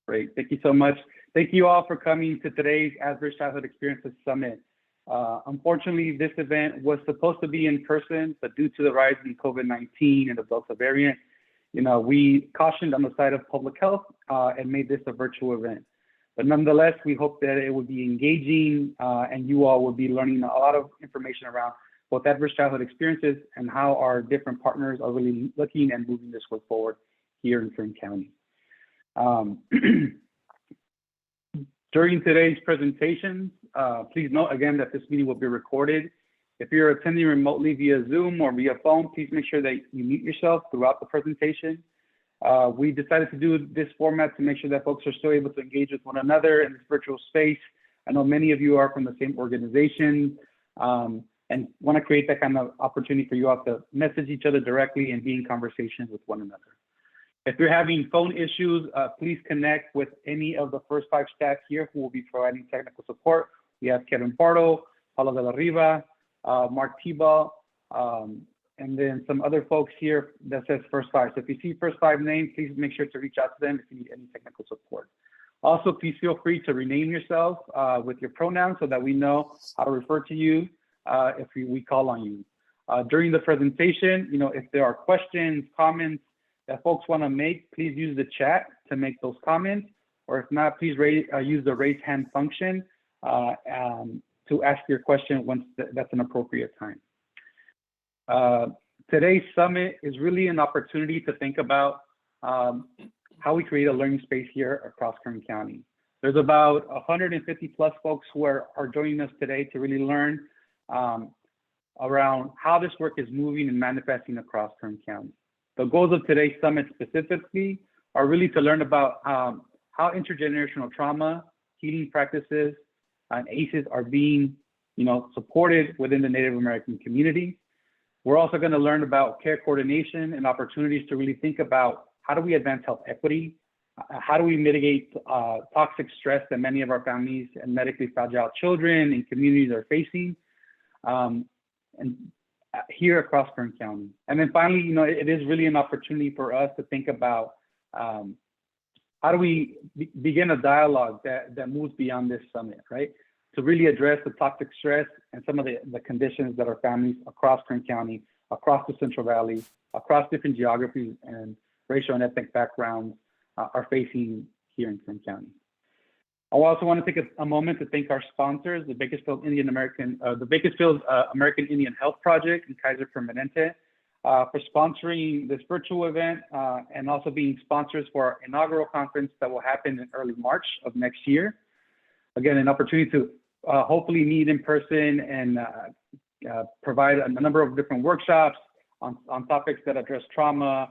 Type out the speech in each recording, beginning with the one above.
Great, thank you so much. Thank you all for coming to today's Adverse Childhood Experiences Summit. Unfortunately, this event was supposed to be in person, but due to the rise in COVID-19 and the Delta variant, we cautioned on the side of public health and made this a virtual event. But nonetheless, we hope that it will be engaging and you all will be learning a lot of information around both adverse childhood experiences and how our different partners are really looking and moving this work forward here in Kern County. During today's presentation, please note again that this meeting will be recorded. If you're attending remotely via Zoom or via phone, please make sure that you mute yourself throughout the presentation. We decided to do this format to make sure that folks are still able to engage with one another in this virtual space. I know many of you are from the same organization and want to create that kind of opportunity for you all to message each other directly and be in conversations with one another. If you're having phone issues, please connect with any of the first 5 staff here who will be providing technical support. We have Kevin Pardo, Paula de la Riva, Mark Tebow, and then some other folks here that says first 5. So if you see first 5 names, please make sure to reach out to them if you need any technical support. Also, please feel free to rename yourself with your pronouns so that we know how to refer to you if we call on you. During the presentation, if there are questions, comments that folks want to make, please use the chat to make those comments, or if not, please use the raise hand function to ask your question once that's an appropriate time. Today's summit is really an opportunity to think about how we create a learning space here across Kern County. There's about 150 plus folks who are joining us today to really learn around how this work is moving and manifesting across Kern County. The goals of today's summit specifically are really to learn about how intergenerational trauma, healing practices, and ACEs are being supported within the Native American community. We're also going to learn about care coordination and opportunities to really think about how do we advance health equity, how do we mitigate toxic stress that many of our families and medically fragile children and communities are facing, and here across Kern County. And then finally, it is really an opportunity for us to think about how do we begin a dialogue that moves beyond this summit, right? To really address the toxic stress and some of the conditions that our families across Kern County, across the Central Valley, across different geographies and racial and ethnic backgrounds are facing here in Kern County. I also want to take a moment to thank our sponsors, the Bakersfield American Indian Health Project and Kaiser Permanente for sponsoring this virtual event and also being sponsors for our inaugural conference that will happen in early March of next year. Again, an opportunity to hopefully meet in person and provide a number of different workshops on topics that address trauma,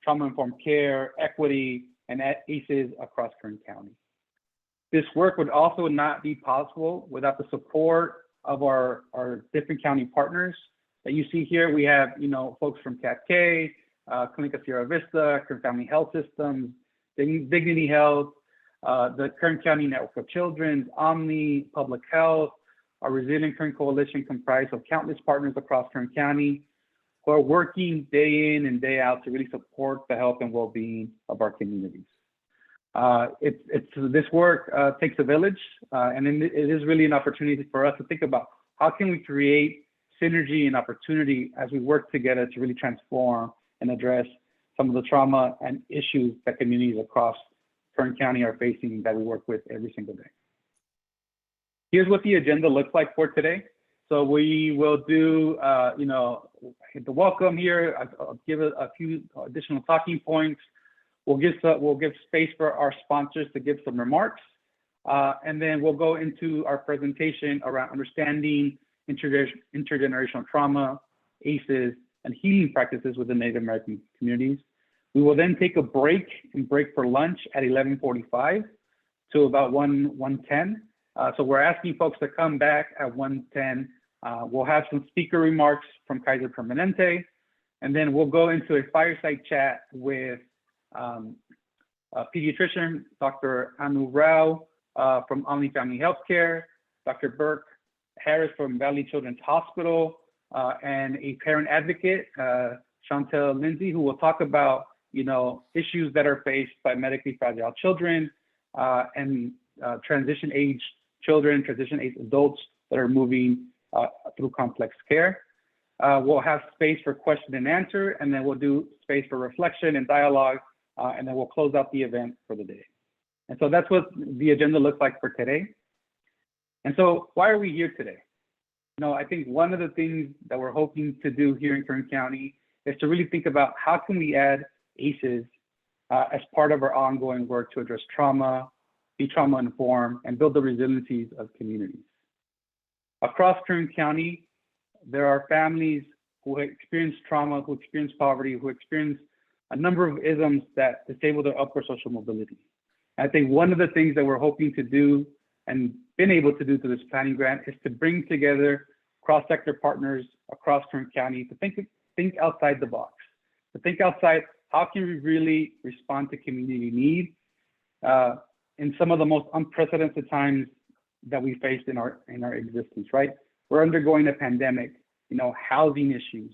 trauma-informed care, equity, and ACEs across Kern County. This work would also not be possible without the support of our different county partners that you see here. We have, folks from CAT-K, Clinica Sierra Vista, Kern Family Health Systems, Dignity Health, the Kern County Network of Children, OMNI, Public Health, our Resilient Kern Coalition comprised of countless partners across Kern County who are working day in and day out to really support the health and well-being of our communities. This work takes a village, and it is really an opportunity for us to think about how can we create synergy and opportunity as we work together to really transform and address some of the trauma and issues that communities across Kern County are facing that we work with every single day. Here's what the agenda looks like for today. So we will do, the welcome here. I'll give a few additional talking points. We'll give space for our sponsors to give some remarks, and then we'll go into our presentation around understanding intergenerational trauma, ACEs, and healing practices within Native American communities. We will then take a break for lunch at 11:45 to about 1:10. So we're asking folks to come back at 1:10. We'll have some speaker remarks from Kaiser Permanente, and then we'll go into a fireside chat with a pediatrician, Dr. Anu Rao from OMNI Family Healthcare, Dr. Burke Harris from Valley Children's Hospital, and a parent advocate, Chantel Lindsay, who will talk about issues that are faced by medically fragile children and transition age children, transition age adults that are moving through complex care. We'll have space for question and answer, and then we'll do space for reflection and dialogue, and then we'll close out the event for the day. And so that's what the agenda looks like for today. And so why are we here today? You know, I think one of the things that we're hoping to do here in Kern County is to really think about how can we add ACEs as part of our ongoing work to address trauma, be trauma informed, and build the resiliencies of communities. Across Kern County, there are families who experience trauma, who experience poverty, who experience a number of isms that disable their upward social mobility. And I think one of the things that we're hoping to do and been able to do through this planning grant is to bring together cross-sector partners across Kern County to think outside the box, to think outside how can we really respond to community need in some of the most unprecedented times that we faced in our existence, right? We're undergoing a pandemic, you know, housing issues,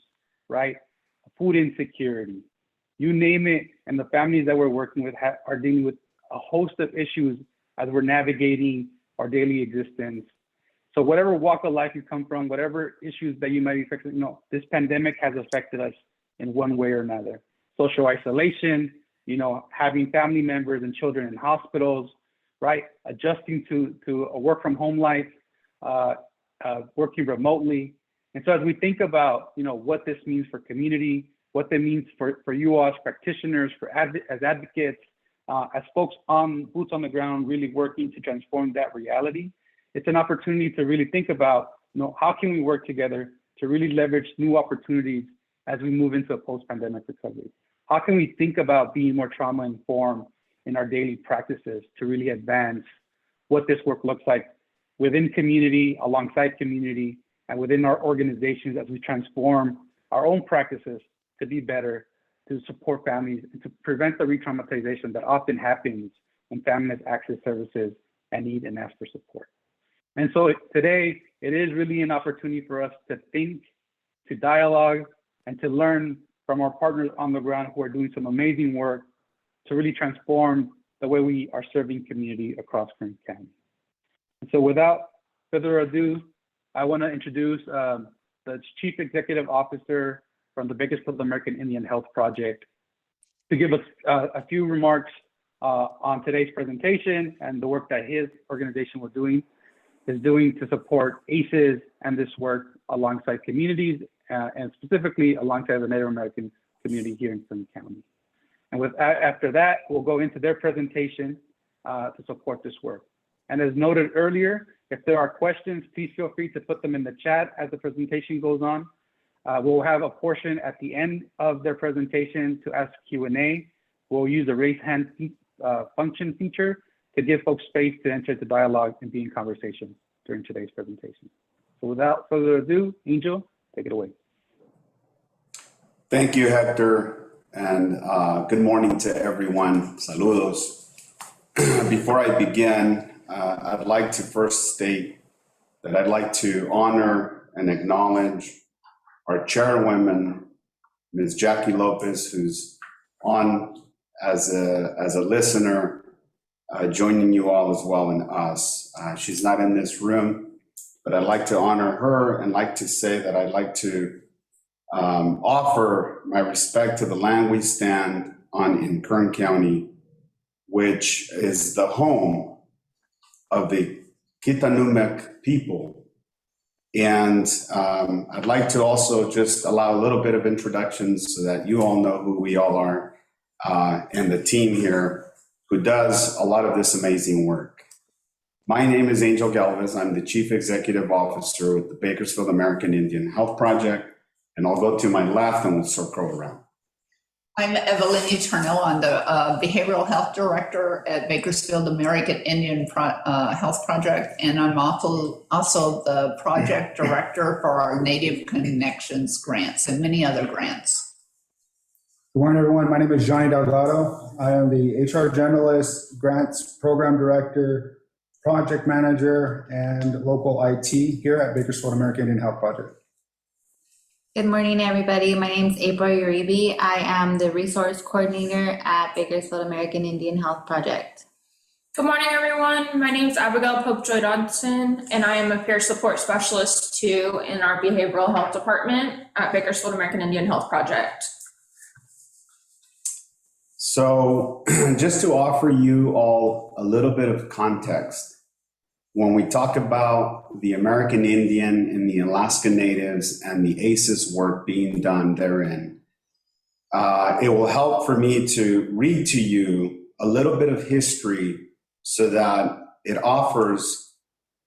right? Food insecurity, you name it. And the families that we're working with are dealing with a host of issues as we're navigating our daily existence. So whatever walk of life you come from, whatever issues that you might be facing, you know, this pandemic has affected us in one way or another. Social isolation, you know, having family members and children in hospitals, right? Adjusting to a work from home life, working remotely. And so as we think about, you know, what this means for community, what that means for you all as practitioners, as advocates, as folks boots on the ground, really working to transform that reality, it's an opportunity to really think about, you know, how can we work together to really leverage new opportunities as we move into a post-pandemic recovery? How can we think about being more trauma informed in our daily practices to really advance what this work looks like within community, alongside community, and within our organizations as we transform our own practices to be better, to support families, and to prevent the re-traumatization that often happens when families access services and need and ask for support. And so today, it is really an opportunity for us to think, to dialogue, and to learn from our partners on the ground who are doing some amazing work to really transform the way we are serving community across Kern County. And so without further ado, I want to introduce the Chief Executive Officer from the Bakersfield American Indian Health Project to give us a few remarks on today's presentation and the work that his organization is doing to support ACEs and this work alongside communities and specifically alongside the Native American community here in Kern County. And after that, we'll go into their presentation to support this work. And as noted earlier, if there are questions, please feel free to put them in the chat as the presentation goes on. We'll have a portion at the end of their presentation to ask Q&A. We'll use the raise hand function feature to give folks space to enter the dialogue and be in conversation during today's presentation. So without further ado, Angel, take it away. Thank you, Hector, and good morning to everyone. Saludos. Before I begin, I'd like to first state that I'd like to honor and acknowledge our chairwoman, Ms. Jackie Lopez, who's on as a listener, joining you all as well and us. She's not in this room, but I'd like to honor her and like to say that I'd like to offer my respect to the land we stand on in Kern County, which is the home of the Kitanumek people. And I'd like to also just allow a little bit of introductions so that you all know who we all are and the team here who does a lot of this amazing work. My name is Angel Galvez. I'm the Chief Executive Officer with the Bakersfield American Indian Health Project. And I'll go to my left and we'll circle around. I'm Evelyn Eternal. I'm the Behavioral Health Director at Bakersfield American Indian Health Project, and I'm also the Project Director for our Native Connections grants and many other grants. Good morning, everyone. My name is Johnny Delgado. I am the HR Generalist, Grants Program Director, Project Manager, and Local IT here at Bakersfield American Indian Health Project. Good morning, everybody. My name is April Uribe. I am the Resource Coordinator at Bakersfield American Indian Health Project. Good morning, everyone. My name is Abigail Popejoy Dodson, and I am a peer support specialist too in our behavioral health department at Bakersfield American Indian Health Project. So just to offer you all a little bit of context, when we talk about the American Indian and the Alaska Natives and the ACEs work being done therein, it will help for me to read to you a little bit of history so that it offers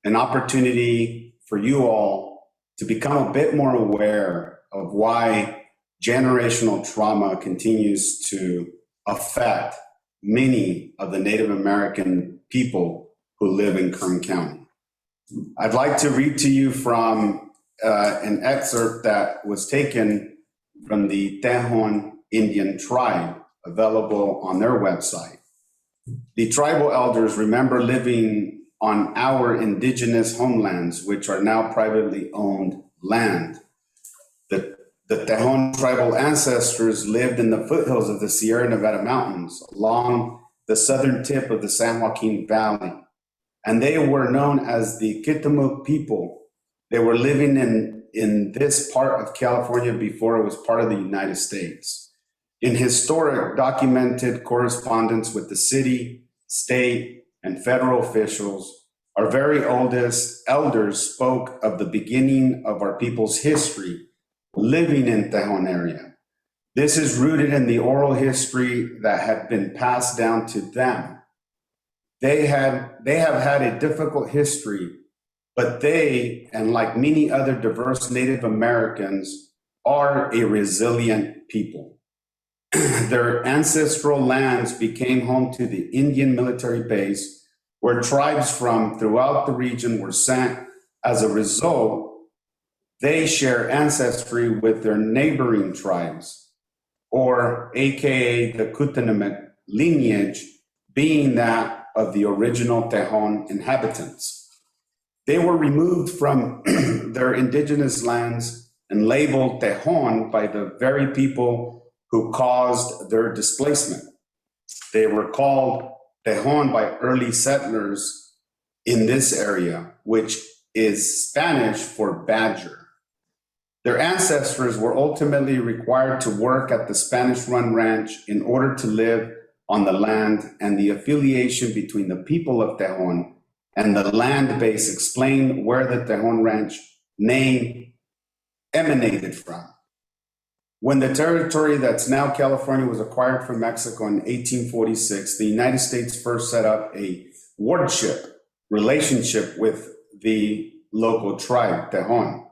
an opportunity for you all to become a bit more aware of why generational trauma continues to affect many of the Native American people who live in Kern County. I'd like to read to you from an excerpt that was taken from the Tejon Indian tribe, available on their website. The tribal elders remember living on our indigenous homelands, which are now privately owned land. The Tejon tribal ancestors lived in the foothills of the Sierra Nevada mountains along the southern tip of the San Joaquin Valley. And they were known as the Kitamuk people. They were living in this part of California before it was part of the United States. In historic documented correspondence with the city, state, and federal officials, our very oldest elders spoke of the beginning of our people's history living in Tejon area. This is rooted in the oral history that had been passed down to them. They have had a difficult history, but they, and like many other diverse Native Americans, are a resilient people. Their ancestral lands became home to the Indian military base, where tribes from throughout the region were sent. As a result, they share ancestry with their neighboring tribes, or AKA the Kutanumek lineage, being that of the original Tejon inhabitants. They were removed from their indigenous lands and labeled Tejon by the very people who caused their displacement. They were called Tejon by early settlers in this area, which is Spanish for badger. Their ancestors were ultimately required to work at the Spanish-run ranch in order to live on the land, and the affiliation between the people of Tejon and the land base explained where the Tejon Ranch name emanated from. When the territory that's now California was acquired from Mexico in 1846, the United States first set up a wardship relationship with the local tribe, Tejon.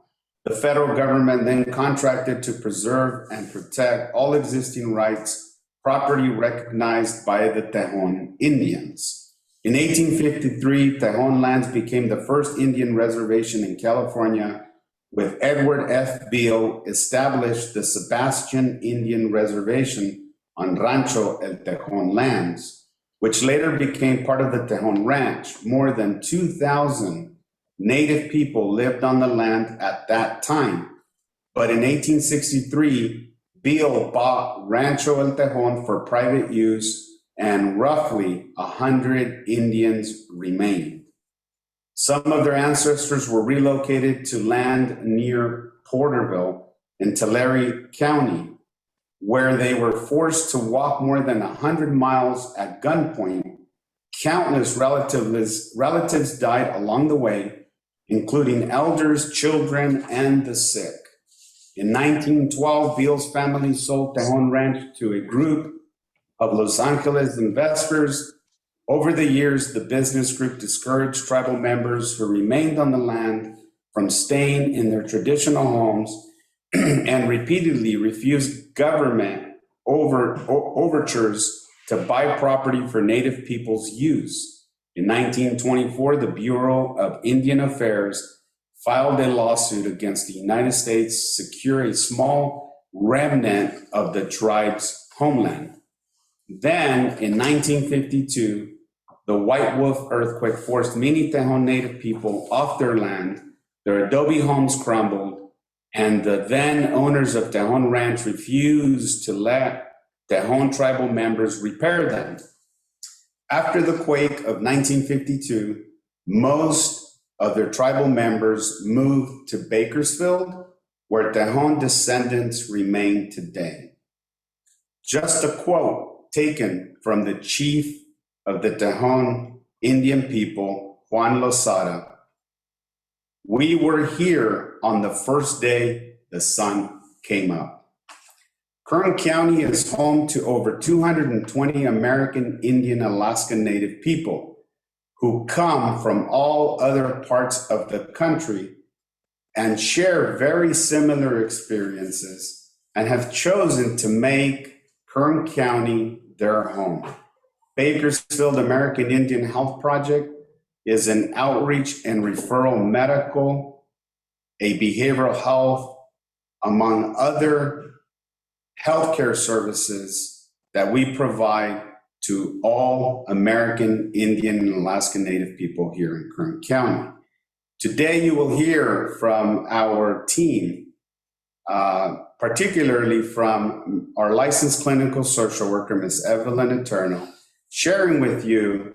The federal government then contracted to preserve and protect all existing rights, property recognized by the Tejon Indians. In 1853, Tejon lands became the first Indian reservation in California, with Edward F. Beale established the Sebastian Indian Reservation on Rancho El Tejon lands, which later became part of the Tejon Ranch. More than 2,000 Native people lived on the land at that time. But in 1863, Beale bought Rancho El Tejon for private use, and roughly 100 Indians remained. Some of their ancestors were relocated to land near Porterville in Tulare County, where they were forced to walk more than 100 miles at gunpoint. Countless relatives died along the way, including elders, children, and the sick. In 1912, Beale's family sold Tejon Ranch to a group of Los Angeles investors. Over the years, the business group discouraged tribal members who remained on the land from staying in their traditional homes and repeatedly refused government overtures to buy property for Native people's use. In 1924, the Bureau of Indian Affairs filed a lawsuit against the United States to secure a small remnant of the tribe's homeland. Then, in 1952, the White Wolf earthquake forced many Tejon Native people off their land. Their adobe homes crumbled, and the then owners of Tejon Ranch refused to let Tejon tribal members repair them. After the quake of 1952, most of their tribal members moved to Bakersfield, where Tejon descendants remain today. Just a quote taken from the chief of the Tejon Indian people, Juan Losada. "We were here on the first day the sun came up." Kern County is home to over 220 American Indian Alaska Native people who come from all other parts of the country and share very similar experiences and have chosen to make Kern County their home. Bakersfield American Indian Health Project is an outreach and referral medical, a behavioral health, among other healthcare services that we provide to all American Indian and Alaska Native people here in Kern County. Today, you will hear from our team, particularly from our licensed clinical social worker, Ms. Evelyn Eterno, sharing with you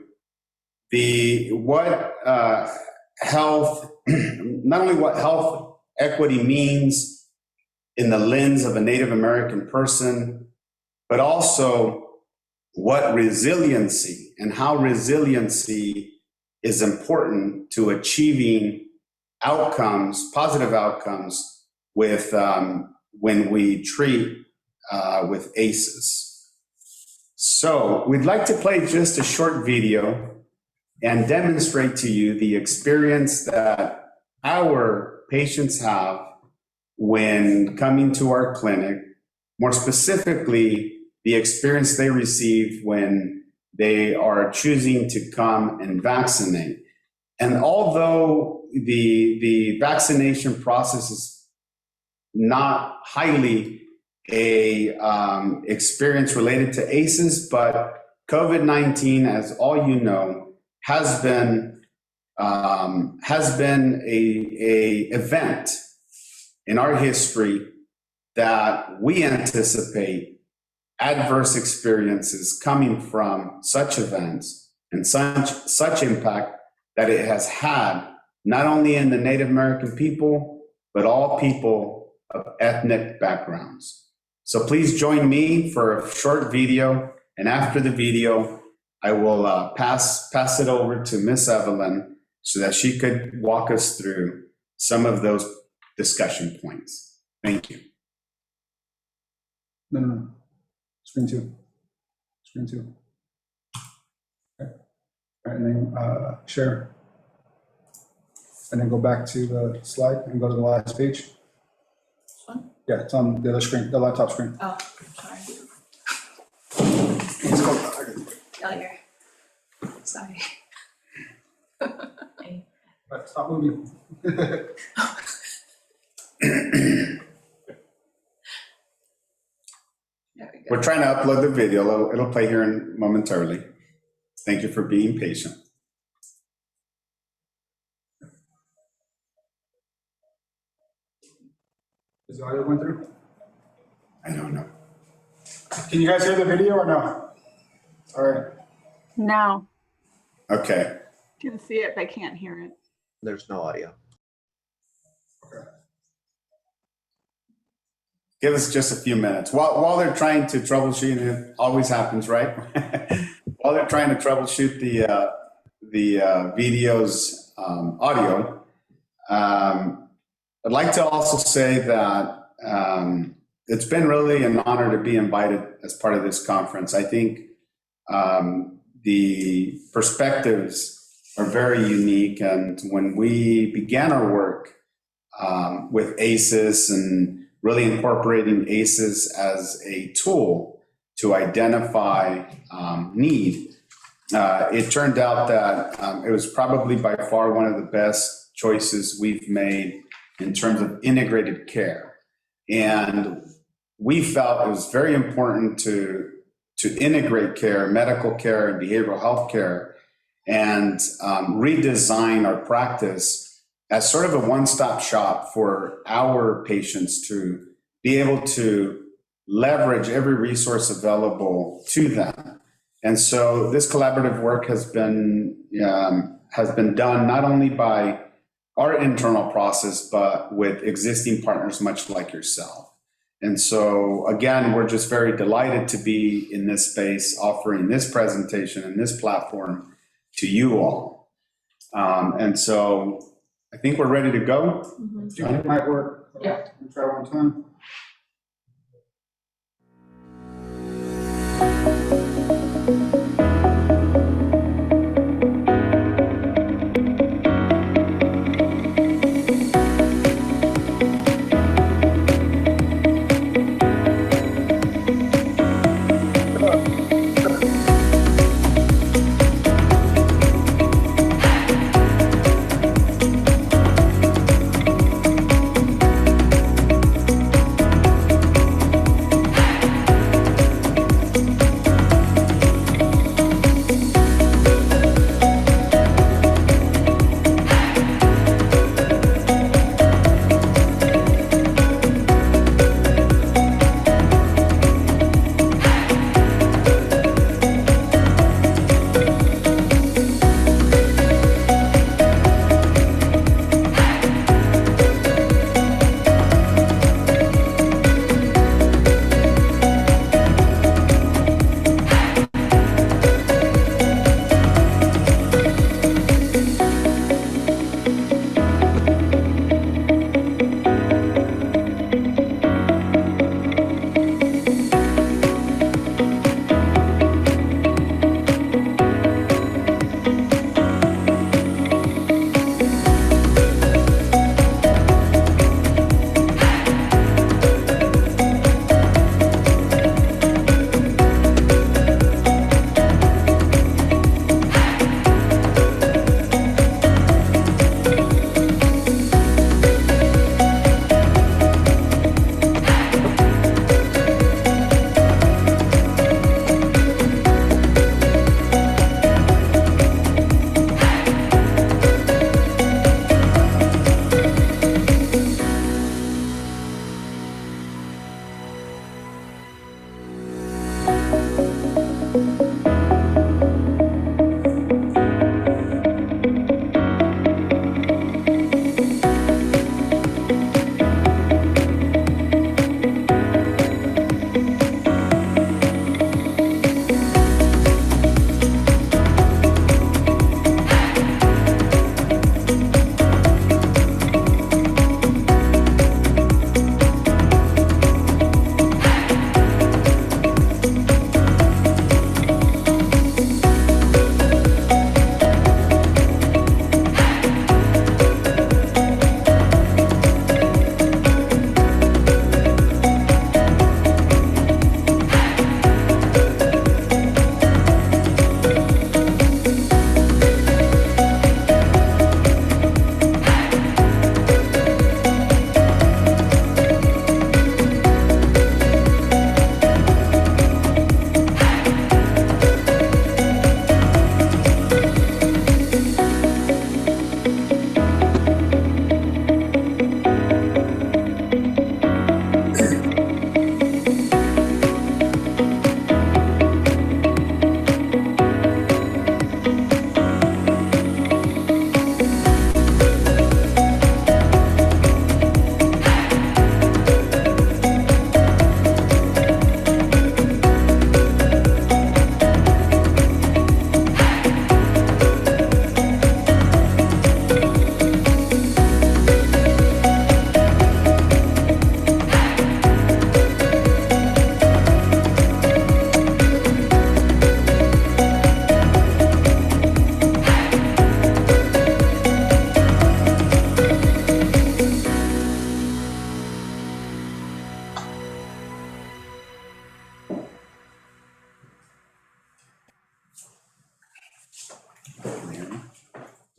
not only what health equity means in the lens of a Native American person, but also what resiliency and how resiliency is important to achieving outcomes, positive outcomes with when we treat with ACEs. So we'd like to play just a short video and demonstrate to you the experience that our patients have when coming to our clinic, more specifically, the experience they receive when they are choosing to come and vaccinate. And although the vaccination process is not highly a experience related to ACEs, but COVID-19, as all you know, has been a event in our history that we anticipate adverse experiences coming from such events and such impact that it has had not only in the Native American people, but all people of ethnic backgrounds. So please join me for a short video, and after the video, I will pass it over to Miss Evelyn so that she could walk us through some of those discussion points. Thank you. No. Screen two. Okay. All right, and then share. And then go back to the slide and go to the last page. This one? Yeah, it's on the other screen, the laptop screen. Oh, sorry. Let's go. Failure. Sorry. Right, stop moving. There we go. We're trying to upload the video. It'll play here momentarily. Thank you for being patient. Is the audio going through? I don't know. Can you guys hear the video or no? All right. No, Okay. can see it, but can't hear it. There's no audio. Okay. Give us just a few minutes. While they're trying to troubleshoot, it always happens, right? While they're trying to troubleshoot the video's audio, I'd like to also say that it's been really an honor to be invited as part of this conference. I think the perspectives are very unique, and when we began our work with ACEs and really incorporating ACEs as a tool to identify need, it turned out that it was probably by far one of the best choices we've made in terms of integrated care. And we felt it was very important to integrate care, medical care and behavioral health care, and redesign our practice as sort of a one-stop shop for our patients to be able to leverage every resource available to them. And so this collaborative work has been done not only by our internal process, but with existing partners much like yourself. And so, again, we're just very delighted to be in this space, offering this presentation and this platform to you all. And so I think we're ready to go. Johnny, it might work. Yeah. Try one time.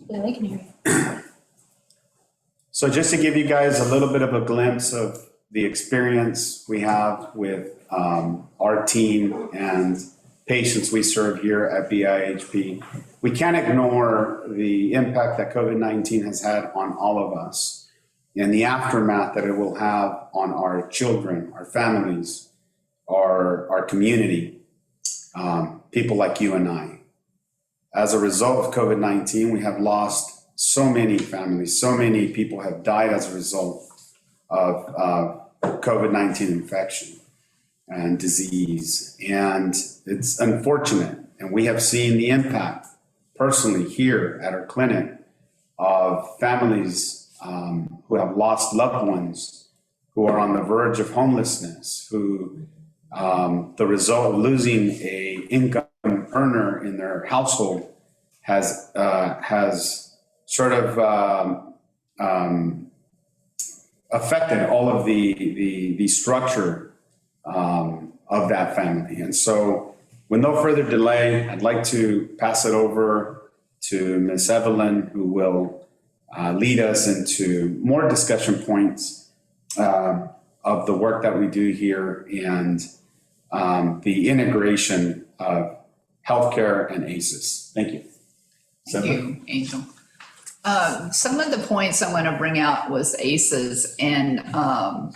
Yeah, they can hear you. So just to give you guys a little bit of a glimpse of the experience we have with our team and patients we serve here at BIHP, we can't ignore the impact that COVID-19 has had on all of us and the aftermath that it will have on our children, our families, our community. people like you and I. As a result of COVID-19, we have lost so many families, so many people have died as a result of COVID-19 infection and disease. And it's unfortunate. And we have seen the impact personally here at our clinic of families who have lost loved ones, who are on the verge of homelessness, who the result of losing a income earner in their household has sort of affected all of the structure of that family. And so with no further delay, I'd like to pass it over to Ms. Evelyn, who will lead us into more discussion points of the work that we do here and the integration of healthcare and ACEs. Thank you. Thank you, Angel. Some of the points I want to bring out was ACEs, and I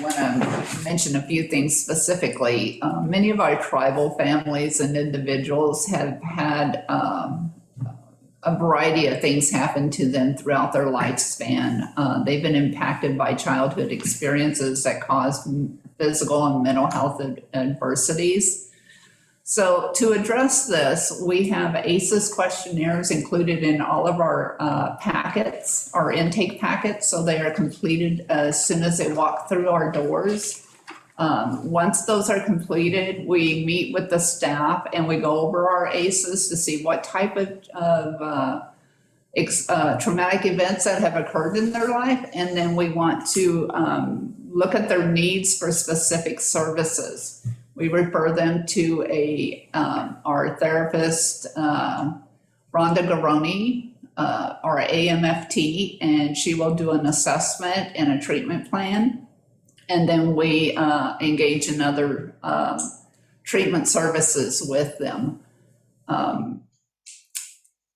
want to mention a few things specifically. Many of our tribal families and individuals have had a variety of things happen to them throughout their lifespan. They've been impacted by childhood experiences that caused physical and mental health adversities. So to address this, we have ACEs questionnaires included in all of our packets, our intake packets, so they are completed as soon as they walk through our doors. Once those are completed, we meet with the staff and we go over our ACEs to see what type of traumatic events that have occurred in their life, and then we want to look at their needs for specific services. We refer them to our therapist, Rhonda Garoni, our AMFT, and she will do an assessment and a treatment plan. And then we engage in other treatment services with them.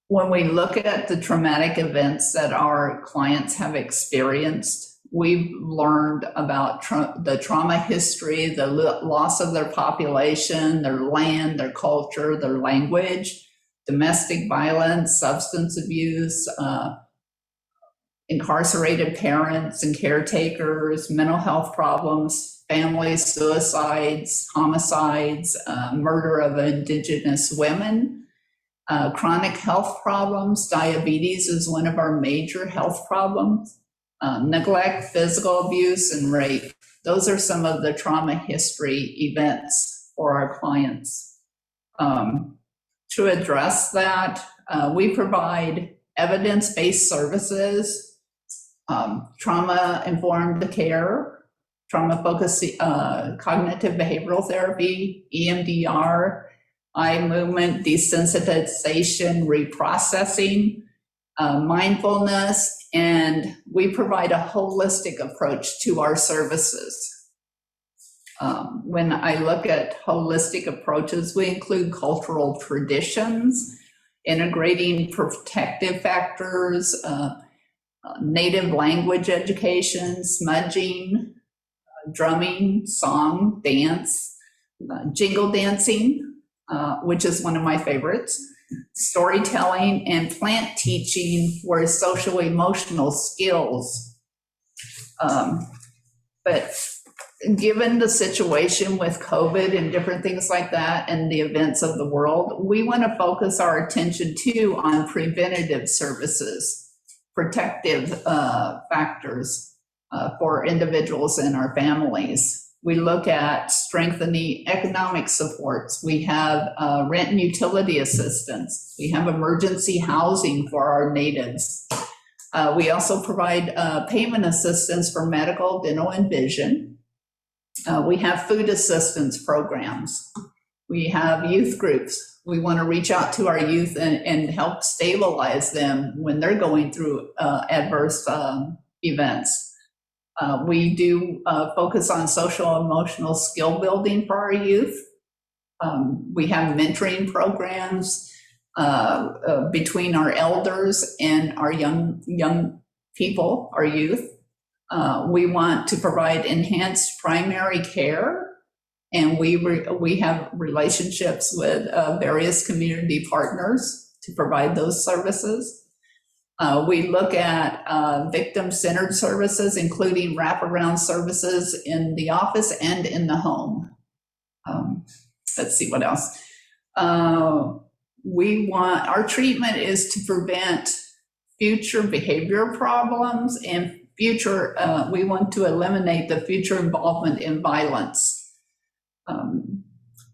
When we look at the traumatic events that our clients have experienced, we've learned about the trauma history, the loss of their population, their land, their culture, their language, domestic violence, substance abuse, incarcerated parents and caretakers, mental health problems, family suicides, homicides, murder of Indigenous women, chronic health problems. Diabetes is one of our major health problems. Neglect, physical abuse, and rape. Those are some of the trauma history events for our clients. To address that, we provide evidence-based services, trauma-informed care, trauma-focused cognitive behavioral therapy, EMDR, eye movement desensitization, reprocessing, mindfulness, and we provide a holistic approach to our services. When I look at holistic approaches, we include cultural traditions, integrating protective factors, native language education, smudging, drumming, song, dance, jingle dancing, which is one of my favorites, storytelling, and plant teaching were social emotional skills. But given the situation with COVID and different things like that and the events of the world, we want to focus our attention too on preventative services, protective factors for individuals and our families. We look at strengthening economic supports. We have rent and utility assistance. We have emergency housing for our natives. We also provide payment assistance for medical, dental, and vision. We have food assistance programs. We have youth groups. We want to reach out to our youth and help stabilize them when they're going through adverse events. We do focus on social emotional skill building for our youth. We have mentoring programs between our elders and our young people, our youth. We want to provide enhanced primary care And we have relationships with various community partners to provide those services. We look at victim-centered services, including wraparound services in the office and in the home. Let's see what else. Our treatment is to prevent future behavior problems and we want to eliminate the future involvement in violence.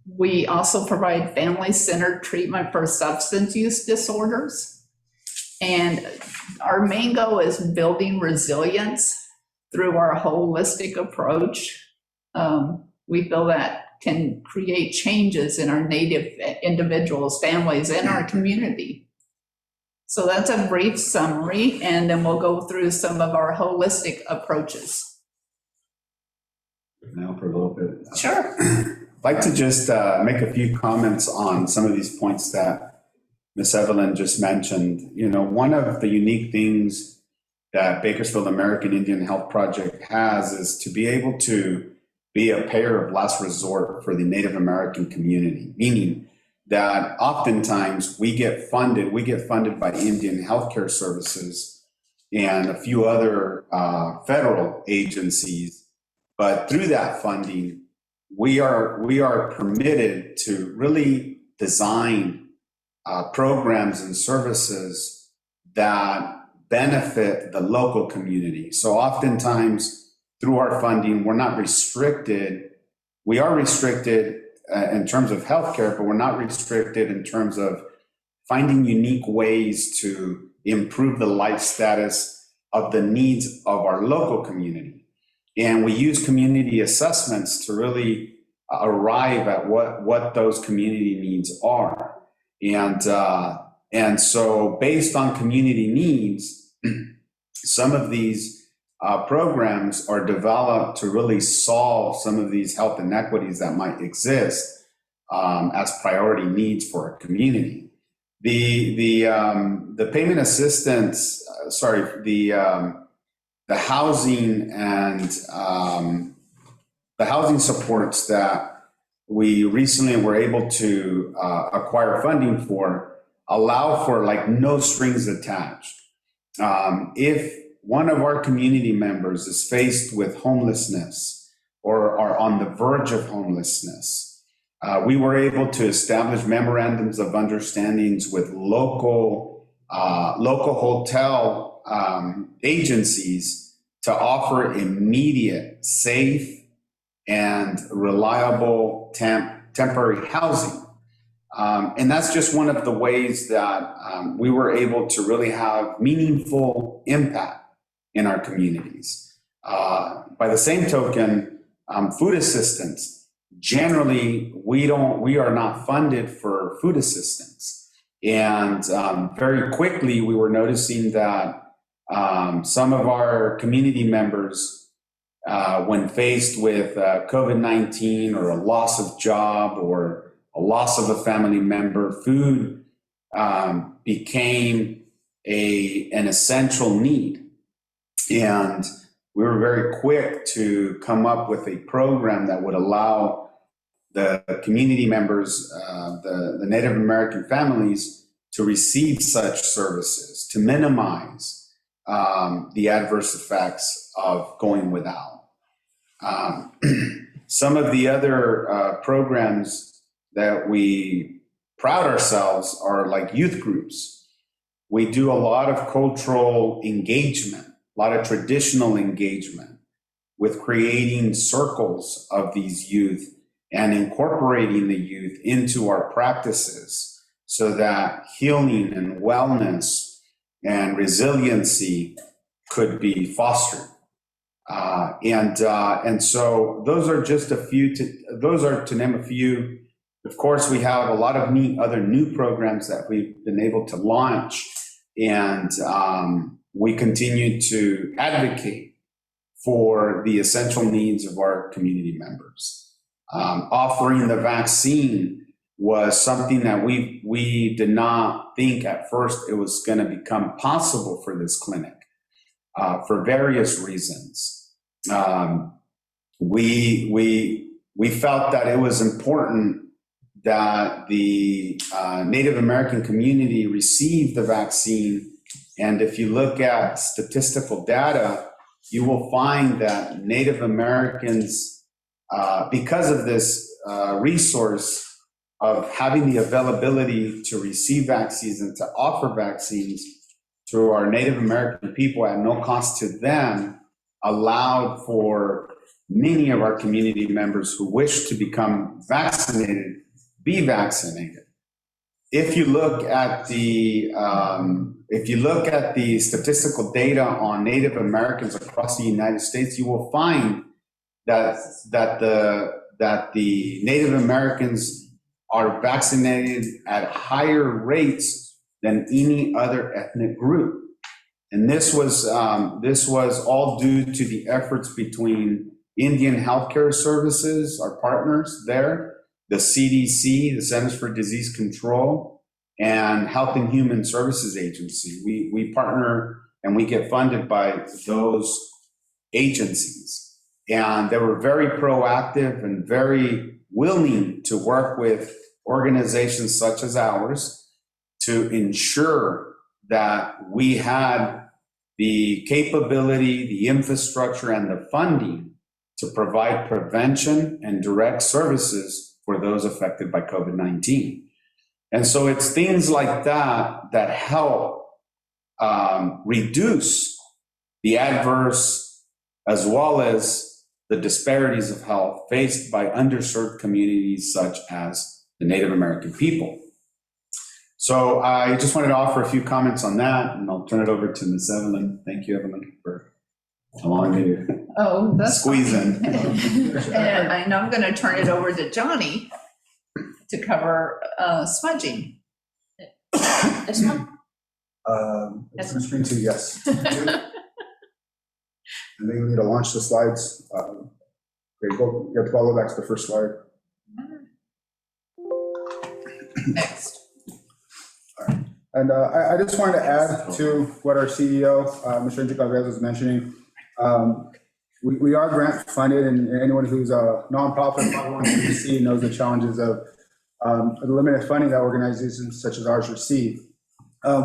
We also provide family-centered treatment for substance use disorders. And our main goal is building resilience through our holistic approach. We feel that can create changes in our Native individuals, families, and our community. So that's a brief summary, and then we'll go through some of our holistic approaches. Now for a little bit. Sure. I'd like to just make a few comments on some of these points that Ms. Evelyn just mentioned. You know, one of the unique things that Bakersfield American Indian Health Project has is to be able to be a payer of last resort for the Native American community, meaning that oftentimes we get funded by Indian Healthcare Services and a few other federal agencies, but through that funding, we are permitted to really design programs and services that benefit the local community. So oftentimes through our funding, we're not restricted. We are restricted in terms of healthcare, but we're not restricted in terms of finding unique ways to improve the life status of the needs of our local community. And we use community assessments to really arrive at what those community needs are. And so based on community needs, some of these programs are developed to really solve some of these health inequities that might exist as priority needs for our community. The payment assistance, the housing and the housing supports that we recently were able to acquire funding for allow for like no strings attached. If one of our community members is faced with homelessness or are on the verge of homelessness, we were able to establish memorandums of understandings with local hotel agencies to offer immediate, safe, and reliable temporary housing. And that's just one of the ways that we were able to really have meaningful impact in our communities. By the same token, food assistance, generally, we are not funded for food assistance. And very quickly, we were noticing that some of our community members, when faced with COVID-19 or a loss of job or a loss of a family member, food became an essential need. And we were very quick to come up with a program that would allow the community members, the Native American families, to receive such services, to minimize the adverse effects of going without. Some of the other programs that we proud ourselves are like youth groups. We do a lot of cultural engagement, a lot of traditional engagement with creating circles of these youth and incorporating the youth into our practices so that healing and wellness and resiliency could be fostered. And so those are just a few, those are to name a few. Of course, we have a lot of other new programs that we've been able to launch, and we continue to advocate for the essential needs of our community members. Offering the vaccine was something that we did not think at first it was going to become possible for this clinic for various reasons. We we felt that it was important that the Native American community receive the vaccine. And if you look at statistical data, you will find that Native Americans, because of this resource of having the availability to receive vaccines and to offer vaccines to our Native American people at no cost to them, allowed for many of our community members who wish to become vaccinated, be vaccinated. If you look at the statistical data on Native Americans across the United States, you will find that the Native Americans are vaccinated at higher rates than any other ethnic group. And this was all due to the efforts between Indian Healthcare Services, our partners there, the CDC, the Centers for Disease Control, and Health and Human Services Agency. We partner and we get funded by those agencies. And they were very proactive and very willing to work with organizations such as ours to ensure that we had the capability, the infrastructure, and the funding to provide prevention and direct services for those affected by COVID-19. And so it's things like that that help reduce the adverse as well as the disparities of health faced by underserved communities such as the Native American people. So I just wanted to offer a few comments on that, and I'll turn it over to Ms. Evelyn. Thank you, Evelyn, for allowing me to squeeze in. And I'm going to turn it over to Johnny to cover smudging. This one? It's on screen too, yes. And then you need to launch the slides. Okay, you have to follow back to the first slide. Next. And I just wanted to add to what our CEO, Mr. Enrique Alvarez, was mentioning. We are grant funded, and anyone who's a nonprofit 501c knows the challenges of the limited funding that organizations such as ours receive.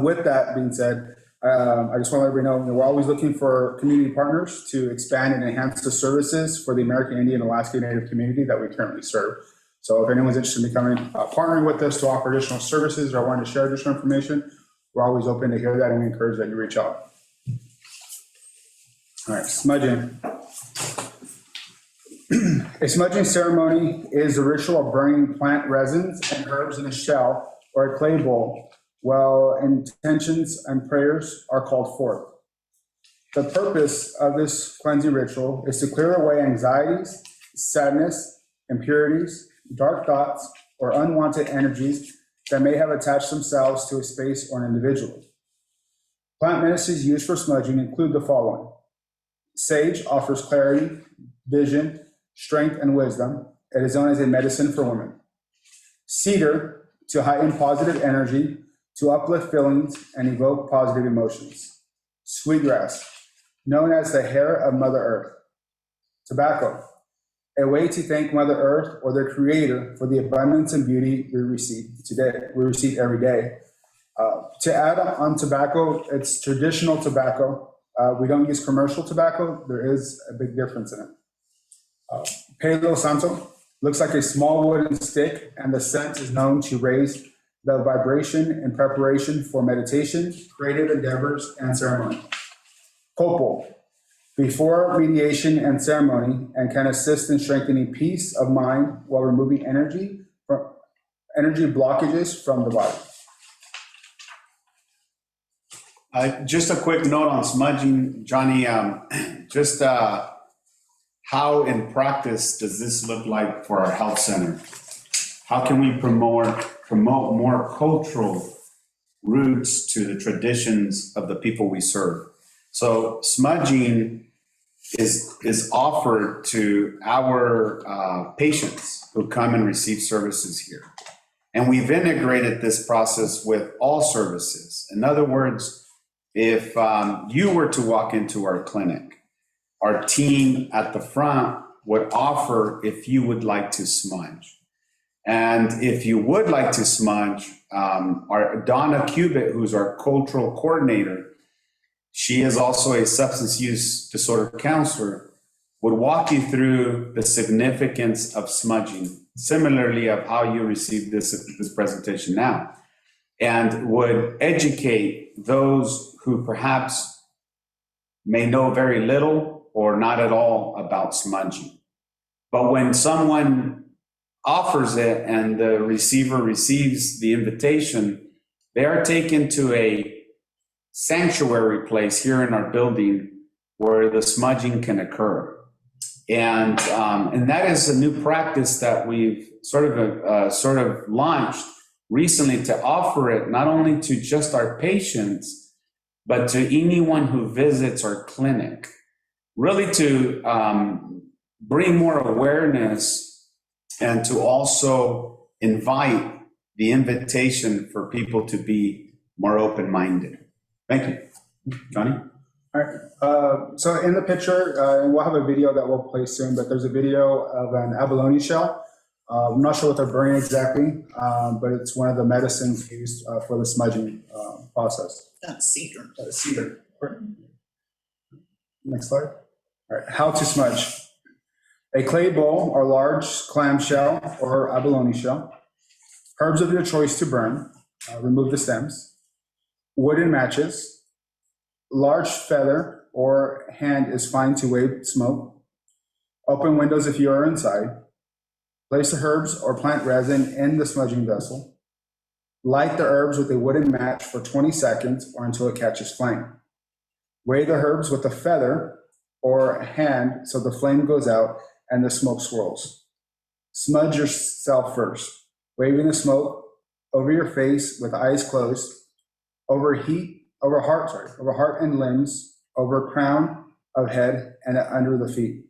With that being said, I just want to let everybody know, we're always looking for community partners to expand and enhance the services for the American Indian and Alaska Native community that we currently serve. So if anyone's interested in becoming partnering with us to offer additional services or wanting to share additional information, we're always open to hear that, and we encourage that you reach out. All right, smudging. A smudging ceremony is a ritual of burning plant resins and herbs in a shell or a clay bowl while intentions and prayers are called forth. The purpose of this cleansing ritual is to clear away anxieties, sadness, impurities, dark thoughts, or unwanted energies that may have attached themselves to a space or an individual. Plant medicines used for smudging include the following. Sage offers clarity, vision, strength, and wisdom. It is known as a medicine for women. Cedar, to heighten positive energy, to uplift feelings and evoke positive emotions. Sweetgrass, known as the hair of Mother Earth. Tobacco, a way to thank Mother Earth or their creator for the abundance and beauty we receive every day. To add on tobacco, it's traditional tobacco. We don't use commercial tobacco. There is a big difference in it. Palo Santo looks like a small wooden stick, and the scent is known to raise the vibration in preparation for meditation, creative endeavors, and ceremony. Copal, before mediation and ceremony, and can assist in strengthening peace of mind while removing energy blockages from the body. Just a quick note on smudging, Johnny. How in practice does this look like for our health center? How can we promote more cultural roots to the traditions of the people we serve? So smudging is offered to our patients who come and receive services here. And we've integrated this process with all services. In other words, if you were to walk into our clinic, our team at the front would offer if you would like to smudge. And if you would like to smudge, our Donna Cubitt, who's our cultural coordinator, she is also a substance use disorder counselor, would walk you through the significance of smudging, similarly of how you received this presentation now, and would educate those who perhaps may know very little or not at all about smudging. But when someone offers it and the receiver receives the invitation, they are taken to a sanctuary place here in our building where the smudging can occur. And that is a new practice that we've sort of launched recently to offer it not only to just our patients, but to anyone who visits our clinic, really to bring more awareness and to also invite the invitation for people to be more open-minded. Thank you. Johnny? All right. So in the picture, and we'll have a video that we'll play soon, but there's a video of an abalone shell. I'm not sure what they're burning exactly, but it's one of the medicines used for the smudging process. That's cedar. Cedar. Next slide. All right. How to smudge. A clay bowl or large clam shell or abalone shell. Herbs of your choice to burn. Remove the stems. Wooden matches. Large feather or hand is fine to wave smoke. Open windows if you are inside. Place the herbs or plant resin in the smudging vessel. Light the herbs with a wooden match for 20 seconds or until it catches flame. Weigh the herbs with a feather or hand so the flame goes out and the smoke swirls. Smudge yourself first, waving the smoke over your face with eyes closed, over heart and limbs, over crown of head and under the feet.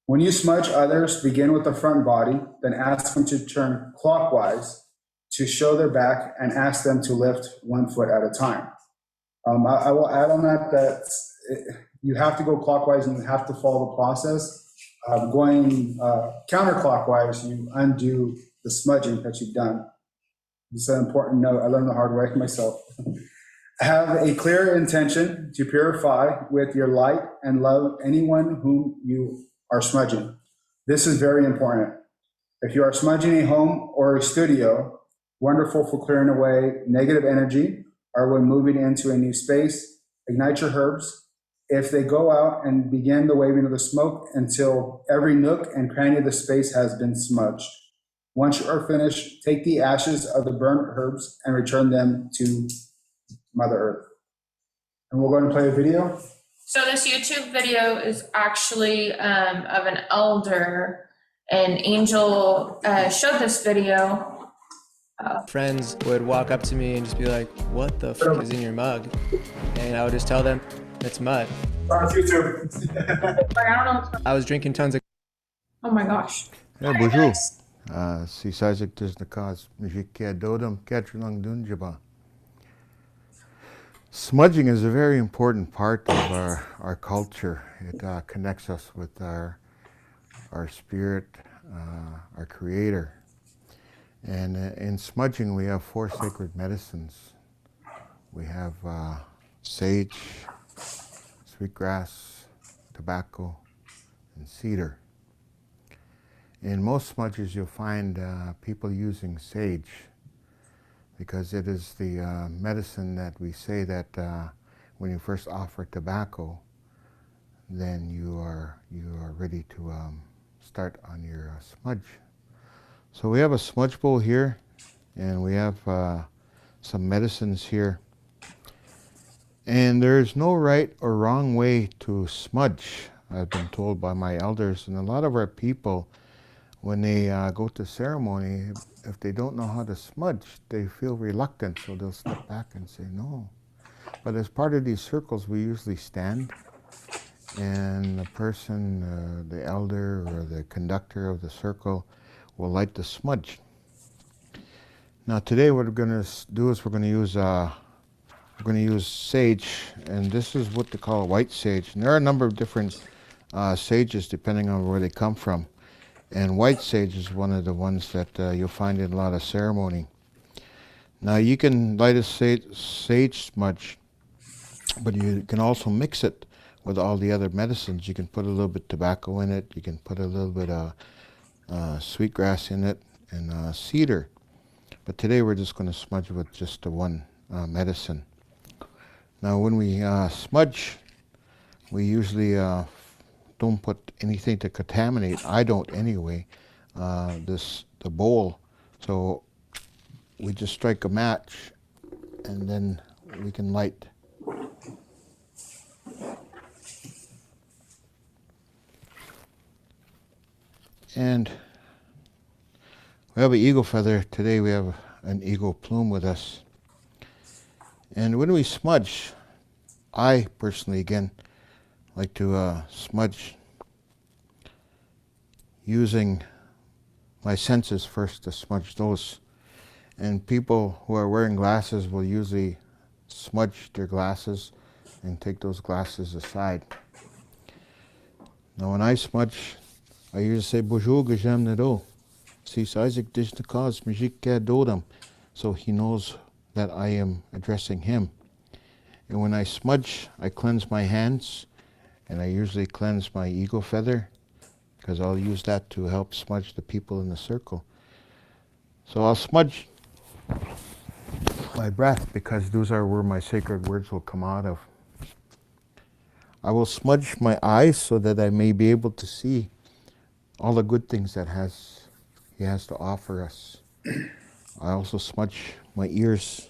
When you smudge others, begin with the front body, then ask them to turn clockwise to show their back and ask them to lift 1 foot at a time. I will add on that you have to go clockwise and you have to follow the process. Going counterclockwise, you undo the smudging that you've done. It's an important note. I learned the hard way myself. Have a clear intention to purify with your light and love anyone whom you are smudging. This is very important. If you are smudging a home or a studio, wonderful for clearing away negative energy, or when moving into a new space, ignite your herbs. If they go out and begin the waving of the smoke until every nook and cranny of the space has been smudged. Once you are finished, take the ashes of the burnt herbs and return them to Mother Earth. And we'll go and play a video. So this YouTube video is actually of an elder, and Angel showed this video. Friends would walk up to me and just be like, "What the fuck is in your mug?" And I would just tell them, "It's mud." On YouTube. Like, I don't know what's. I was drinking tons of. Oh my gosh. Ja, bonjour. Si sajik tis na kas mjike dodam ketrulang dunjaba. Smudging is a very important part of our culture. It connects us with our spirit, our creator. And in smudging, we have 4 sacred medicines. We have sage, sweetgrass, tobacco, and cedar. In most smudges, you'll find people using sage because it is the medicine that we say that when you first offer tobacco, then you are ready to start on your smudge. So we have a smudge bowl here, and we have some medicines here. And there's no right or wrong way to smudge, I've been told by my elders. And a lot of our people, when they go to ceremony, if they don't know how to smudge, they feel reluctant, so they'll step back and say no. But as part of these circles, we usually stand, and the person, the elder or the conductor of the circle, will light the smudge. Now today what we're going to do is we're going to use sage, and this is what they call white sage. And there are a number of different sages depending on where they come from. And white sage is one of the ones that you'll find in a lot of ceremony. Now you can light a sage smudge, but you can also mix it with all the other medicines. You can put a little bit of tobacco in it, you can put a little bit of sweetgrass in it, and cedar. But today we're just going to smudge with just the one medicine. Now when we smudge, we usually don't put anything to contaminate. I don't anyway, the bowl. So we just strike a match and then we can light. And we have an eagle feather. Today we have an eagle plume with us. And when we smudge, I personally, again, like to smudge using my senses first to smudge those. And people who are wearing glasses will usually smudge their glasses and take those glasses aside. Now when I smudge, I usually say, Bonjour, que j'aime le dos. Si Isaac dish the cause, magique dodam. So he knows that I am addressing him. And when I smudge, I cleanse my hands, and I usually cleanse my eagle feather, because I'll use that to help smudge the people in the circle. So I'll smudge my breath, because those are where my sacred words will come out of. I will smudge my eyes so that I may be able to see all the good things that he has to offer us. I also smudge my ears,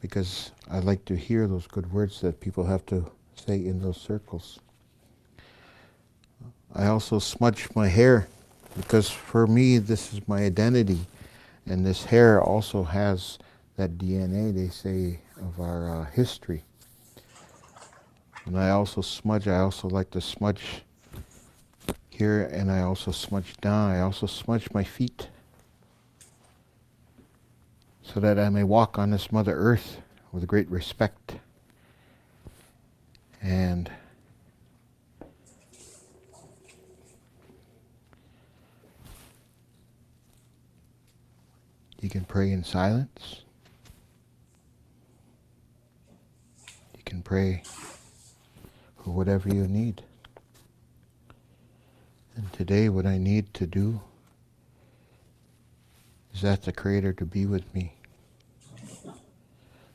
because I like to hear those good words that people have to say in those circles. I also smudge my hair, because for me this is my identity, and this hair also has that DNA, they say, of our history. And I also smudge. I also like to smudge here, and I also smudge down. I also smudge my feet, so that I may walk on this Mother Earth with great respect. And you can pray in silence. You can pray for whatever you need. And today what I need to do is ask the Creator to be with me.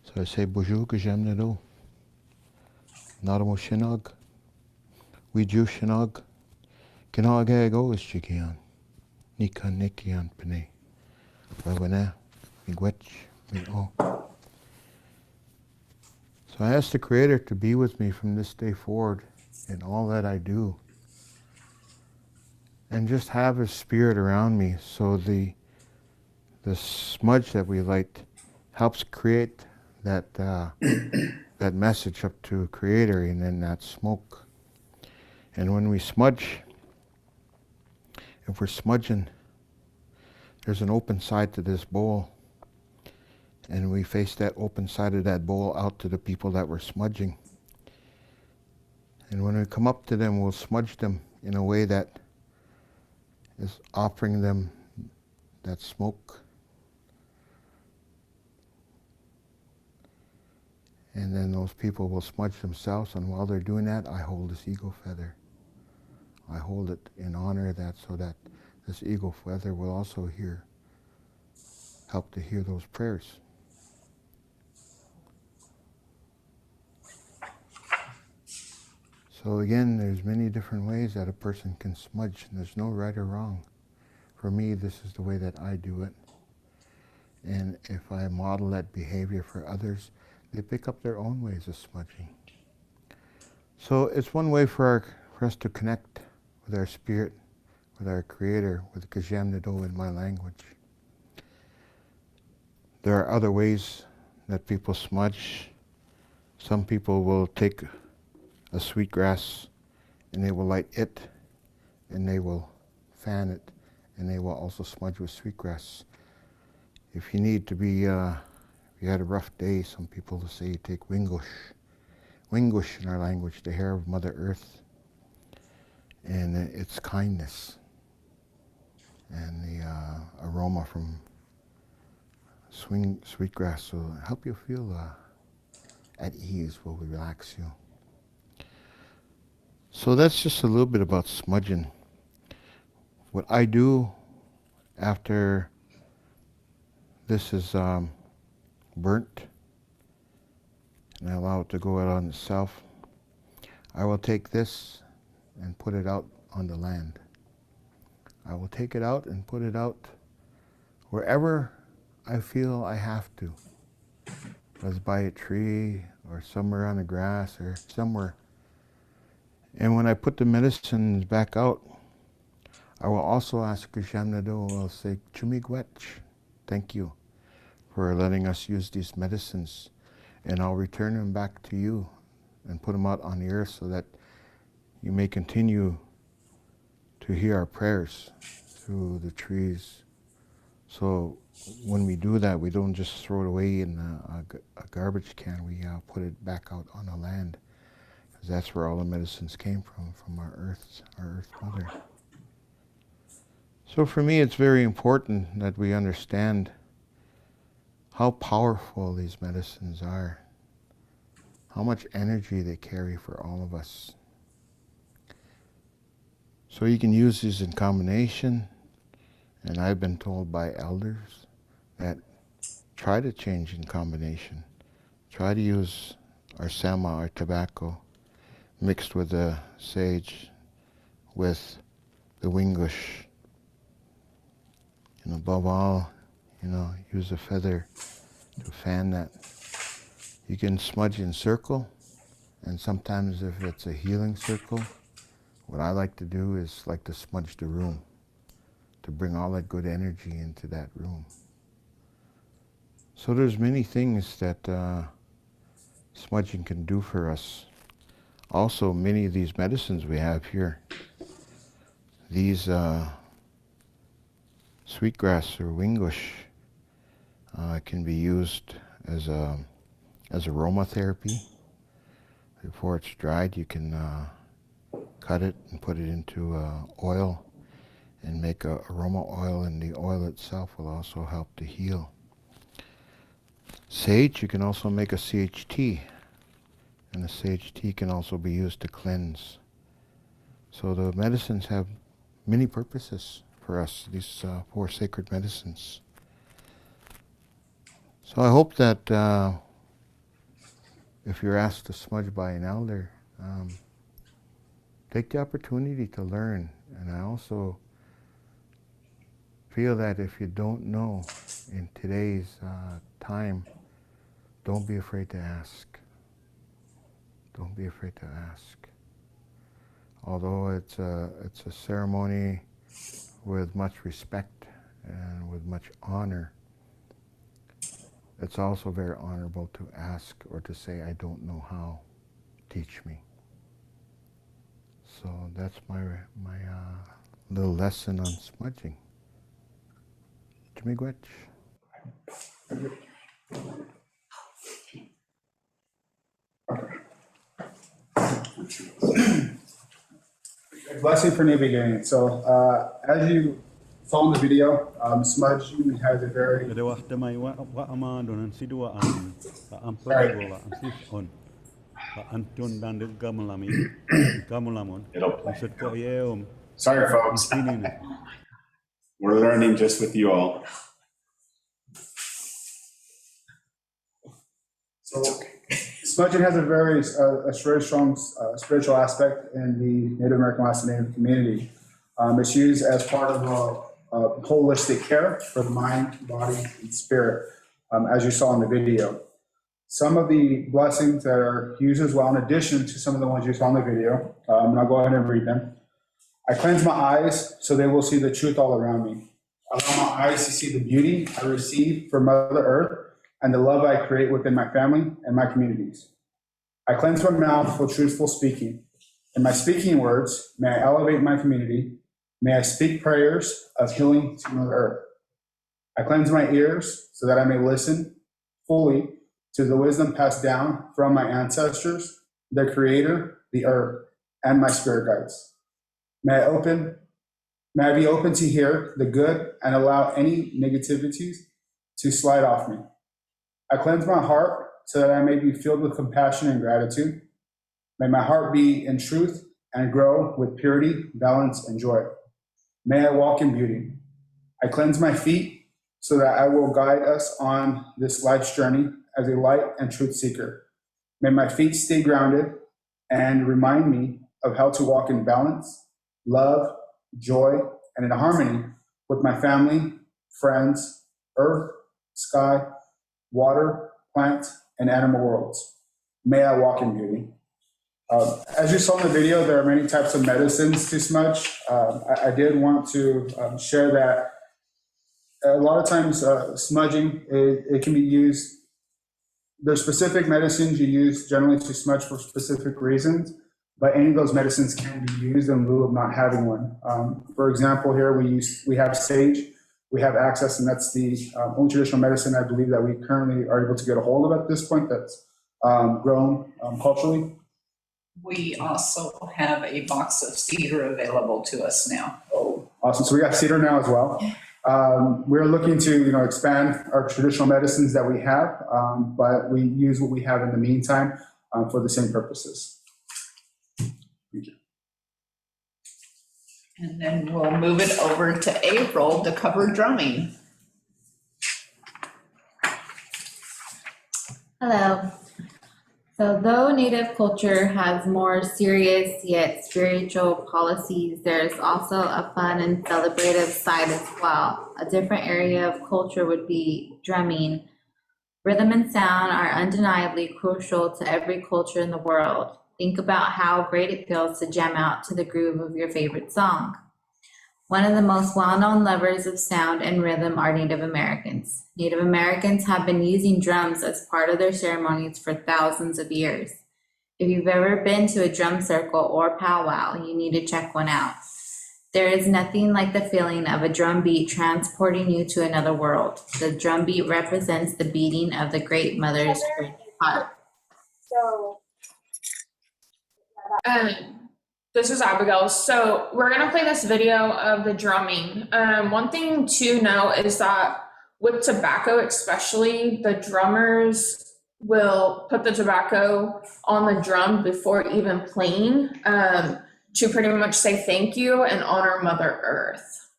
So I say, Bonjour, que j'aime le dos. Naramo Shinog. We Jew Shinog. Kinaga ego is Chikian. Nika Nikian Pene. Wawana. Migwech. Mi-o. So I ask the Creator to be with me from this day forward in all that I do. And just have His Spirit around me, so the smudge that we light helps create that that message up to Creator, and then that smoke. And when we smudge, if we're smudging, there's an open side to this bowl, and we face that open side of that bowl out to the people that we're smudging. And when we come up to them, we'll smudge them in a way that is offering them that smoke. And then those people will smudge themselves, and while they're doing that, I hold this eagle feather. I hold it in honor of that, so that this eagle feather will also help to hear those prayers. So again, there's many different ways that a person can smudge, and there's no right or wrong. For me, this is the way that I do it. And if I model that behavior for others, they pick up their own ways of smudging. So it's one way for us to connect with our spirit, with our Creator, with Kajem Nado in my language. There are other ways that people smudge. Some people will take a sweetgrass and they will light it, and they will fan it, and they will also smudge with sweetgrass. If you need to be, if you had a rough day, some people will say you take wingush in our language, the hair of Mother Earth. and its kindness, and the aroma from sweetgrass will help you feel at ease, will relax you. So that's just a little bit about smudging. What I do after this is burnt, and I allow it to go out on itself, I will take this and put it out on the land. I will take it out and put it out wherever I feel I have to. Whether it's by a tree or somewhere on the grass or somewhere. And when I put the medicines back out, I will also ask Krishnado, I'll say, Chumigwech, thank you for letting us use these medicines. And I'll return them back to you and put them out on the earth so that you may continue to hear our prayers through the trees. So when we do that, we don't just throw it away in a garbage can. We put it back out on the land, because that's where all the medicines came from our Earth Mother. So for me, it's very important that we understand how powerful these medicines are, how much energy they carry for all of us. So you can use these in combination, and I've been told by elders that try to change in combination. Try to use our sama, our tobacco, mixed with the sage, with the wingush. And above all, use a feather to fan that. You can smudge in circle, and sometimes if it's a healing circle, what I like to do is like to smudge the room, to bring all that good energy into that room. So there's many things that smudging can do for us. Also, many of these medicines we have here, these sweetgrass or wingush can be used as aromatherapy. Before it's dried, you can cut it and put it into oil and make a aroma oil, and the oil itself will also help to heal. Sage, you can also make a sage tea, and the sage tea can also be used to cleanse. So the medicines have many purposes for us, these 4 sacred medicines. So I hope that if you're asked to smudge by an elder, take the opportunity to learn. And I also feel that if you don't know in today's time, don't be afraid to ask. Don't be afraid to ask. Although it's a ceremony with much respect and with much honor, it's also very honorable to ask or to say, I don't know how, teach me. So that's my little lesson on smudging. Chumigwech. Blessing for new beginning. So as you saw in the video, smudging has a very Sorry, folks. We're learning just with you all. So smudging has a very strong spiritual aspect in the Native American Alaska Native community. It's used as part of a holistic care for the mind, body, and spirit, as you saw in the video. Some of the blessings that are used as well, in addition to some of the ones you saw in the video, and I'll go ahead and read them. I cleanse my eyes so they will see the truth all around me. I allow my eyes to see the beauty I receive from Mother Earth and the love I create within my family and my communities. I cleanse my mouth for truthful speaking. In my speaking words, may I elevate my community. May I speak prayers of healing to Mother Earth. I cleanse my ears so that I may listen fully to the wisdom passed down from my ancestors, the Creator, the Earth, and my spirit guides. May I be open to hear the good and allow any negativities to slide off me. I cleanse my heart so that I may be filled with compassion and gratitude. May my heart be in truth and grow with purity, balance, and joy. May I walk in beauty. I cleanse my feet so that I will guide us on this life's journey as a light and truth seeker. May my feet stay grounded and remind me of how to walk in balance, love, joy, and in harmony with my family, friends, earth, sky, water, plant, and animal worlds. May I walk in beauty. As you saw in the video, there are many types of medicines to smudge. I did want to share that a lot of times smudging, it can be used. There's specific medicines you use generally to smudge for specific reasons, but any of those medicines can be used in lieu of not having one. For example, here we have sage, we have access, and that's the only traditional medicine I believe that we currently are able to get a hold of at this point that's grown culturally. We also have a box of cedar available to us now. Oh, awesome. So we got cedar now as well. We're looking to expand our traditional medicines that we have, but we use what we have in the meantime for the same purposes. Thank you. And then we'll move it over to April to cover drumming. Hello. So though Native culture has more serious yet spiritual policies, there's also a fun and celebrative side as well. A different area of culture would be drumming. Rhythm and sound are undeniably crucial to every culture in the world. Think about how great it feels to jam out to the groove of your favorite song. One of the most well-known lovers of sound and rhythm are Native Americans. Native Americans have been using drums as part of their ceremonies for thousands of years. If you've ever been to a drum circle or powwow, you need to check one out. There is nothing like the feeling of a drum beat transporting you to another world. The drum beat represents the beating of the Great Mother's heart. This is Abigail. So we're gonna play this video of the drumming. One thing to know is that with tobacco especially, the drummers will put the tobacco on the drum before even playing to pretty much say thank you and honor Mother Earth.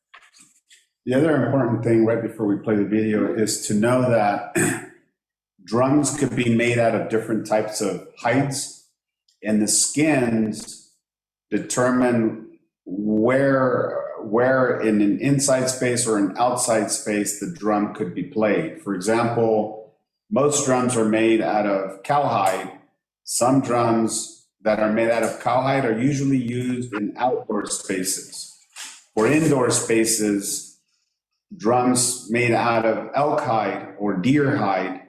The other important thing right before we play the video is to know that drums could be made out of different types of hides, and the skins determine where in an inside space or an outside space the drum could be played. For example, most drums are made out of cowhide. Some drums that are made out of cowhide are usually used in outdoor spaces. For indoor spaces, drums made out of elk hide or deer hide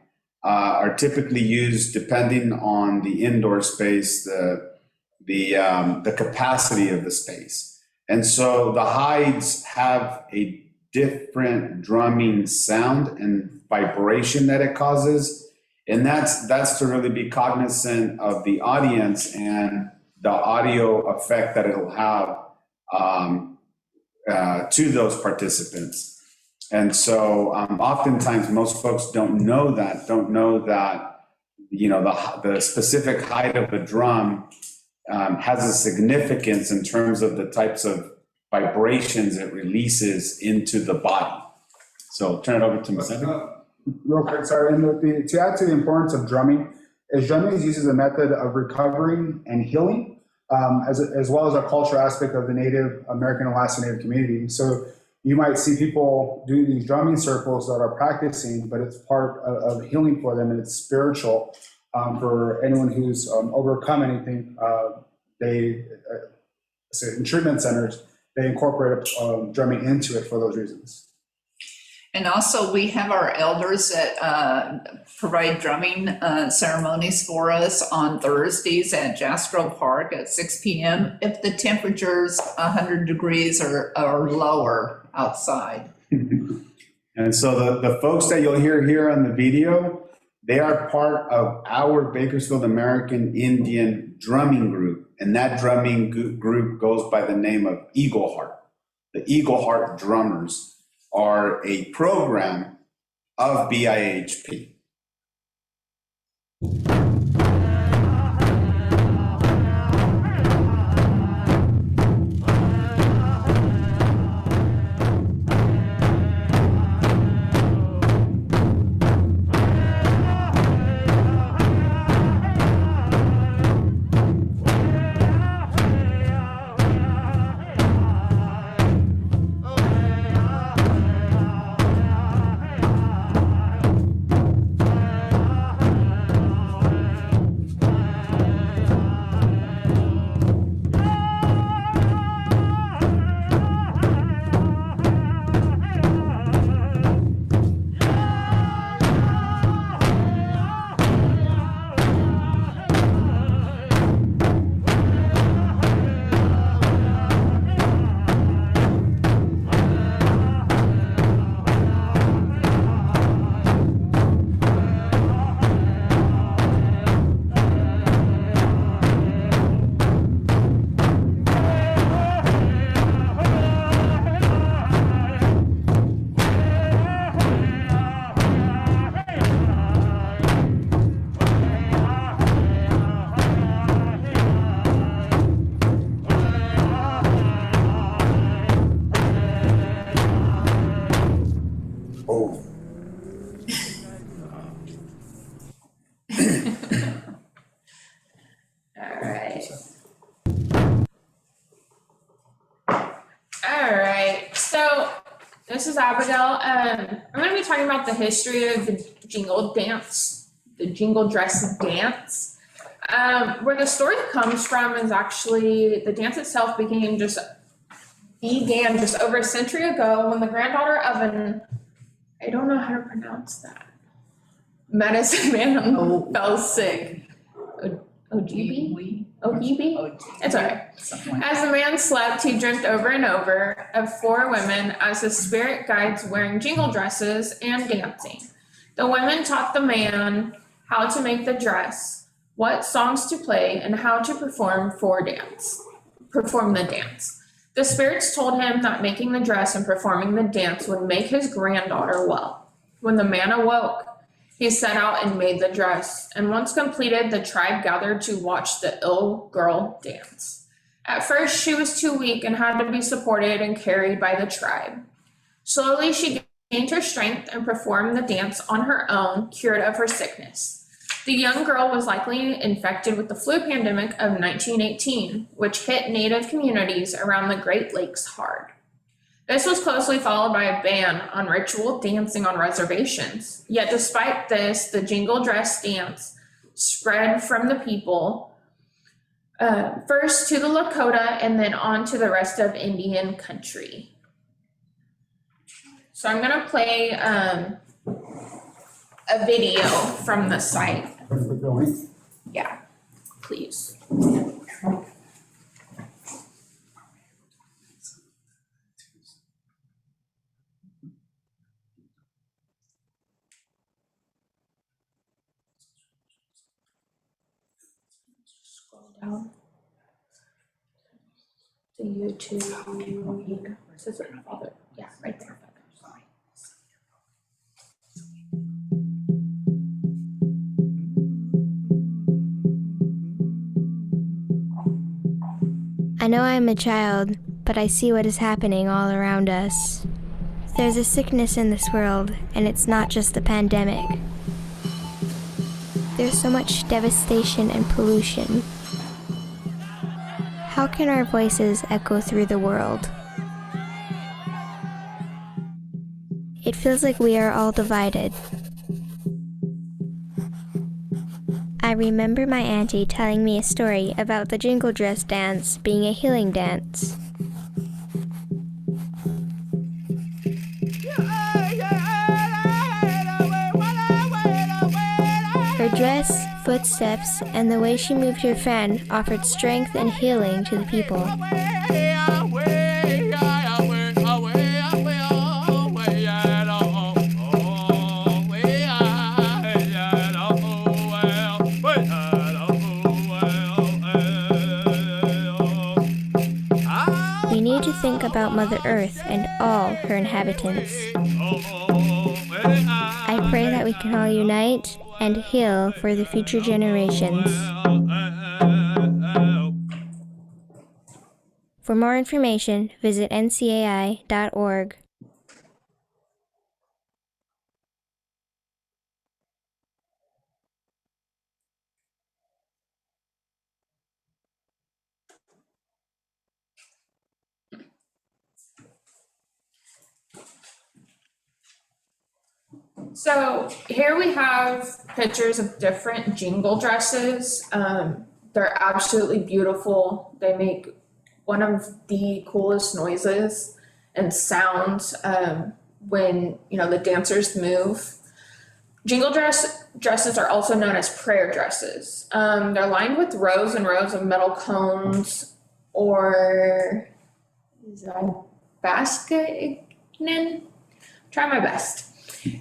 are typically used depending on the indoor space, the capacity of the space. And so the hides have a different drumming sound and vibration that it causes. And that's to really be cognizant of the audience and the audio effect that it'll have to those participants. And so oftentimes most folks don't know that the specific height of the drum has a significance in terms of the types of vibrations it releases into the body. So I'll turn it over to Masevi. Real quick, sorry. And to add to the importance of drumming is used as a method of recovering and healing, as well as a cultural aspect of the Native American and Alaska Native community. So you might see people do these drumming circles that are practicing, but it's part of healing for them, and it's spiritual. For anyone who's overcome anything, in treatment centers, they incorporate drumming into it for those reasons. And also we have our elders that provide drumming ceremonies for us on Thursdays at Jastrow Park at 6 p.m. if the temperature's 100 degrees or lower outside. And so the folks that you'll hear here on the video, They are part of our Bakersfield American Indian drumming group, and that drumming group goes by the name of Eagle Heart. The Eagle Heart Drummers are a program of BIHP. This is Abigail. I'm going to be talking about the history of the jingle dance, the jingle dress dance. Where the story comes from is actually the dance itself began just over a century ago when the granddaughter of I don't know how to pronounce that, medicine man fell sick. Ogibi? It's all right. As the man slept, he dreamt over and over of 4 women as his spirit guides wearing jingle dresses and dancing. The women taught the man how to make the dress, what songs to play, and how to perform the dance. The spirits told him that making the dress and performing the dance would make his granddaughter well. When the man awoke, he set out and made the dress, and once completed, the tribe gathered to watch the ill girl dance. At first, she was too weak and had to be supported and carried by the tribe. Slowly, she gained her strength and performed the dance on her own, cured of her sickness. The young girl was likely infected with the flu pandemic of 1918, which hit Native communities around the Great Lakes hard. This was closely followed by a ban on ritual dancing on reservations. Yet despite this, the jingle dress dance spread from the people, first to the Lakota and then on to the rest of Indian country. So I'm gonna play a video from the site. Yeah, please. Down to YouTube. Says it father. Yeah, right there. I know I'm a child, but I see what is happening all around us. There's a sickness in this world, and it's not just the pandemic. There's so much devastation and pollution. How can our voices echo through the world? It feels like we are all divided. I remember my auntie telling me a story about the jingle dress dance being a healing dance. Her dress, footsteps, and the way she moved her fan offered strength and healing to the people. about Mother Earth and all her inhabitants. I pray that we can all unite and heal for the future generations. For more information, visit ncai.org. So here we have pictures of different jingle dresses. They're absolutely beautiful. They make one of the coolest noises and sounds when the dancers move. Jingle dresses are also known as prayer dresses. They're lined with rows and rows of metal cones, or is that basket? Try my best.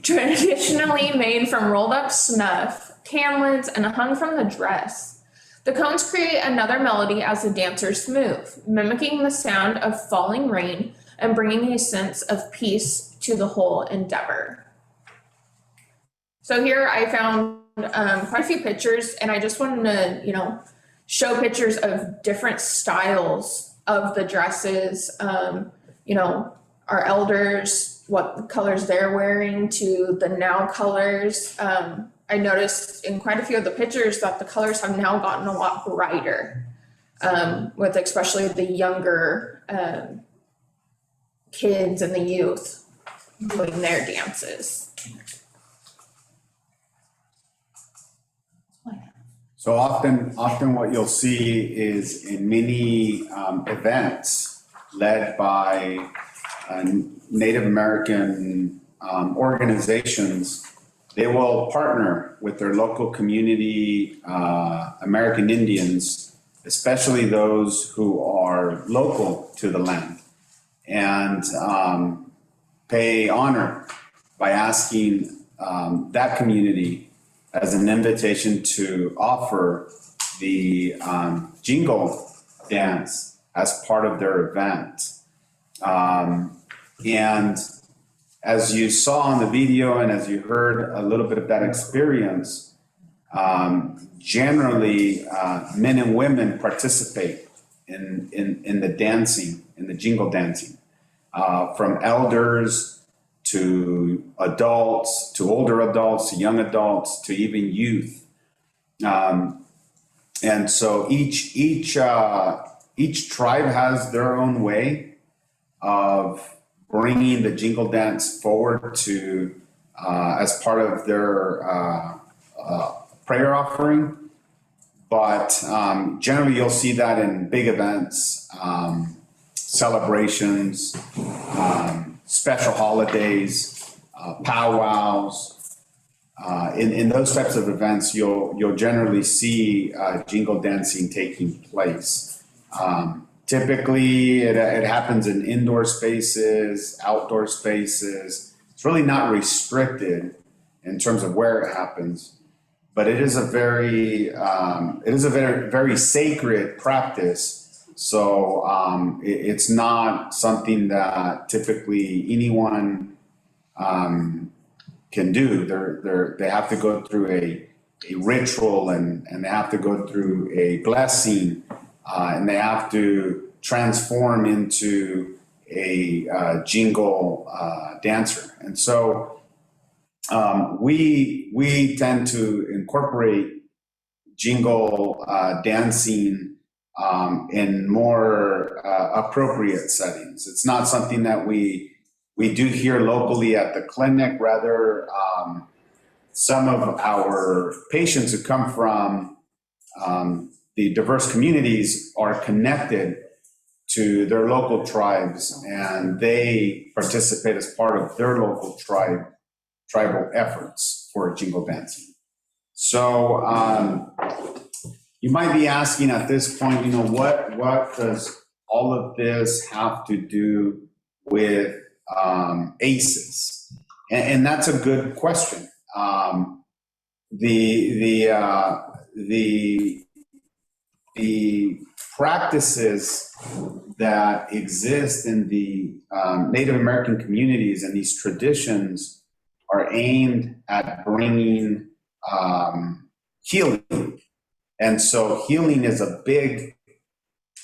Traditionally made from rolled up snuff, can lids, and hung from the dress. The cones create another melody as the dancers move, mimicking the sound of falling rain and bringing a sense of peace to the whole endeavor. So here I found quite a few pictures, and I just wanted to, show pictures of different styles of the dresses. Our elders, what colors they're wearing to the now colors. I noticed in quite a few of the pictures that the colors have now gotten a lot brighter, with especially the younger kids and the youth doing their dances. So often what you'll see is in many events led by Native American organizations, they will partner with their local community, American Indians, especially those who are local to the land, and pay honor by asking that community as an invitation to offer the jingle dance as part of their event. And as you saw on the video and as you heard a little bit of that experience, generally men and women participate in the dancing, in the jingle dancing, from elders to adults, to older adults, to young adults, to even youth. And so each tribe has their own way of bringing the jingle dance forward to as part of their prayer offering. But generally you'll see that in big events, celebrations, special holidays, powwows. In those types of events, you'll generally see jingle dancing taking place. Typically, it happens in indoor spaces, outdoor spaces. It's really not restricted in terms of where it happens, but it is a very very sacred practice. So it's not something that typically anyone can do. They have to go through a ritual and they have to go through a blessing, and they have to transform into a jingle dancer. And so we tend to incorporate jingle dancing in more appropriate settings. It's not something that we do here locally at the clinic. Rather, some of our patients who come from the diverse communities are connected to their local tribes, and they participate as part of their local tribal efforts for jingle dancing. So you might be asking at this point, what does all of this have to do with ACEs? And that's a good question. The practices that exist in the Native American communities and these traditions are aimed at bringing healing. And so healing is a big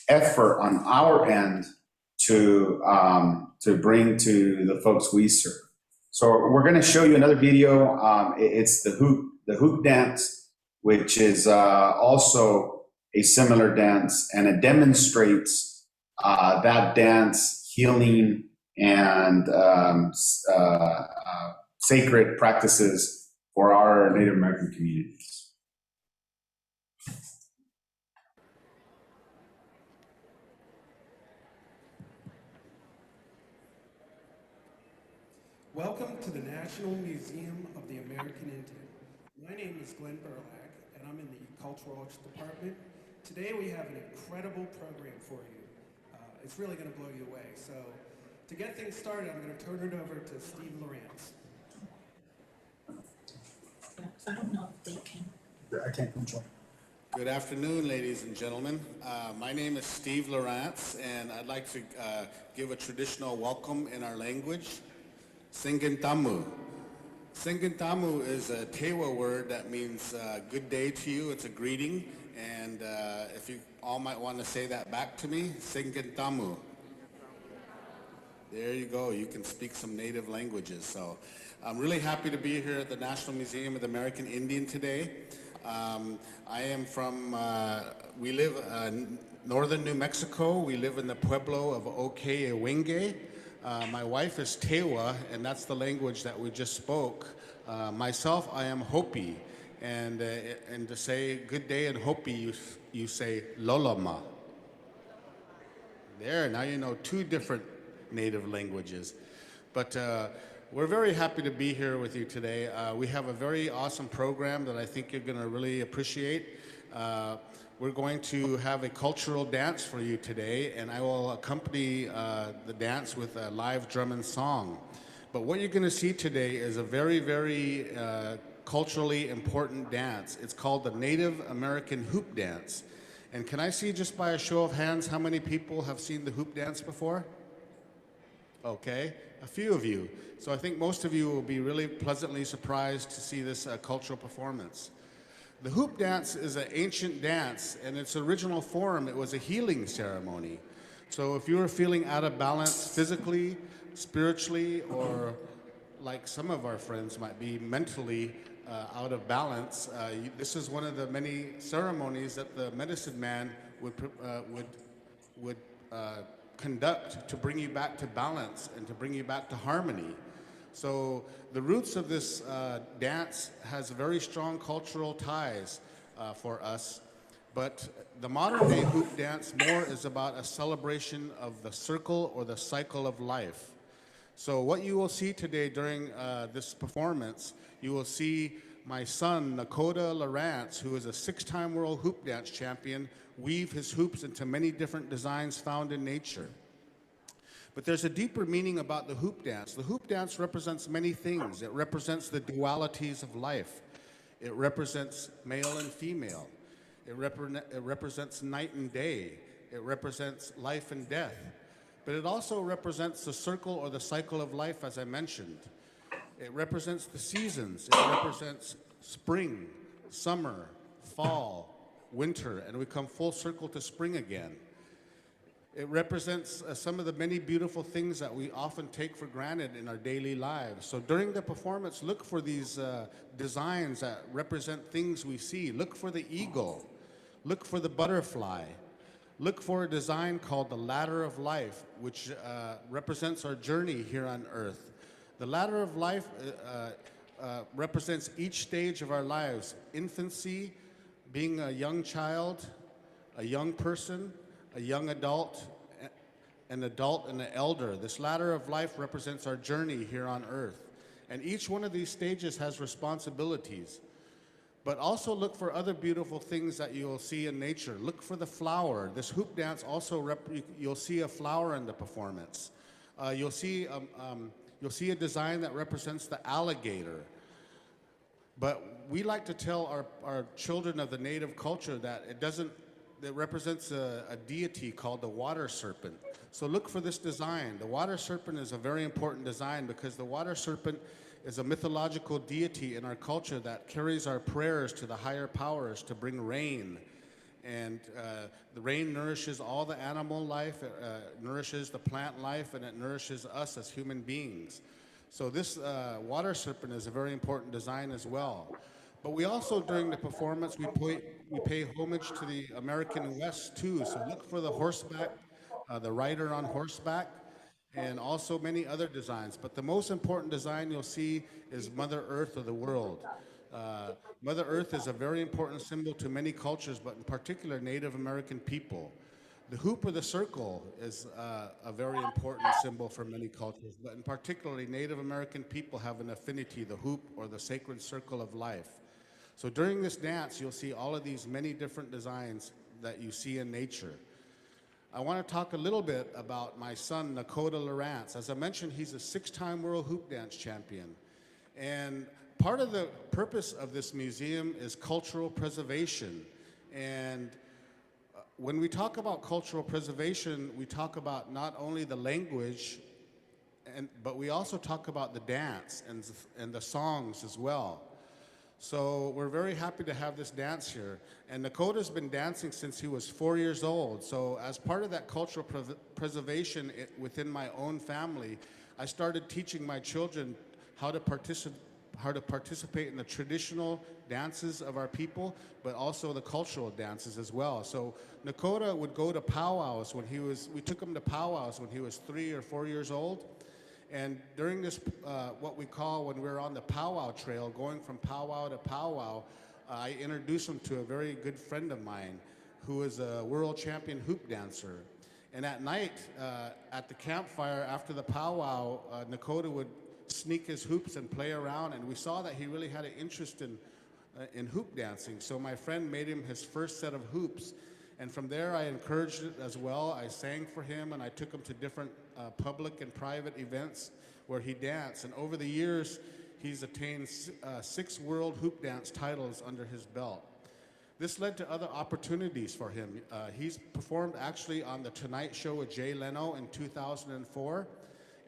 effort on our end to bring to the folks we serve. So we're going to show you another video. It's the hoop dance, which is also a similar dance, and it demonstrates that dance healing and sacred practices for our Native American communities. Welcome to the National Museum of the American Indian. My name is Glenn Burlack, and I'm in the Cultural Arts Department. Today we have an incredible program for you. It's really going to blow you away. So to get things started, I'm going to turn it over to Steve Lawrence. I don't know if they can. I can't control. Good afternoon, ladies and gentlemen. My name is Steve Lawrence, and I'd like to give a traditional welcome in our language. Singintamu. Singintamu is a Tewa word that means good day to you. It's a greeting, and if you all might want to say that back to me, Singintamu. There you go. You can speak some native languages. So I'm really happy to be here at the National Museum of the American Indian today. I am from, we live northern New Mexico. We live in the pueblo of Okeyewenge. My wife is Tewa, and that's the language that we just spoke. Myself, I am Hopi, and to say good day in Hopi, you say Loloma. There, now you know two different native languages. But we're very happy to be here with you today. We have a very awesome program that I think you're going to really appreciate. We're going to have a cultural dance for you today, and I will accompany the dance with a live drum and song. But what you're going to see today is a very, very culturally important dance. It's called the Native American Hoop Dance. And can I see, just by a show of hands, how many people have seen the hoop dance before? Okay, a few of you. So I think most of you will be really pleasantly surprised to see this cultural performance. The hoop dance is an ancient dance. In its original form, it was a healing ceremony. So if you were feeling out of balance physically, spiritually, or like some of our friends might be mentally out of balance, this is one of the many ceremonies that the medicine man would conduct to bring you back to balance and to bring you back to harmony. So the roots of this dance has very strong cultural ties for us, but the modern day hoop dance more is about a celebration of the circle or the cycle of life. So what you will see today during this performance, you will see my son, Nakoda Lawrence, who is a 6-time world hoop dance champion, weave his hoops into many different designs found in nature. But there's a deeper meaning about the hoop dance. The hoop dance represents many things. It represents the dualities of life. It represents male and female. It represents night and day. It represents life and death. But it also represents the circle or the cycle of life, as I mentioned. It represents the seasons. It represents spring, summer, fall, winter, and we come full circle to spring again. It represents some of the many beautiful things that we often take for granted in our daily lives. So during the performance, look for these designs that represent things we see. Look for the eagle. Look for the butterfly. Look for a design called the Ladder of Life, which represents our journey here on Earth. The Ladder of Life represents each stage of our lives. Infancy, being a young child, a young person, a young adult, an adult, and an elder. This ladder of life represents our journey here on Earth. And each one of these stages has responsibilities. But also look for other beautiful things that you'll see in nature. Look for the flower. This hoop dance also, you'll see a flower in the performance. You'll see a design that represents the alligator. But we like to tell our children of the native culture that it doesn't that represents a deity called the water serpent. So look for this design. The water serpent is a very important design because the water serpent is a mythological deity in our culture that carries our prayers to the higher powers to bring rain. And the rain nourishes all the animal life, it nourishes the plant life, and it nourishes us as human beings. So this water serpent is a very important design as well. But we also, during the performance, we pay homage to the American West too. So look for the horseback, the rider on horseback, and also many other designs. But the most important design you'll see is Mother Earth of the world. Mother Earth is a very important symbol to many cultures, but in particular Native American people. The hoop or the circle is a very important symbol for many cultures, but in particularly Native American people have an affinity, the hoop or the sacred circle of life. So during this dance, you'll see all of these many different designs that you see in nature. I want to talk a little bit about my son, Nakota Lawrence. As I mentioned, he's a 6-time world hoop dance champion. And part of the purpose of this museum is cultural preservation. And when we talk about cultural preservation, we talk about not only the language, but we also talk about the dance and the songs as well. So we're very happy to have this dance here. And Nakota's been dancing since he was 4 years old. So as part of that cultural preservation within my own family, I started teaching my children how to participate in the traditional dances of our people, but also the cultural dances as well. So Nakota would go to powwows we took him to powwows when he was 3 or 4 years old. And during this, what we call when we're on the powwow trail, going from powwow to powwow, I introduced him to a very good friend of mine who is a world champion hoop dancer. And at night, at the campfire after the powwow, Nakota would sneak his hoops and play around, and we saw that he really had an interest in hoop dancing. So my friend made him his first set of hoops. And from there, I encouraged it as well. I sang for him, and I took him to different public and private events where he danced. And over the years, he's attained 6 world hoop dance titles under his belt. This led to other opportunities for him. He's performed actually on The Tonight Show with Jay Leno in 2004.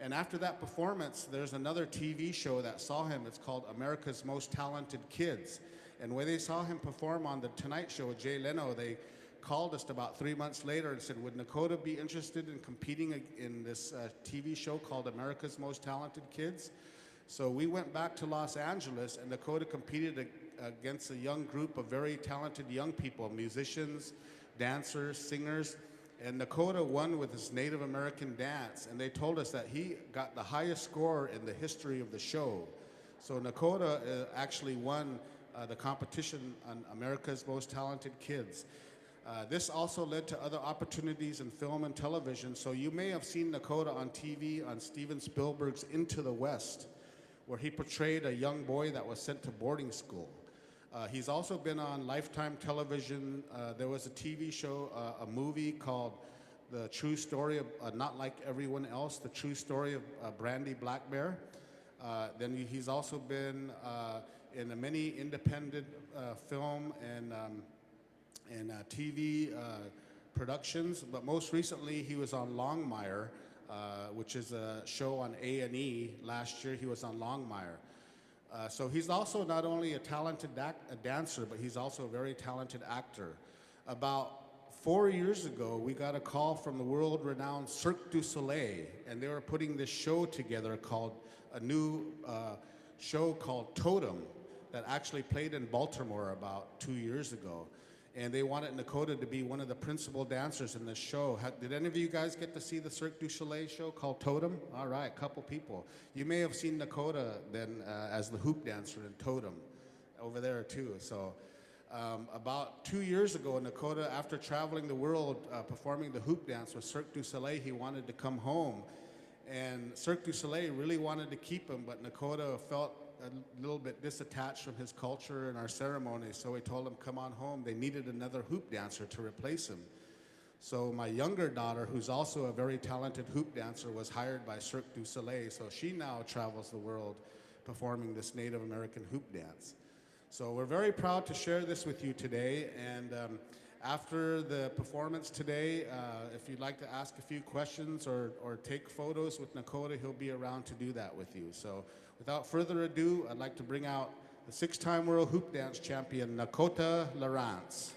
And after that performance, there's another TV show that saw him. It's called America's Most Talented Kids. And when they saw him perform on The Tonight Show with Jay Leno, they called us about 3 months later and said, would Nakota be interested in competing in this TV show called America's Most Talented Kids? So we went back to Los Angeles, and Nakota competed against a young group of very talented young people, musicians, dancers, singers, and Nakota won with his Native American dance, and they told us that he got the highest score in the history of the show. So Nakota actually won the competition on America's Most Talented Kids. This also led to other opportunities in film and television. So you may have seen Nakota on TV on Steven Spielberg's Into the West, where he portrayed a young boy that was sent to boarding school. He's also been on Lifetime television. There was a TV show, a movie called The True Story of Not Like Everyone Else, The True Story of Brandy Black Bear. Then he's also been in many independent film and TV productions, but most recently he was on Longmire, which is a show on A&E. Last year he was on Longmire. So he's also not only a talented dancer, but he's also a very talented actor. About 4 years ago, we got a call from the world-renowned Cirque du Soleil, and they were putting this show together called a new show called Totem that actually played in Baltimore about 2 years ago. And they wanted Nakota to be one of the principal dancers in this show. Did any of you guys get to see the Cirque du Soleil show called Totem? All right, a couple people. You may have seen Nakota then as the hoop dancer in Totem over there too. So about 2 years ago, Nakota, after traveling the world performing the hoop dance with Cirque du Soleil, he wanted to come home. And Cirque du Soleil really wanted to keep him, but Nakota felt a little bit disattached from his culture and our ceremony, so we told him, come on home. They needed another hoop dancer to replace him. So my younger daughter, who's also a very talented hoop dancer, was hired by Cirque du Soleil, so she now travels the world performing this Native American hoop dance. So we're very proud to share this with you today, and After the performance today, if you'd like to ask a few questions or take photos with Nakota, he'll be around to do that with you. So without further ado, I'd like to bring out the 6-time World Hoop Dance Champion, Nakota Lawrence.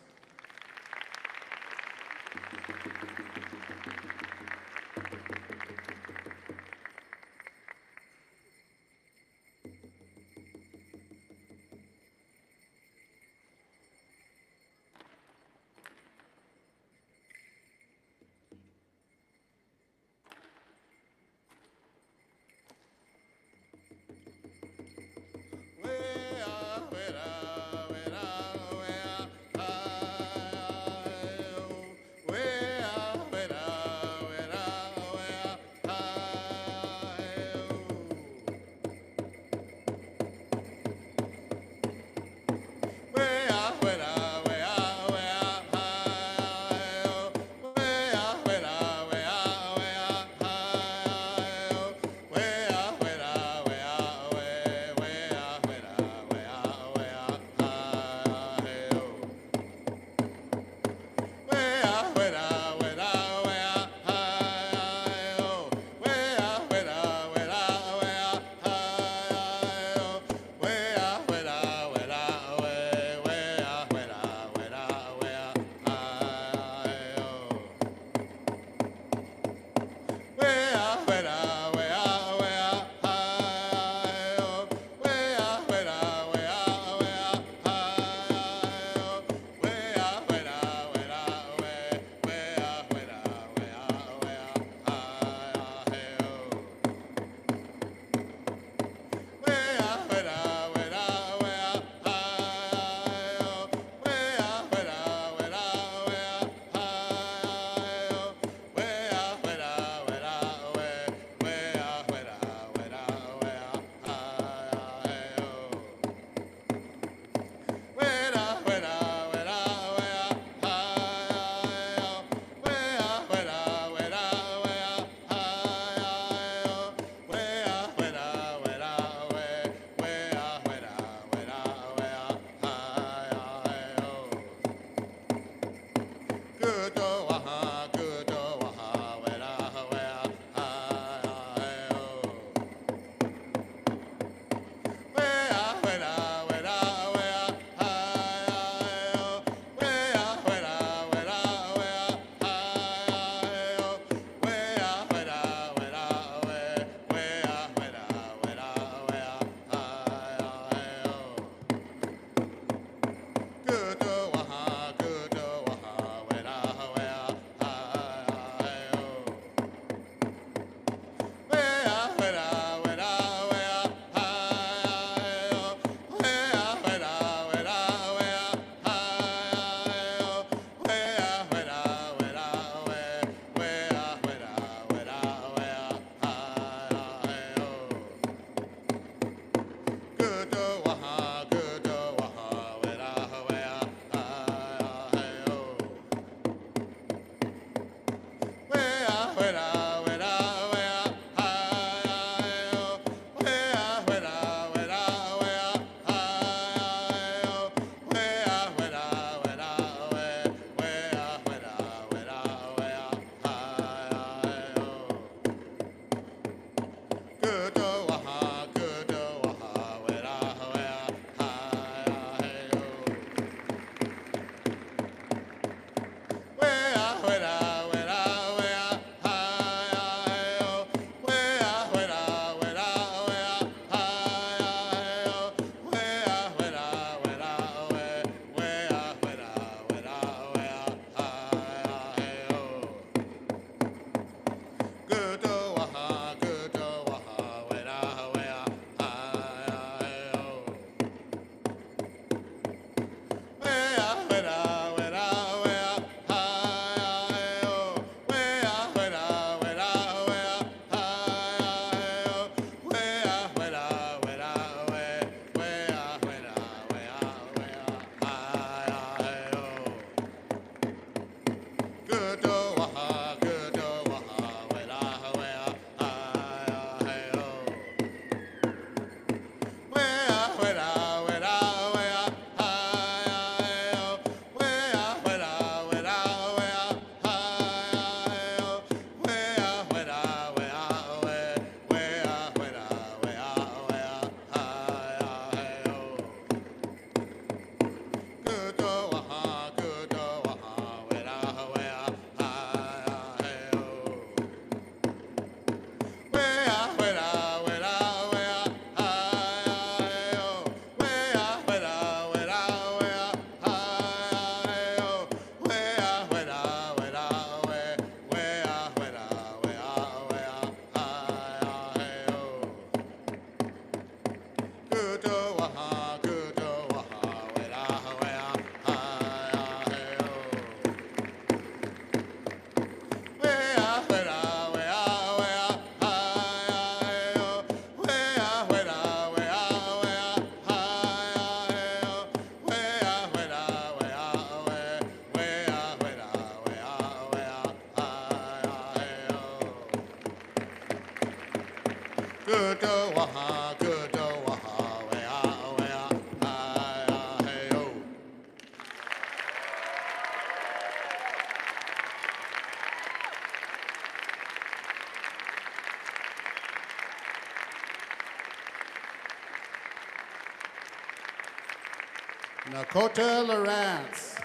Nakota Lawrence,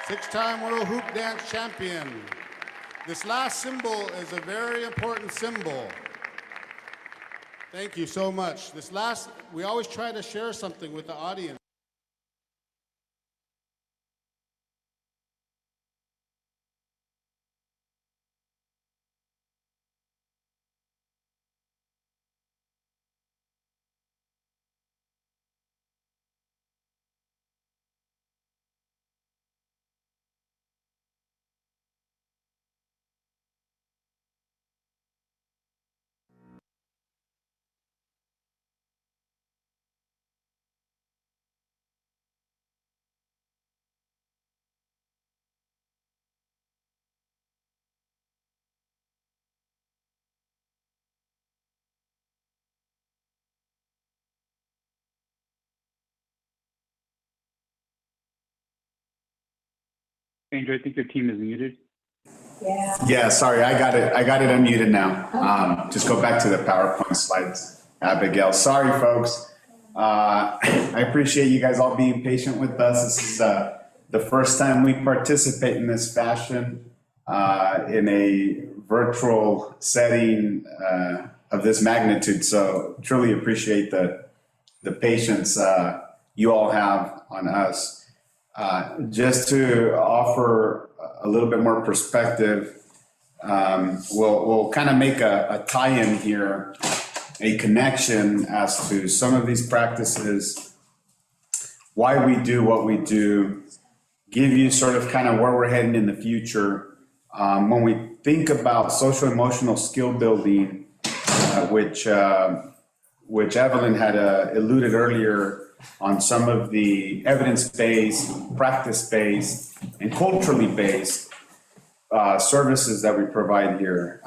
6-time World Hoop Dance Champion. This last symbol is a very important symbol. Thank you so much. We always try to share something with the audience. Andrew, I think your team is muted. Yeah, sorry, I got it unmuted now. Just go back to the PowerPoint slides, Abigail. Sorry, folks. I appreciate you guys all being patient with us. This is the first time we participate in this fashion in a virtual setting of this magnitude. So truly appreciate the patience you all have on us. Just to offer a little bit more perspective, we'll kind of make a tie-in here, a connection as to some of these practices, why we do what we do, give you sort of kind of where we're heading in the future. When we think about social emotional skill building, which Evelyn had alluded earlier on some of the evidence-based, practice-based, and culturally based services that we provide here.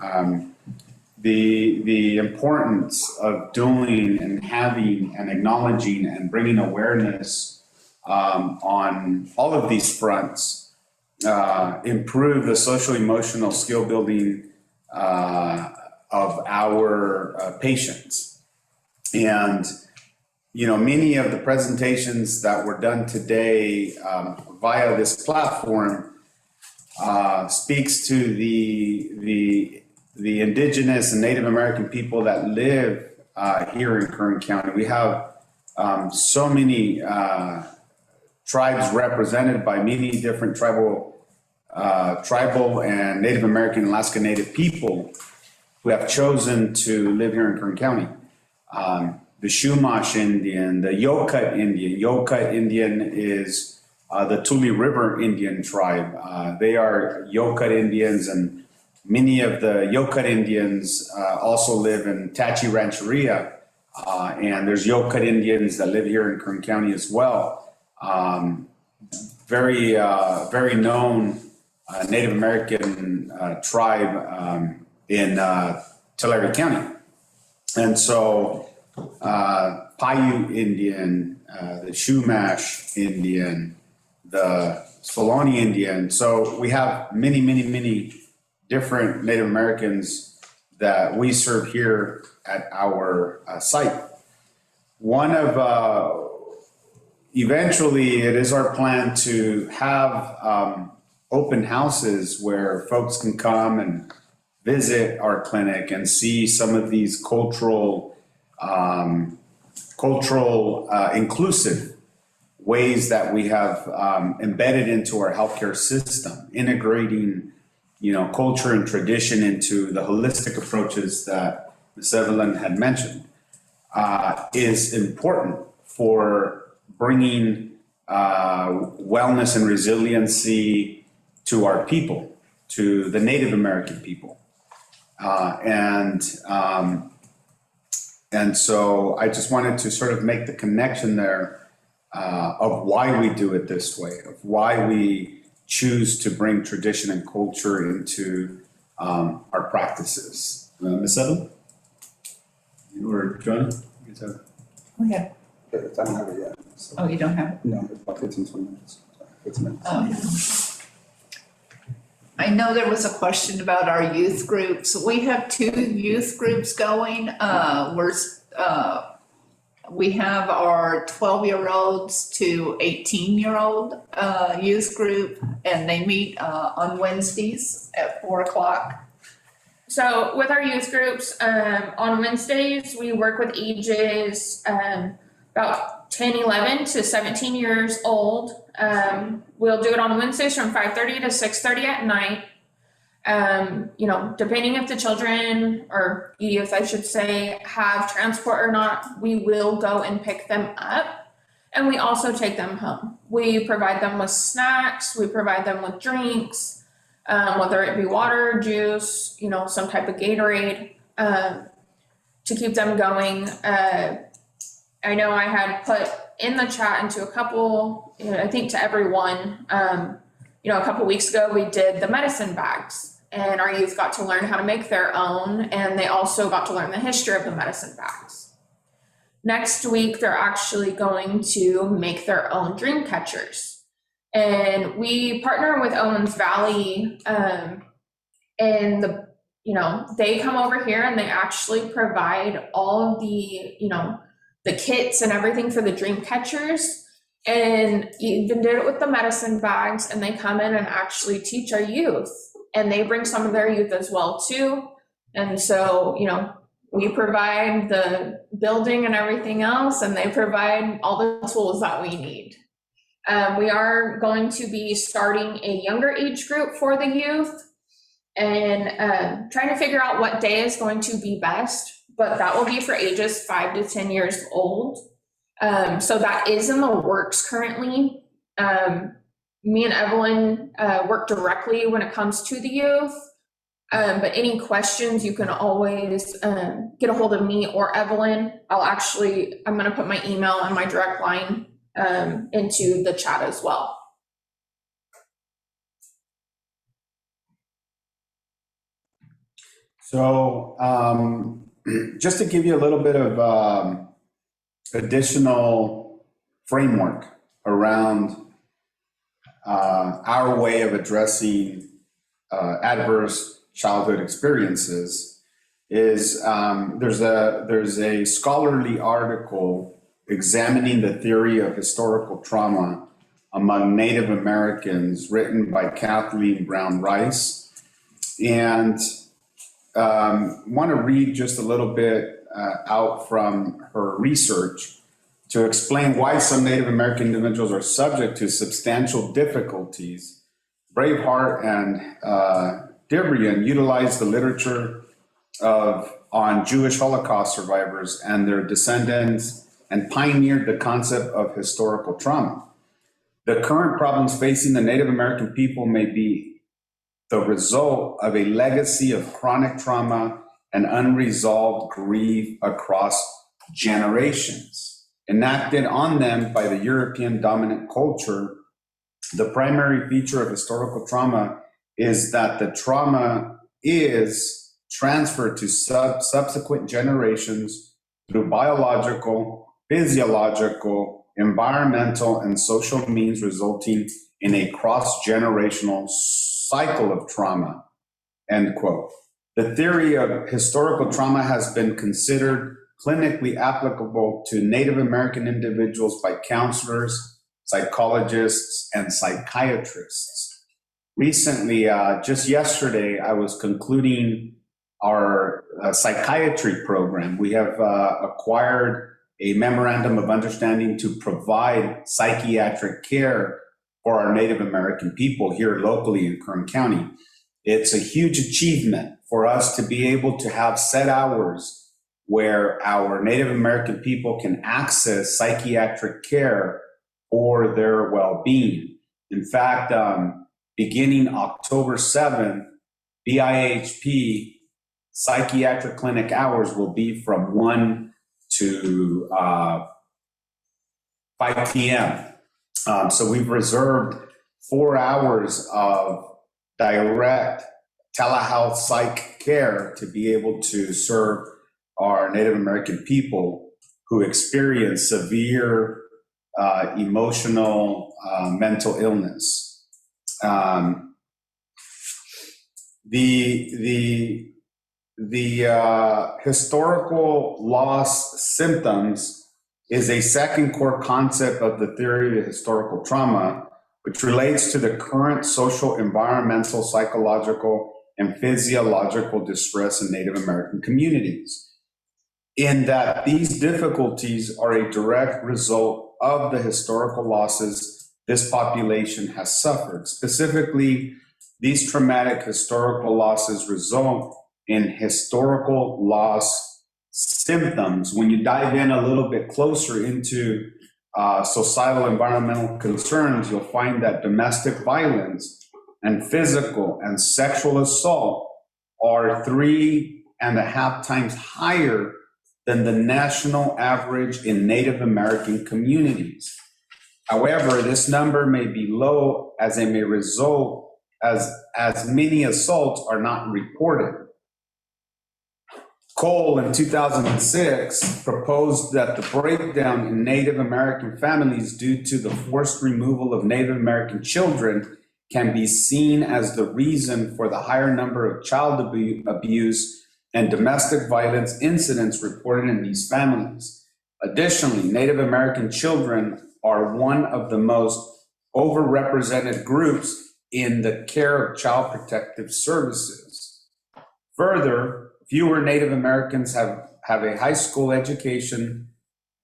The importance of doing and having and acknowledging and bringing awareness on all of these fronts improve the social emotional skill building of our patients. And many of the presentations that were done today via this platform speaks to the indigenous and Native American people that live here in Kern County. We have so many tribes represented by many different tribal and Native American Alaska Native people who have chosen to live here in Kern County. The Chumash Indian, the Yokut Indian. Yokut Indian is the Tule River Indian tribe. They are Yokut Indians, and many of the Yokut Indians also live in Tachi Rancheria, and there's Yokut Indians that live here in Kern County as well. Very known Native American tribe in Tulare County. And so Paiute Indian, the Chumash Indian, the Spolani Indian. So we have many different Native Americans that we serve here at our site. One of, eventually it is our plan to have open houses where folks can come and visit our clinic and see some of these cultural inclusive ways that we have embedded into our healthcare system, integrating, culture and tradition into the holistic approaches that Ms. Evelyn had mentioned, is important for bringing wellness and resiliency to our people, to the Native American people. And so I just wanted to sort of make the connection there of why we do it this way, of why we choose to bring tradition and culture into our practices. Ms. Evelyn? Or John? Go ahead. I don't have it yet. So. Oh, you don't have it? No, it's about 15, 20 minutes. 15 minutes. Oh. I know there was a question about our youth groups. We have 2 youth groups going. We have our 12-year-olds to 18-year-old youth group, and they meet on Wednesdays at 4 o'clock. So with our youth groups, on Wednesdays, we work with ages about 10, 11 to 17 years old. We'll do it on Wednesdays from 5:30 to 6:30 at night. You know, depending if the children or youth, I should say, have transport or not, we will go and pick them up, and we also take them home. We provide them with snacks, we provide them with drinks, whether it be water, juice, you know, some type of Gatorade, to keep them going. I know I had put in the chat into a couple, you know, I think to everyone, you know, a couple weeks ago, we did the medicine bags, and our youth got to learn how to make their own, and they also got to learn the history of the medicine bags. Next week, they're actually going to make their own dream catchers. And we partner with Owens Valley, and you know, they come over here and they actually provide all of the, you know, the kits and everything for the dream catchers. And even did it with the medicine bags, and they come in and actually teach our youth, and they bring some of their youth as well too. And so, you know, we provide the building and everything else, and they provide all the tools that we need. We are going to be starting a younger age group for the youth, and trying to figure out what day is going to be best, but that will be for ages 5 to 10 years old. So that is in the works currently. Me and Evelyn work directly when it comes to the youth, but any questions, you can always get a hold of me or Evelyn. I'm gonna put my email and my direct line into the chat as well. So just to give you a little bit of additional framework around our way of addressing adverse childhood experiences is there's a scholarly article examining the theory of historical trauma among Native Americans written by Kathleen Brown Rice, and want to read just a little bit out from her research to explain why some Native American individuals are subject to substantial difficulties. Braveheart and Debrian utilized the literature on Jewish Holocaust survivors and their descendants and pioneered the concept of historical trauma. The current problems facing the Native American people may be the result of a legacy of chronic trauma and unresolved grief across generations, enacted on them by the European dominant culture. The primary feature of historical trauma is that the trauma is transferred to subsequent generations through biological, physiological, environmental, and social means, resulting in a cross-generational cycle of trauma, end quote. The theory of historical trauma has been considered clinically applicable to Native American individuals by counselors, psychologists, and psychiatrists. Recently, just yesterday, I was concluding our psychiatry program. We have acquired a memorandum of understanding to provide psychiatric care for our Native American people here locally in Kern County. It's a huge achievement for us to be able to have set hours where our Native American people can access psychiatric care for their well-being. In fact, beginning October 7th, BIHP psychiatric clinic hours will be from 1 to 5 p.m. So we've reserved 4 hours of direct telehealth psych care to be able to serve our Native American people who experience severe emotional, mental illness. The historical loss symptoms is a second core concept of the theory of historical trauma, which relates to the current social, environmental, psychological, and physiological distress in Native American communities, in that these difficulties are a direct result of the historical losses this population has suffered. Specifically, these traumatic historical losses result in historical loss symptoms. When you dive in a little bit closer into societal environmental concerns, you'll find that domestic violence and physical and sexual assault are 3.5 times higher than the national average in Native American communities. However, this number may be low as it may result as many assaults are not reported. Cole in 2006 proposed that the breakdown in Native American families due to the forced removal of Native American children can be seen as the reason for the higher number of child abuse and domestic violence incidents reported in these families. Additionally, Native American children are one of the most overrepresented groups in the care of child protective services. Further, fewer Native Americans have a high school education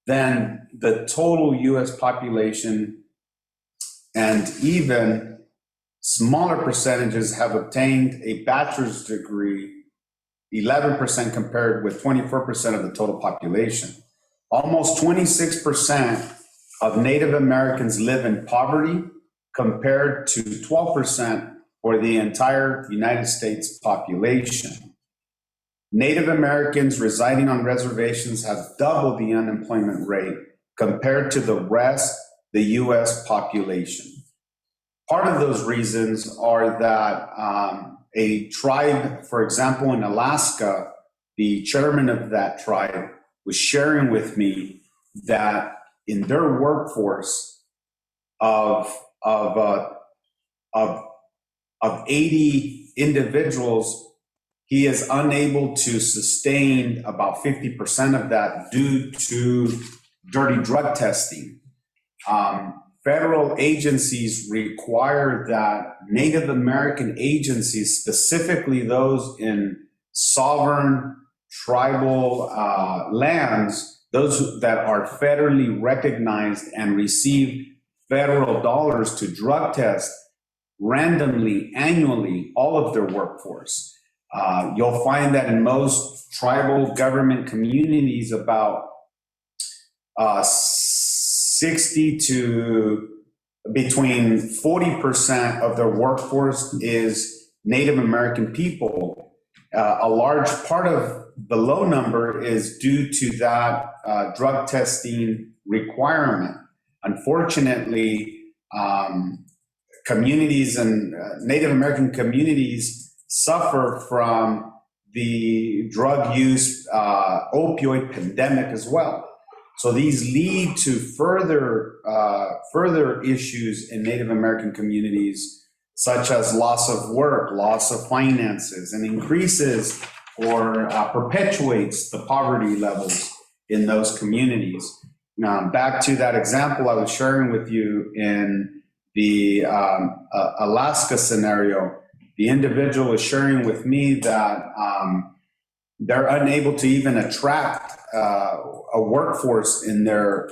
than the total US population, and even smaller percentages have obtained a bachelor's degree, 11% compared with 24% of the total population. Almost 26% of Native Americans live in poverty, compared to 12% for the entire United States population. Native Americans residing on reservations have double the unemployment rate compared to the rest of the US population. Part of those reasons are that a tribe, for example, in Alaska, the chairman of that tribe was sharing with me that in their workforce of 80 individuals, he is unable to sustain about 50% of that due to dirty drug testing. Federal agencies require that Native American agencies, specifically those in sovereign tribal lands, those that are federally recognized and receive federal dollars to drug test randomly, annually, all of their workforce. You'll find that in most tribal government communities, about 60 to between 40% of their workforce is Native American people. A large part of the low number is due to that drug testing requirement. Unfortunately, communities and Native American communities suffer from the drug use opioid pandemic as well. So these lead to further issues in Native American communities, such as loss of work, loss of finances, and increases or perpetuates the poverty levels in those communities. Now, back to that example I was sharing with you in the Alaska scenario, the individual was sharing with me that they're unable to even attract a workforce in their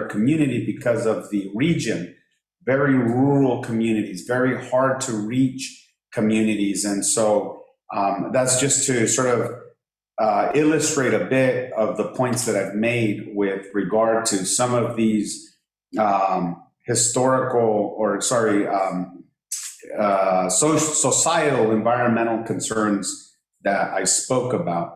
community because of the region. Very rural communities, very hard to reach communities. And so that's just to sort of illustrate a bit of the points that I've made with regard to some of these societal environmental concerns that I spoke about.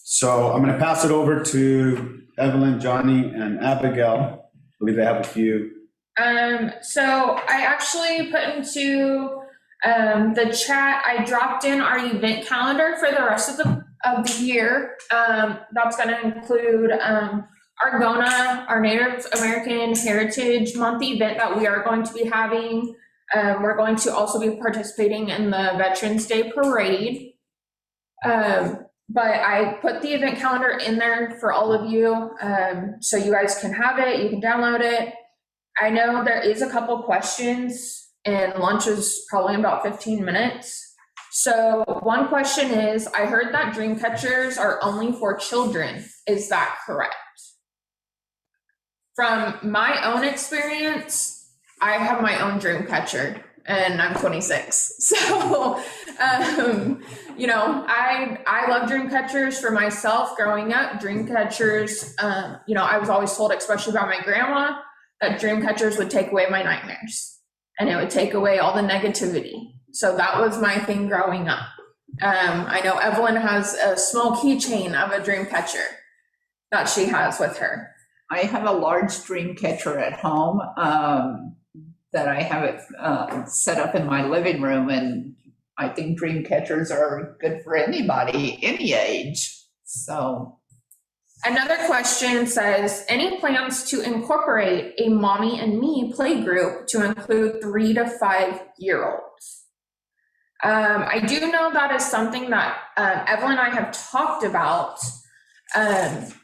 So I'm going to pass it over to Evelyn, Johnny, and Abigail. I believe they have a few. So I actually put into the chat, I dropped in our event calendar for the rest of the year. That's going to include Argona, our Native American Heritage Month event that we are going to be having. We're going to also be participating in the Veterans Day Parade. but I put the event calendar in there for all of you, so you guys can have it, you can download it. I know there is a couple questions, and lunch is probably in about 15 minutes. So one question is, I heard that dream catchers are only for children. Is that correct? From my own experience, I have my own dream catcher, and I'm 26. So, you know, I love dream catchers for myself growing up. Dream catchers, you know, I was always told, especially by my grandma, that dream catchers would take away my nightmares and it would take away all the negativity. So that was my thing growing up. I know Evelyn has a small keychain of a dream catcher that she has with her. I have a large dream catcher at home that I have it set up in my living room, and I think dream catchers are good for anybody, any age. So. Another question says, any plans to incorporate a mommy and me play group to include 3 to 5 year olds? I do know that is something that Evelyn and I have talked about.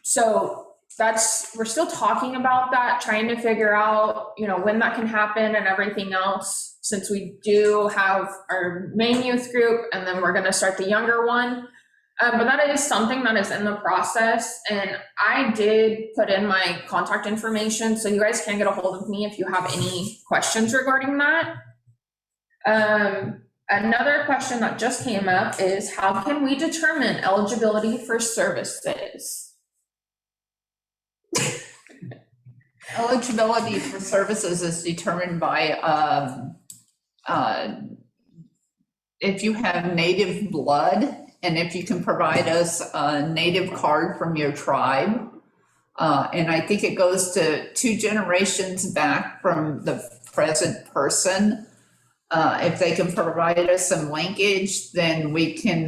So we're still talking about that, trying to figure out, you know, when that can happen and everything else, since we do have our main youth group and then we're going to start the younger one. But that is something that is in the process, and I did put in my contact information, so you guys can get a hold of me if you have any questions regarding that. Another question that just came up is, how can we determine eligibility for services? Eligibility for services is determined by if you have native blood, and if you can provide us a native card from your tribe. And I think it goes to 2 generations back from the present person. If they can provide us some linkage, then we can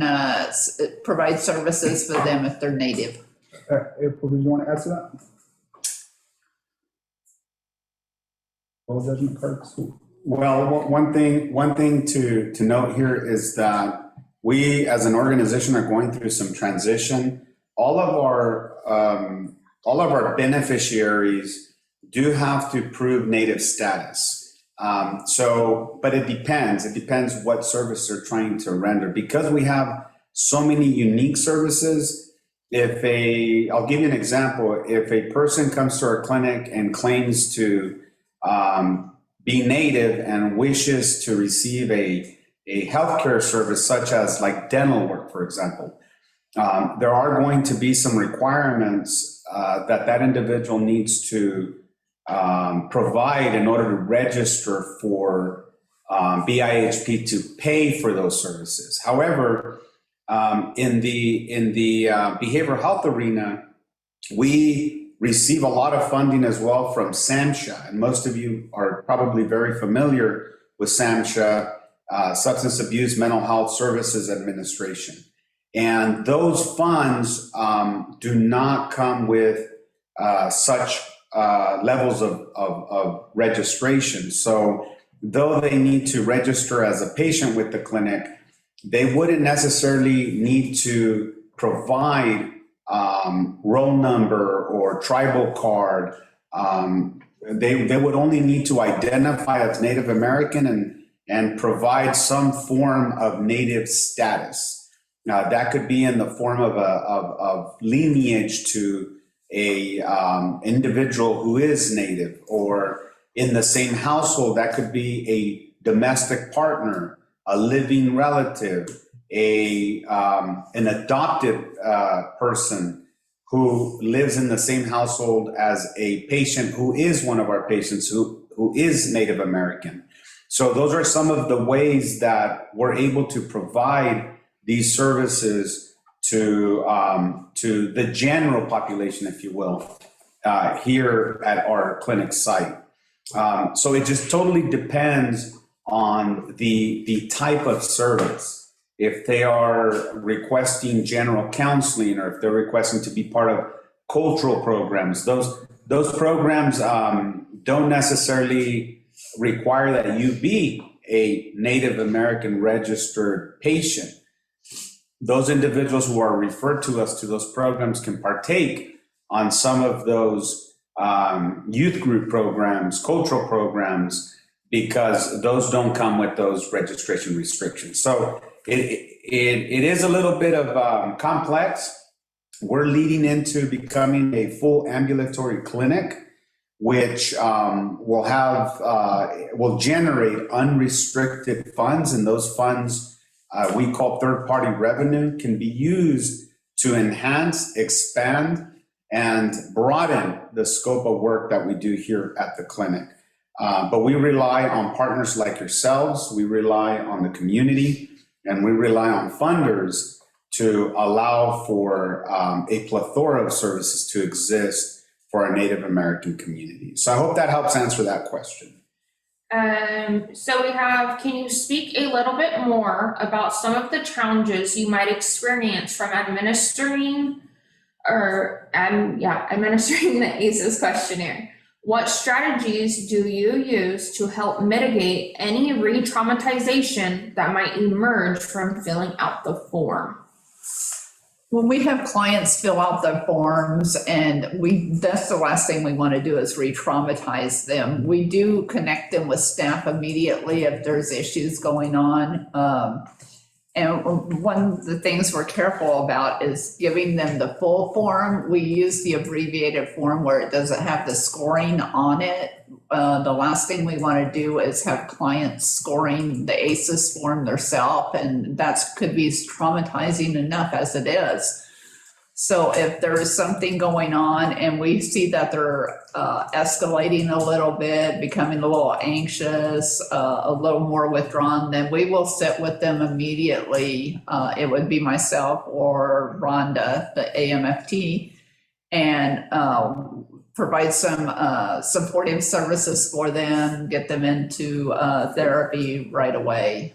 provide services for them if they're native. April, did you want to add to that? Well, judgment cards. Well, one thing to note here is that we, as an organization, are going through some transition. All of our beneficiaries do have to prove native status. But it depends. It depends what service they're trying to render. Because we have so many unique services, I'll give you an example. If a person comes to our clinic and claims to be native and wishes to receive a healthcare service, such as like dental work, for example, there are going to be some requirements that individual needs to provide in order to register for BIHP to pay for those services. However, in the behavioral health arena, we receive a lot of funding as well from SAMHSA, and most of you are probably very familiar with SAMHSA, Substance Abuse Mental Health Services Administration. And those funds do not come with such levels of registration. So though they need to register as a patient with the clinic, they wouldn't necessarily need to provide roll number or tribal card. They would only need to identify as Native American and provide some form of native status. Now, that could be in the form of lineage to a individual who is native, or in the same household, that could be a domestic partner, a living relative, an adopted person who lives in the same household as a patient who is one of our patients who is Native American. So those are some of the ways that we're able to provide these services to the general population, if you will, here at our clinic site. So it just totally depends on the type of service. If they are requesting general counseling, or if they're requesting to be part of cultural programs, those programs don't necessarily require that you be a Native American registered patient. those individuals who are referred to us to those programs can partake on some of those youth group programs, cultural programs, because those don't come with those registration restrictions. So it is a little bit of complex. We're leading into becoming a full ambulatory clinic, which will generate unrestricted funds, and those funds we call third-party revenue, can be used to enhance, expand, and broaden the scope of work that we do here at the clinic. But we rely on partners like yourselves, we rely on the community, and we rely on funders to allow for a plethora of services to exist for our Native American community. So I hope that helps answer that question. So we have, can you speak a little bit more about some of the challenges you might experience from administering the ACEs questionnaire? What strategies do you use to help mitigate any re-traumatization that might emerge from filling out the form? When we have clients fill out the forms, and that's the last thing we want to do is re-traumatize them. We do connect them with staff immediately if there's issues going on. And one of the things we're careful about is giving them the full form. We use the abbreviated form where it doesn't have the scoring on it. The last thing we want to do is have clients scoring the ACEs form themselves, and that could be traumatizing enough as it is. So if there is something going on and we see that they're escalating a little bit, becoming a little anxious, a little more withdrawn, then we will sit with them immediately. It would be myself or Rhonda, the AMFT, and provide some supportive services for them, get them into therapy right away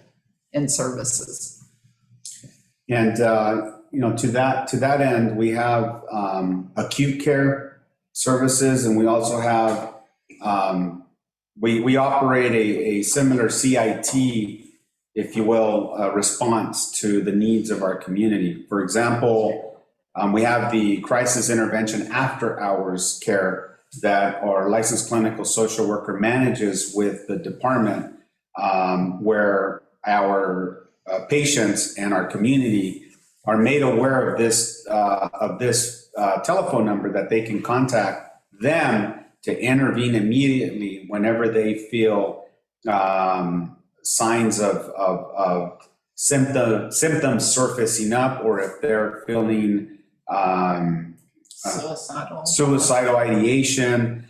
in services. And to that end, we have acute care services, and we also have we operate a similar CIT, if you will, response to the needs of our community. For example, we have the crisis intervention after hours care that our licensed clinical social worker manages with the department, where our patients and our community are made aware of this telephone number that they can contact them to intervene immediately whenever they feel signs of symptoms surfacing up, or if they're feeling suicidal ideation,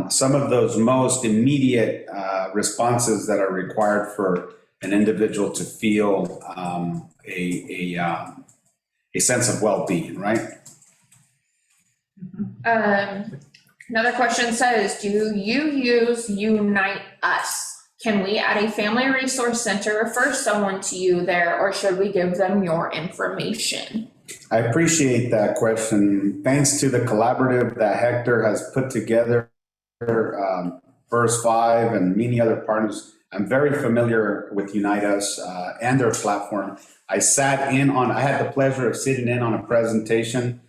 some of those most immediate responses that are required for an individual to feel a sense of well-being, right? Another question says, do you use Unite Us? Can we at a family resource center refer someone to you there, or should we give them your information? I appreciate that question. Thanks to the collaborative that Hector has put together, Verse 5 and many other partners, I'm very familiar with Unite Us and their platform. I had the pleasure of sitting in on a presentation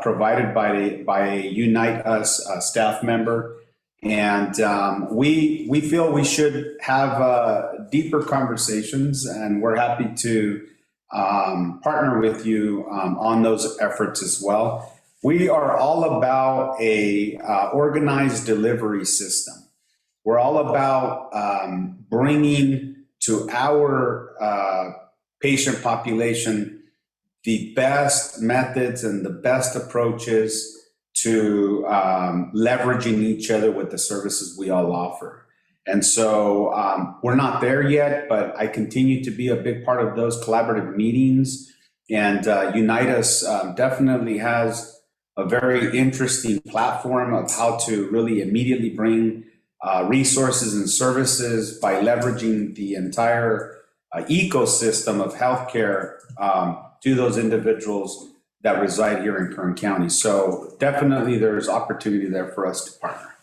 provided by a Unite Us staff member. And we feel we should have deeper conversations, and we're happy to partner with you on those efforts as well. We are all about a organized delivery system. We're all about bringing to our patient population the best methods and the best approaches to leveraging each other with the services we all offer. And so we're not there yet, but I continue to be a big part of those collaborative meetings. And Unite Us definitely has a very interesting platform of how to really immediately bring resources and services by leveraging the entire ecosystem of healthcare to those individuals that reside here in Kern County. So definitely there's opportunity there for us to partner.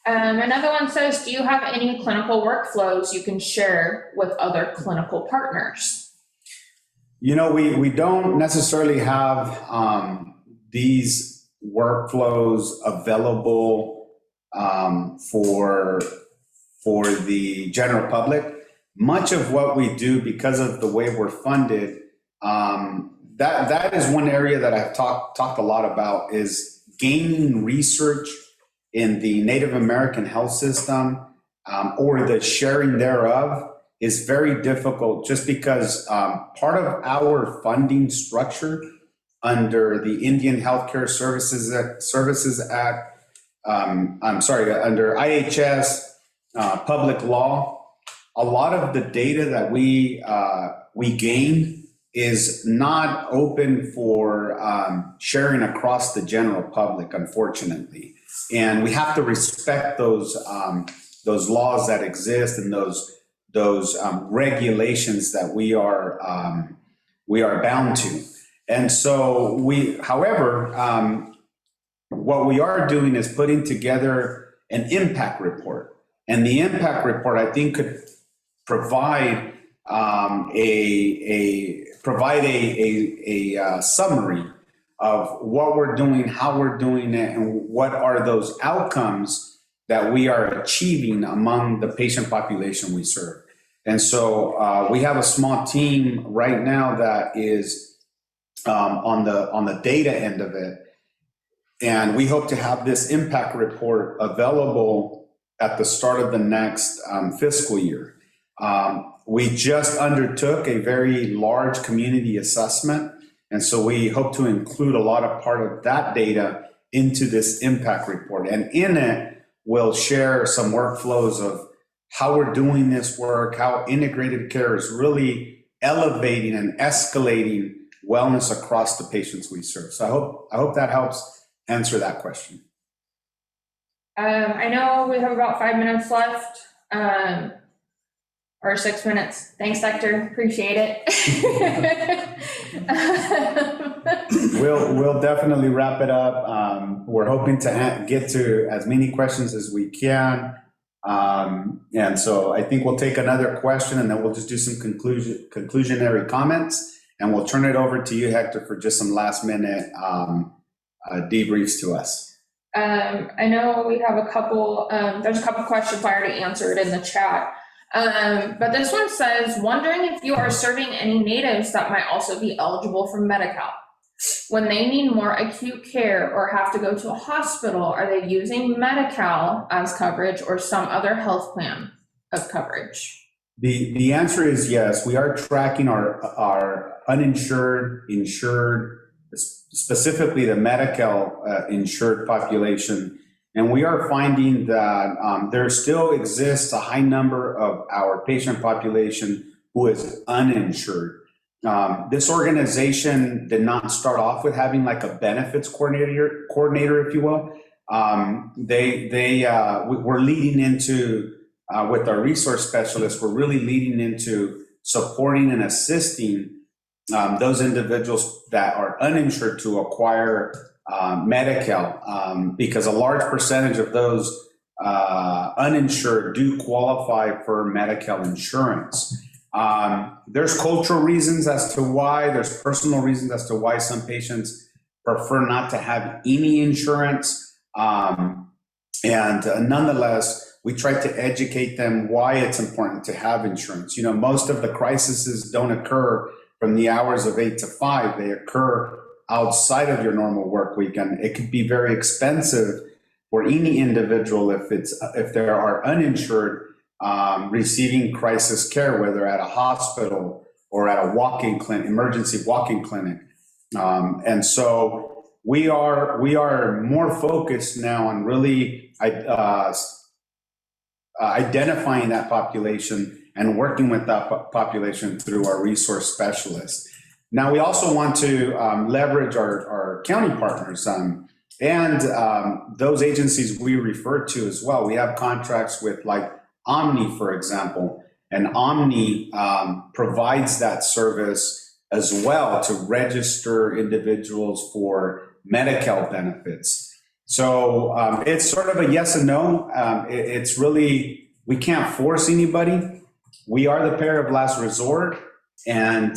Another one says, do you have any clinical workflows you can share with other clinical partners? We don't necessarily have these workflows available for the general public. Much of what we do, because of the way we're funded, that is one area that I've talked a lot about, is gaining research in the Native American health system, or the sharing thereof, is very difficult, just because part of our funding structure under the Indian Healthcare Services Act, under IHS public law, a lot of the data that we gain is not open for sharing across the general public, unfortunately. And we have to respect those laws that exist, and those regulations that we are bound to. And so however, what we are doing is putting together an impact report. And the impact report, I think, could provide a summary of what we're doing, how we're doing it, and what are those outcomes that we are achieving among the patient population we serve. And so we have a small team right now that is on the data end of it. And we hope to have this impact report available at the start of the next fiscal year. We just undertook a very large community assessment. And so we hope to include a lot of part of that data into this impact report. And in it, we'll share some workflows of how we're doing this work, how integrated care is really elevating and escalating wellness across the patients we serve. So I hope that helps answer that question. I know we have about 5 minutes left, or 6 minutes. Thanks, Dr. Appreciate it. We'll definitely wrap it up. We're hoping to get to as many questions as we can. And so I think we'll take another question, and then we'll just do some conclusionary comments, and we'll turn it over to you, Hector, for just some last minute debriefs to us. I know we have a couple, there's a couple questions I already answered in the chat. But this one says, wondering if you are serving any natives that might also be eligible for Medi-Cal. When they need more acute care or have to go to a hospital, are they using Medi-Cal as coverage or some other health plan of coverage? The answer is yes. We are tracking our uninsured, insured, specifically the Medi-Cal insured population. And we are finding that there still exists a high number of our patient population who is uninsured. This organization did not start off with having like a benefits coordinator, if you will. We're leading into, with our resource specialists, we're really leading into supporting and assisting those individuals that are uninsured to acquire Medi-Cal, because a large percentage of those uninsured do qualify for Medi-Cal insurance. There's cultural reasons as to why, there's personal reasons as to why some patients prefer not to have any insurance. And nonetheless, we try to educate them why it's important to have insurance. Most of the crises don't occur from the hours of 8 to 5. They occur outside of your normal work week, and it could be very expensive for any individual if there are uninsured receiving crisis care, whether at a hospital or at a walk-in clinic, emergency walk-in clinic. And so we are more focused now on really identifying that population and working with that population through our resource specialists. Now, we also want to leverage our county partners and those agencies we refer to as well. We have contracts with like OMNI, for example, and OMNI provides that service as well to register individuals for Medi-Cal benefits. So it's sort of a yes and no. It's really, we can't force anybody. We are the payer of last resort. And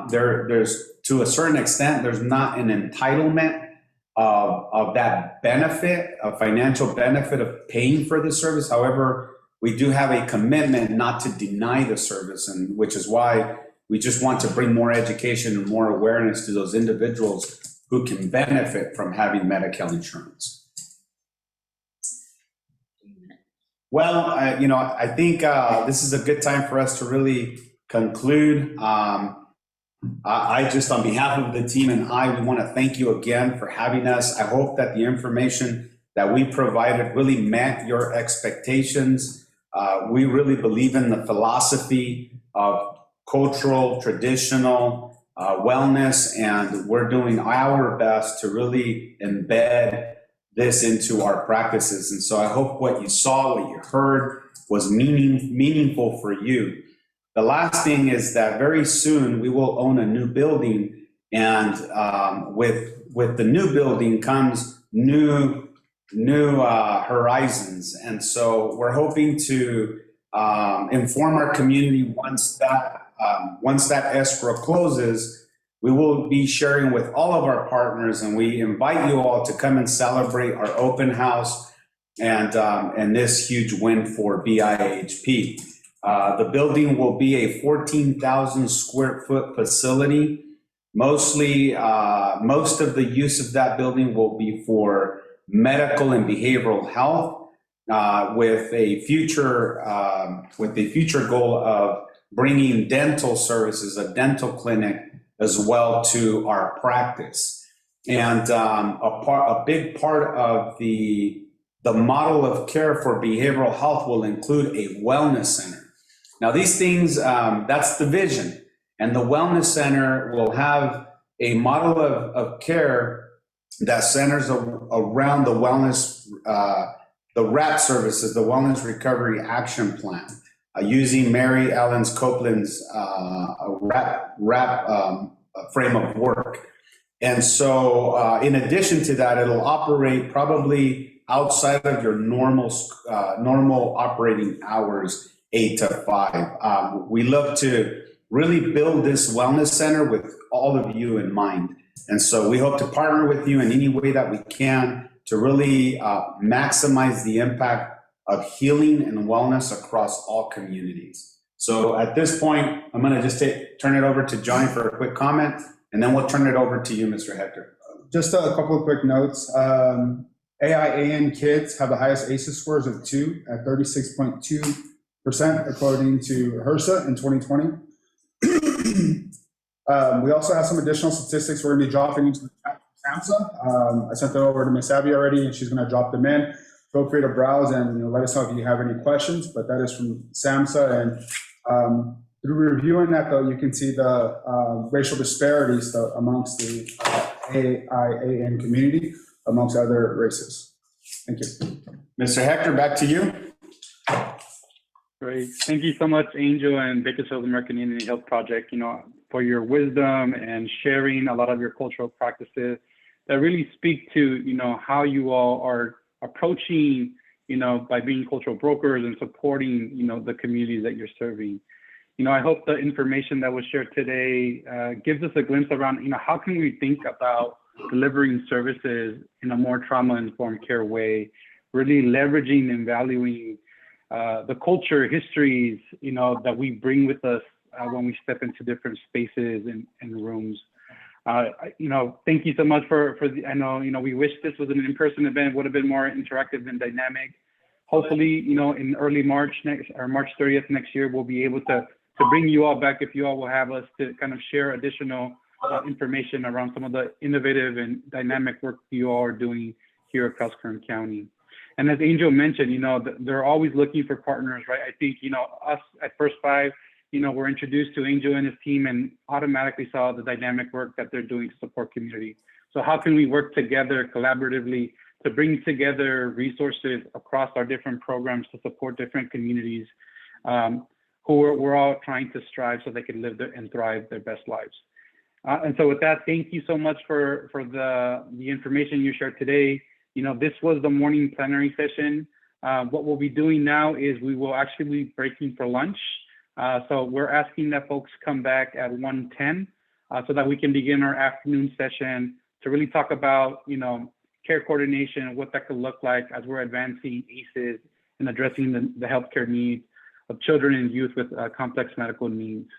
there's, to a certain extent, there's not an entitlement of that benefit, a financial benefit of paying for the service. However, we do have a commitment not to deny the service, and which is why we just want to bring more education and more awareness to those individuals who can benefit from having Medi-Cal insurance. Well, I think this is a good time for us to really conclude. I just, on behalf of the team and we want to thank you again for having us. I hope that the information that we provided really met your expectations. We really believe in the philosophy of cultural, traditional wellness, and we're doing our best to really embed this into our practices. And so I hope what you saw, what you heard was meaningful for you. The last thing is that very soon we will own a new building, and with the new building comes new horizons. And so we're hoping to inform our community once that escrow closes. We will be sharing with all of our partners, and we invite you all to come and celebrate our open house and this huge win for BIHP. The building will be a 14,000 square foot facility. Most of the use of that building will be for medical and behavioral health, with a future goal of bringing dental services, a dental clinic as well, to our practice. And a big part of the model of care for behavioral health will include a wellness center. Now, these things, that's the vision. And the wellness center will have a model of care that centers around the wellness, the RAP services, the Wellness Recovery Action Plan, using Mary Ellen Copeland's RAP frame of work. And so in addition to that, it'll operate probably outside of your normal operating hours, 8 to 5. We look to really build this wellness center with all of you in mind. And so we hope to partner with you in any way that we can to really maximize the impact of healing and wellness across all communities. So at this point, I'm going to just turn it over to Johnny for a quick comment, and then we'll turn it over to you, Mr. Hector. Just a couple of quick notes. AIAN kids have the highest ACEs scores of 2 at 36.2%, according to HRSA in 2020. We also have some additional statistics we're going to be dropping into the chat from SAMHSA. I sent them over to Ms. Abby already, and she's going to drop them in. Feel free to browse and let us know if you have any questions, but that is from SAMHSA. And through reviewing that, though, you can see the racial disparities amongst the AIAN community, amongst other races. Thank you. Mr. Hector, back to you. Great. Thank you so much, Angel and Bakersfield American Indian Health Project, for your wisdom and sharing a lot of your cultural practices that really speak to, how you all are approaching, by being cultural brokers and supporting, the communities that you're serving. I hope the information that was shared today gives us a glimpse around, how can we think about delivering services in a more trauma-informed care way, really leveraging and valuing the culture, histories, that we bring with us when we step into different spaces and rooms. Thank you so much I know, we wish this was an in-person event, would have been more interactive and dynamic. Hopefully, in early March March 30th next year, we'll be able to bring you all back, if you all will have us, to kind of share additional information around some of the innovative and dynamic work you all are doing here across Kern County. And as Angel mentioned, they're always looking for partners, right? I think, us at First Five, we're introduced to Angel and his team and automatically saw the dynamic work that they're doing to support community. So how can we work together collaboratively to bring together resources across our different programs to support different communities who we're all trying to strive so they can live and thrive their best lives. And so with that, thank you so much for the information you shared today. This was the morning plenary session. What we'll be doing now is we will actually be breaking for lunch. So we're asking that folks come back at 1:10 so that we can begin our afternoon session to really talk about, care coordination, what that could look like as we're advancing ACEs and addressing the healthcare needs of children and youth with complex medical needs.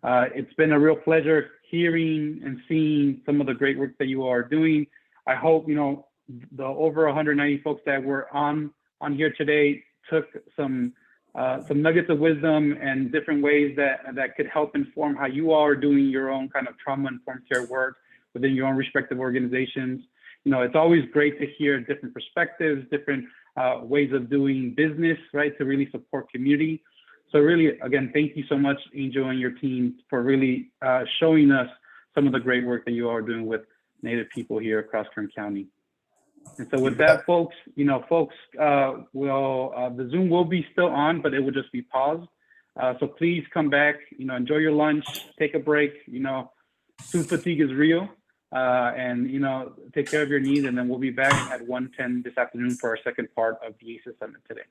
It's been a real pleasure hearing and seeing some of the great work that you are doing. I hope, the over 190 folks that were on here today took some nuggets of wisdom and different ways that could help inform how you all are doing your own kind of trauma-informed care work within your own respective organizations. It's always great to hear different perspectives, different ways of doing business, right, to really support community. So really, again, thank you so much, Angel and your team, for really showing us some of the great work that you are doing with Native people here across Kern County. And so with that, folks, the Zoom will be still on, but it will just be paused. So please come back, enjoy your lunch, take a break. Food fatigue is real, and take care of your needs. And then we'll be back at 1:10 this afternoon for our second part of the ACES Summit today.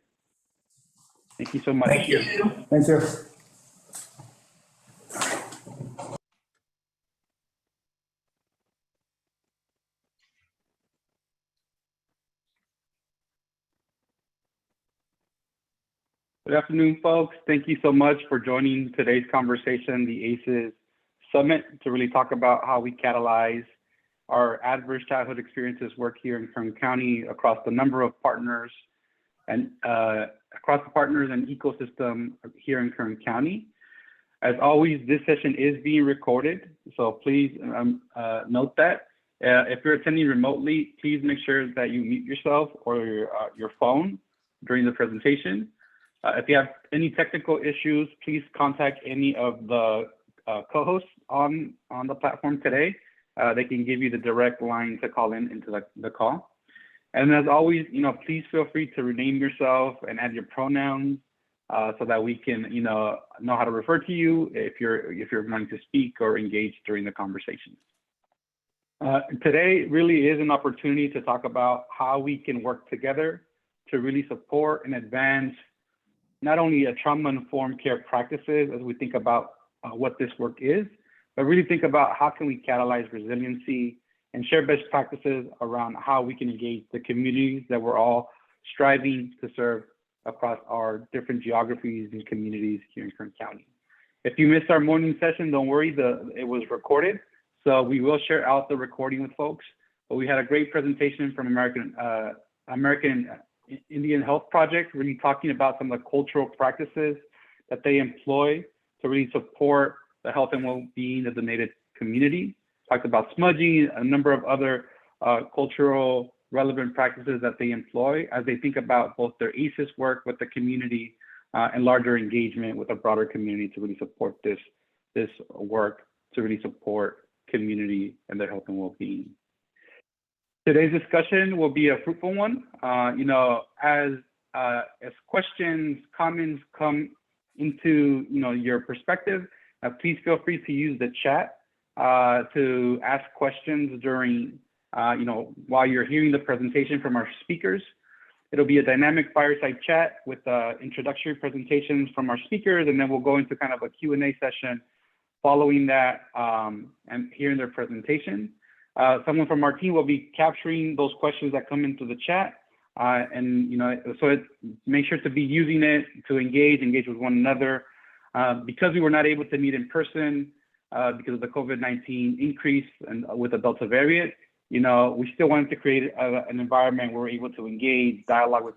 Thank you so much. Thank you. Thank you. Good afternoon, folks. Thank you so much for joining today's conversation, the ACES Summit, to really talk about how we catalyze our adverse childhood experiences work here in Kern County across the number of partners and across the partners and ecosystem here in Kern County. As always, this session is being recorded, so please note that. If you're attending remotely, please make sure that you mute yourself or your phone during the presentation. If you have any technical issues, please contact any of the co-hosts on the platform today. They can give you the direct line to call into the call. And as always, please feel free to rename yourself and add your pronouns so that we can, know how to refer to you if you're going to speak or engage during the conversation. Today really is an opportunity to talk about how we can work together to really support and advance not only a trauma-informed care practices as we think about what this work is, but really think about how can we catalyze resiliency and share best practices around how we can engage the communities that we're all striving to serve across our different geographies and communities here in Kern County. If you missed our morning session, don't worry, it was recorded. So we will share out the recording with folks, but we had a great presentation from American Indian Health Project, really talking about some of the cultural practices that they employ to really support the health and well-being of the Native community. Talked about smudging, a number of other cultural relevant practices that they employ as they think about both their ACES work with the community and larger engagement with a broader community to really support this work, to really support community and their health and well-being. Today's discussion will be a fruitful one. As questions, comments come into your perspective, please feel free to use the chat to ask questions during while you're hearing the presentation from our speakers. It'll be a dynamic fireside chat with introductory presentations from our speakers, and then we'll go into kind of a Q&A session following that and hearing their presentation. Someone from our team will be capturing those questions that come into the chat. Make sure to be using it to engage with one another. Because we were not able to meet in person because of the COVID-19 increase and with the Delta variant, we still wanted to create an environment where we're able to engage, dialogue with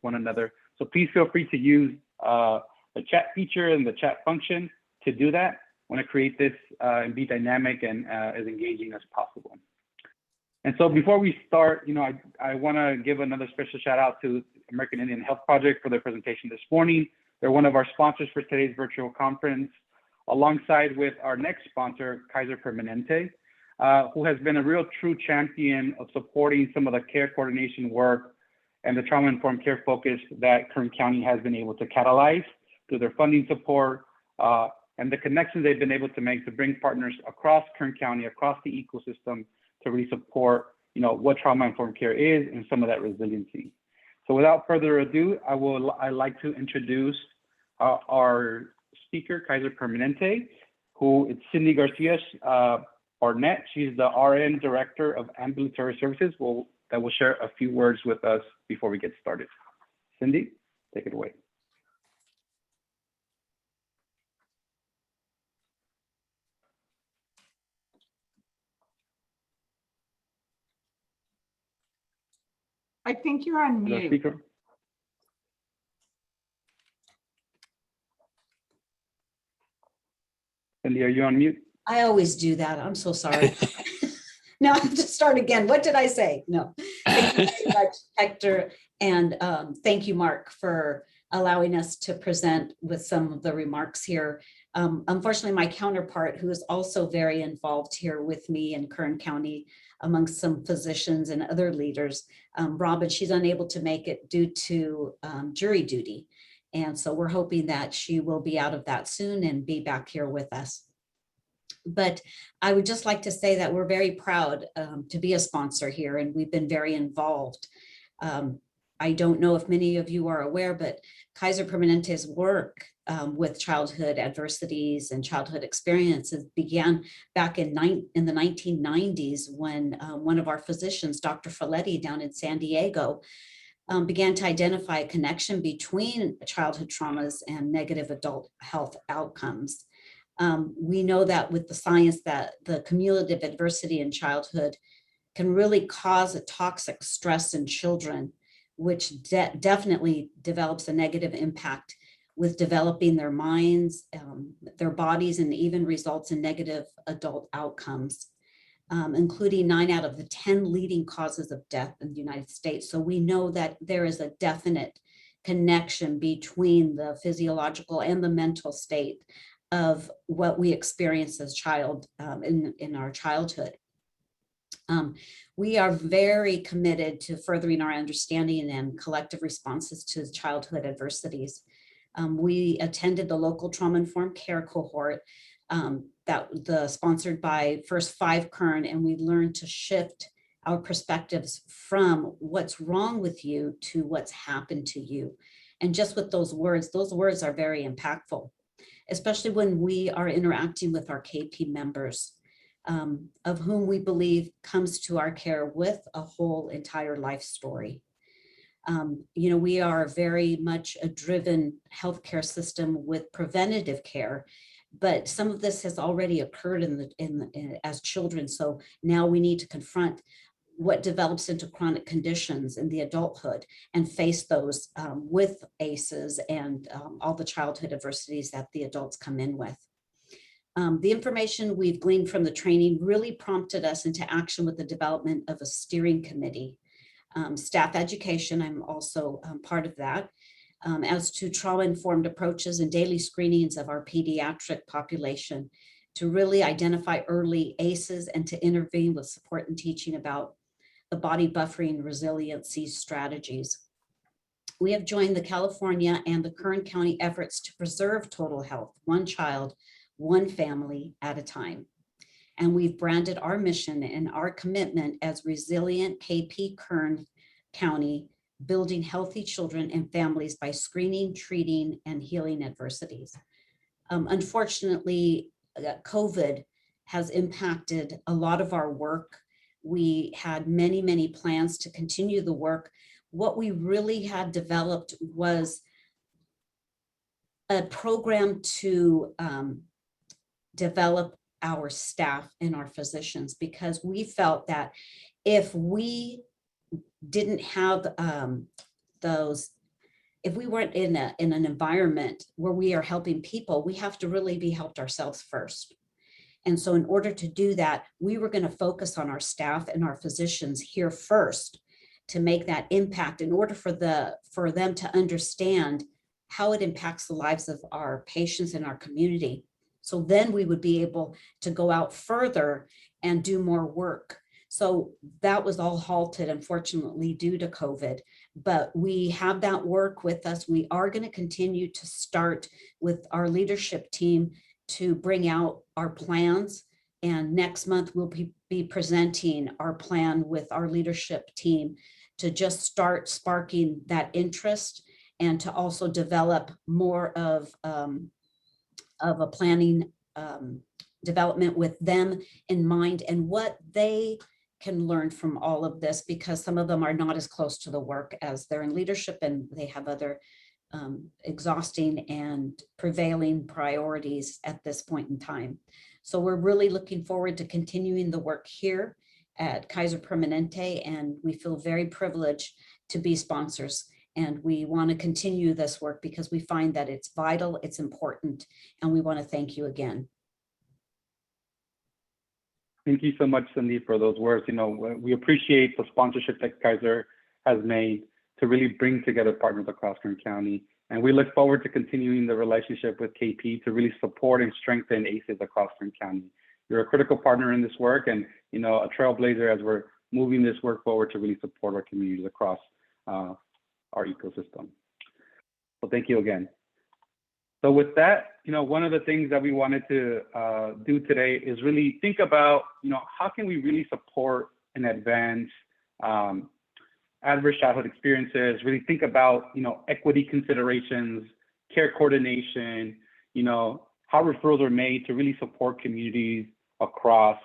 one another. So please feel free to use the chat feature and the chat function to do that. I want to create this and be dynamic and as engaging as possible. And so before we start, I want to give another special shout out to American Indian Health Project for their presentation this morning. They're one of our sponsors for today's virtual conference, alongside with our next sponsor, Kaiser Permanente, who has been a real true champion of supporting some of the care coordination work and the trauma-informed care focus that Kern County has been able to catalyze through their funding support and the connections they've been able to make to bring partners across Kern County, across the ecosystem to really support, what trauma-informed care is and some of that resiliency. So without further ado, I'd like to introduce our speaker, Kaiser Permanente, who it's Cindy Garcia Barnett. She's the RN Director of Ambulatory Services that will share a few words with us before we get started. Cindy, take it away. I think you're on Hello, mute. speaker. Cindy, are you on mute? I always do that. I'm so sorry. Now I have to start again. What did I say? No. Thank you very much, Hector. And thank you, Mark, for allowing us to present with some of the remarks here. Unfortunately, my counterpart, who is also very involved here with me in Kern County, amongst some physicians and other leaders, Robin, she's unable to make it due to jury duty. And so we're hoping that she will be out of that soon and be back here with us. But I would just like to say that we're very proud to be a sponsor here, and we've been very involved. I don't know if many of you are aware, but Kaiser Permanente's work with childhood adversities and childhood experiences began back in the 1990s when one of our physicians, Dr. Folletti down in San Diego, began to identify a connection between childhood traumas and negative adult health outcomes. We know that with the science that the cumulative adversity in childhood can really cause a toxic stress in children, which definitely develops a negative impact with developing their minds, their bodies, and even results in negative adult outcomes, including 9 out of the 10 leading causes of death in the United States. So we know that there is a definite connection between the physiological and the mental state of what we experience as child in our childhood. We are very committed to furthering our understanding and collective responses to childhood adversities. We attended the local trauma-informed care cohort sponsored by First 5 Kern, and we learned to shift our perspectives from what's wrong with you to what's happened to you. And just with those words are very impactful, especially when we are interacting with our KP members, of whom we believe comes to our care with a whole entire life story. We are very much a driven healthcare system with preventative care, but some of this has already occurred as children. So now we need to confront what develops into chronic conditions in the adulthood and face those with ACEs and all the childhood adversities that the adults come in with. The information we've gleaned from the training really prompted us into action with the development of a steering committee. Staff education, I'm also part of that, as to trauma-informed approaches and daily screenings of our pediatric population to really identify early ACEs and to intervene with support and teaching about the body buffering resiliency strategies. We have joined the California and the Kern County efforts to preserve total health, one child, one family at a time. And we've branded our mission and our commitment as Resilient KP Kern County, building healthy children and families by screening, treating, and healing adversities. Unfortunately, COVID has impacted a lot of our work. We had many, many plans to continue the work. What we really had developed was a program to develop our staff and our physicians, because we felt that if we didn't have if we weren't in an environment where we are helping people, we have to really be helped ourselves first. And so in order to do that, we were going to focus on our staff and our physicians here first to make that impact in order for them to understand how it impacts the lives of our patients in our community. So then we would be able to go out further and do more work. So that was all halted, unfortunately, due to COVID, but we have that work with us. We are going to continue to start with our leadership team to bring out our plans. And next month, we'll be presenting our plan with our leadership team to just start sparking that interest and to also develop more of a planning development with them in mind and what they can learn from all of this, because some of them are not as close to the work as they're in leadership and they have other exhausting and prevailing priorities at this point in time. So we're really looking forward to continuing the work here at Kaiser Permanente, and we feel very privileged to be sponsors. And we want to continue this work because we find that it's vital, it's important, and we want to thank you again. Thank you so much, Cindy, for those words. You know, we appreciate the sponsorship that Kaiser has made to really bring together partners across Kern County. And we look forward to continuing the relationship with KP to really support and strengthen ACEs across Kern County. You're a critical partner in this work and, you know, a trailblazer as we're moving this work forward to really support our communities across our ecosystem. So thank you again. So with that, you know, one of the things that we wanted to do today is really think about, you know, how can we really support and advance adverse childhood experiences, really think about, you know, equity considerations, care coordination, you know, how referrals are made to really support communities across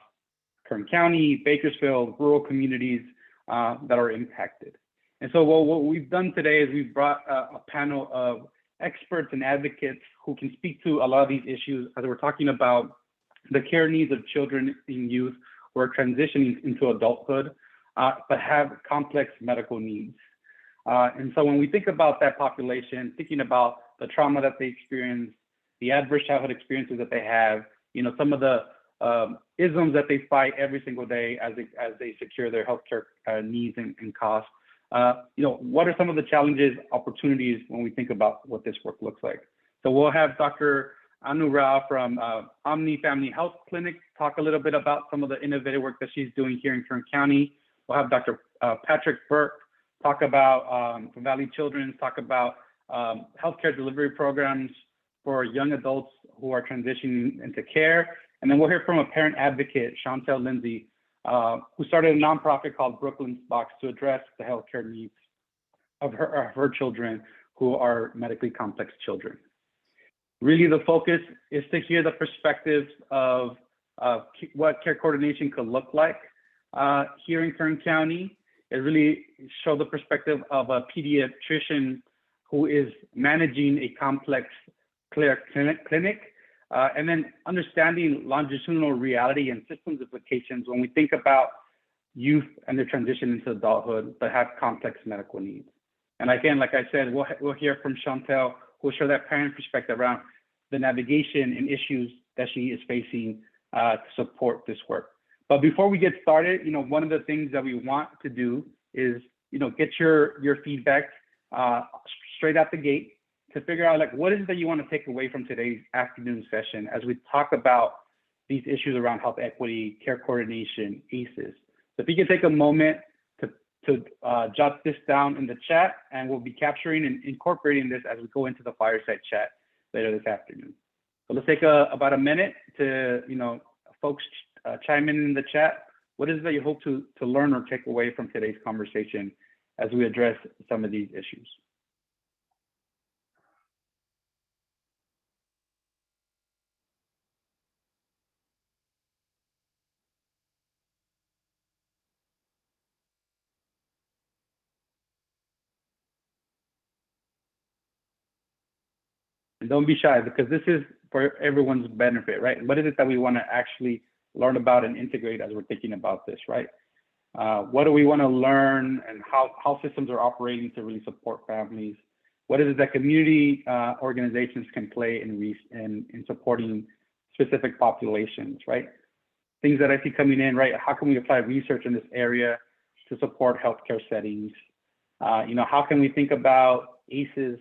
Kern County, Bakersfield, rural communities that are impacted. And so what we've done today is we've brought a panel of experts and advocates who can speak to a lot of these issues as we're talking about the care needs of children and youth who are transitioning into adulthood, but have complex medical needs. And so when we think about that population, thinking about the trauma that they experience, the adverse childhood experiences that they have, you know, some of the isms that they fight every single day as they secure their healthcare needs and costs. You know, what are some of the challenges, opportunities when we think about what this work looks like? So we'll have Dr. Anu Rao from OMNI Family Health Clinic talk a little bit about some of the innovative work that she's doing here in Kern County. We'll have Dr. Patrick Burke talk about from Valley Children's, talk about healthcare delivery programs for young adults who are transitioning into care. And then we'll hear from a parent advocate, Chantel Lindsay, who started a nonprofit called Brooklyn's Box to address the healthcare needs of her children who are medically complex children. Really, the focus is to hear the perspectives of what care coordination could look like here in Kern County. It really show the perspective of a pediatrician who is managing a complex clinic, and then understanding longitudinal reality and systems implications when we think about youth and their transition into adulthood but have complex medical needs. And again, like I said, we'll hear from Chantel, who will share that parent perspective around the navigation and issues that she is facing to support this work. But before we get started, you know, one of the things that we want to do is, you know, get your feedback straight out the gate to figure out, like, what is it that you want to take away from today's afternoon session as we talk about these issues around health equity, care coordination, ACEs. So if you can take a moment to jot this down in the chat, and we'll be capturing and incorporating this as we go into the fireside chat later this afternoon. So let's take about a minute to, you know, folks chime in the chat. What is it that you hope to learn or take away from today's conversation as we address some of these issues? And don't be shy, because this is for everyone's benefit, right? What is it that we want to actually learn about and integrate as we're thinking about this, right? What do we want to learn, and how systems are operating to really support families? What is it that community organizations can play in supporting specific populations, right? Things that I see coming in, right? How can we apply research in this area to support healthcare settings? You know, how can we think about ACEs,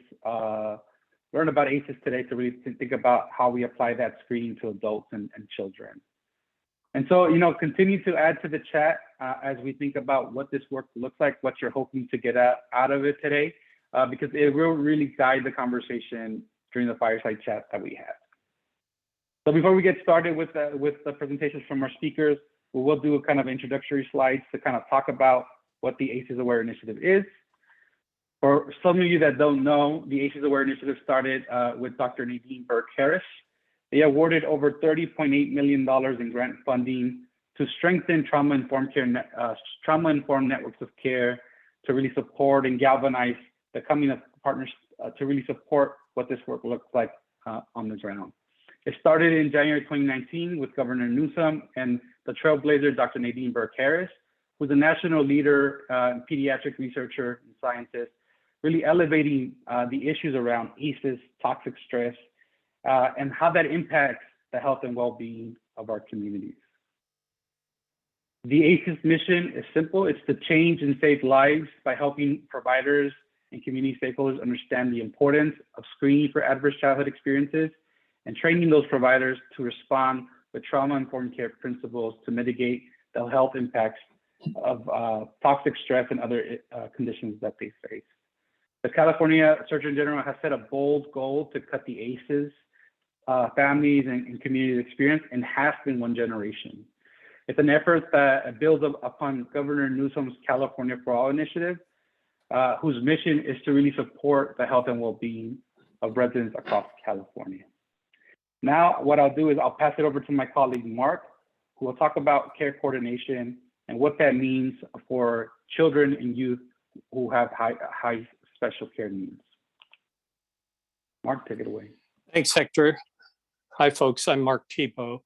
learn about ACEs today to really think about how we apply that screening to adults and children. And so, you know, continue to add to the chat as we think about what this work looks like, what you're hoping to get out of it today, because it will really guide the conversation during the fireside chat that we have. So before we get started with the presentations from our speakers, we will do a kind of introductory slides to kind of talk about what the ACEs Aware Initiative is. For some of you that don't know, the ACEs Aware Initiative started with Dr. Nadine Burke-Harris. They awarded over $30.8 million in grant funding to strengthen trauma-informed networks of care, to really support and galvanize the coming of partners to really support what this work looks like on the ground. It started in January 2019 with Governor Newsom and the trailblazer, Dr. Nadine Burke-Harris, who's a national leader, pediatric researcher and scientist, really elevating the issues around ACEs, toxic stress, and how that impacts the health and well-being of our communities. The ACEs mission is simple. It's to change and save lives by helping providers and community stakeholders understand the importance of screening for adverse childhood experiences and training those providers to respond with trauma-informed care principles to mitigate the health impacts of toxic stress and other conditions that they face. The California Surgeon General has set a bold goal to cut the ACEs, families and community experience in half in one generation. It's an effort that builds upon Governor Newsom's California for All initiative, whose mission is to really support the health and well-being of residents across California. Now, what I'll do is I'll pass it over to my colleague, Mark, who will talk about care coordination and what that means for children and youth who have high special care needs. Mark, take it away. Thanks, Hector. Hi, folks. I'm Mark Thibault.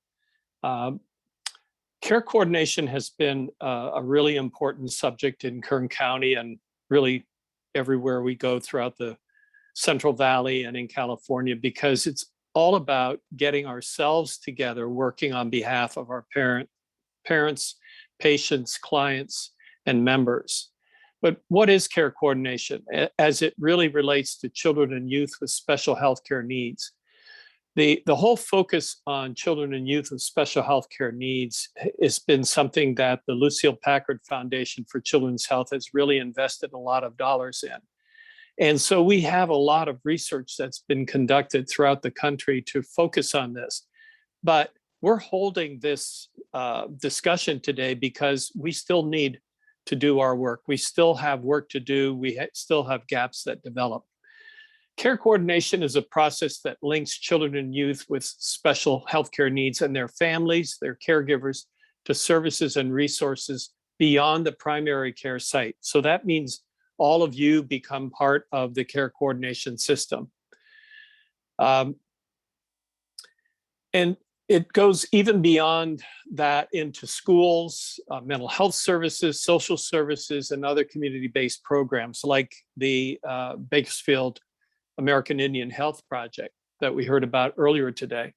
Care coordination has been a really important subject in Kern County and really everywhere we go throughout the Central Valley and in California, because it's all about getting ourselves together, working on behalf of our parents, patients, clients, and members. But what is care coordination as it really relates to children and youth with special healthcare needs? The whole focus on children and youth with special healthcare needs has been something that the Lucille Packard Foundation for Children's Health has really invested a lot of dollars in. And so we have a lot of research that's been conducted throughout the country to focus on this. But we're holding this discussion today because we still need to do our work. We still have work to do. We still have gaps that develop. Care coordination is a process that links children and youth with special healthcare needs and their families, their caregivers, to services and resources beyond the primary care site. So that means all of you become part of the care coordination system. And it goes even beyond that into schools, mental health services, social services, and other community-based programs like the Bakersfield American Indian Health Project that we heard about earlier today.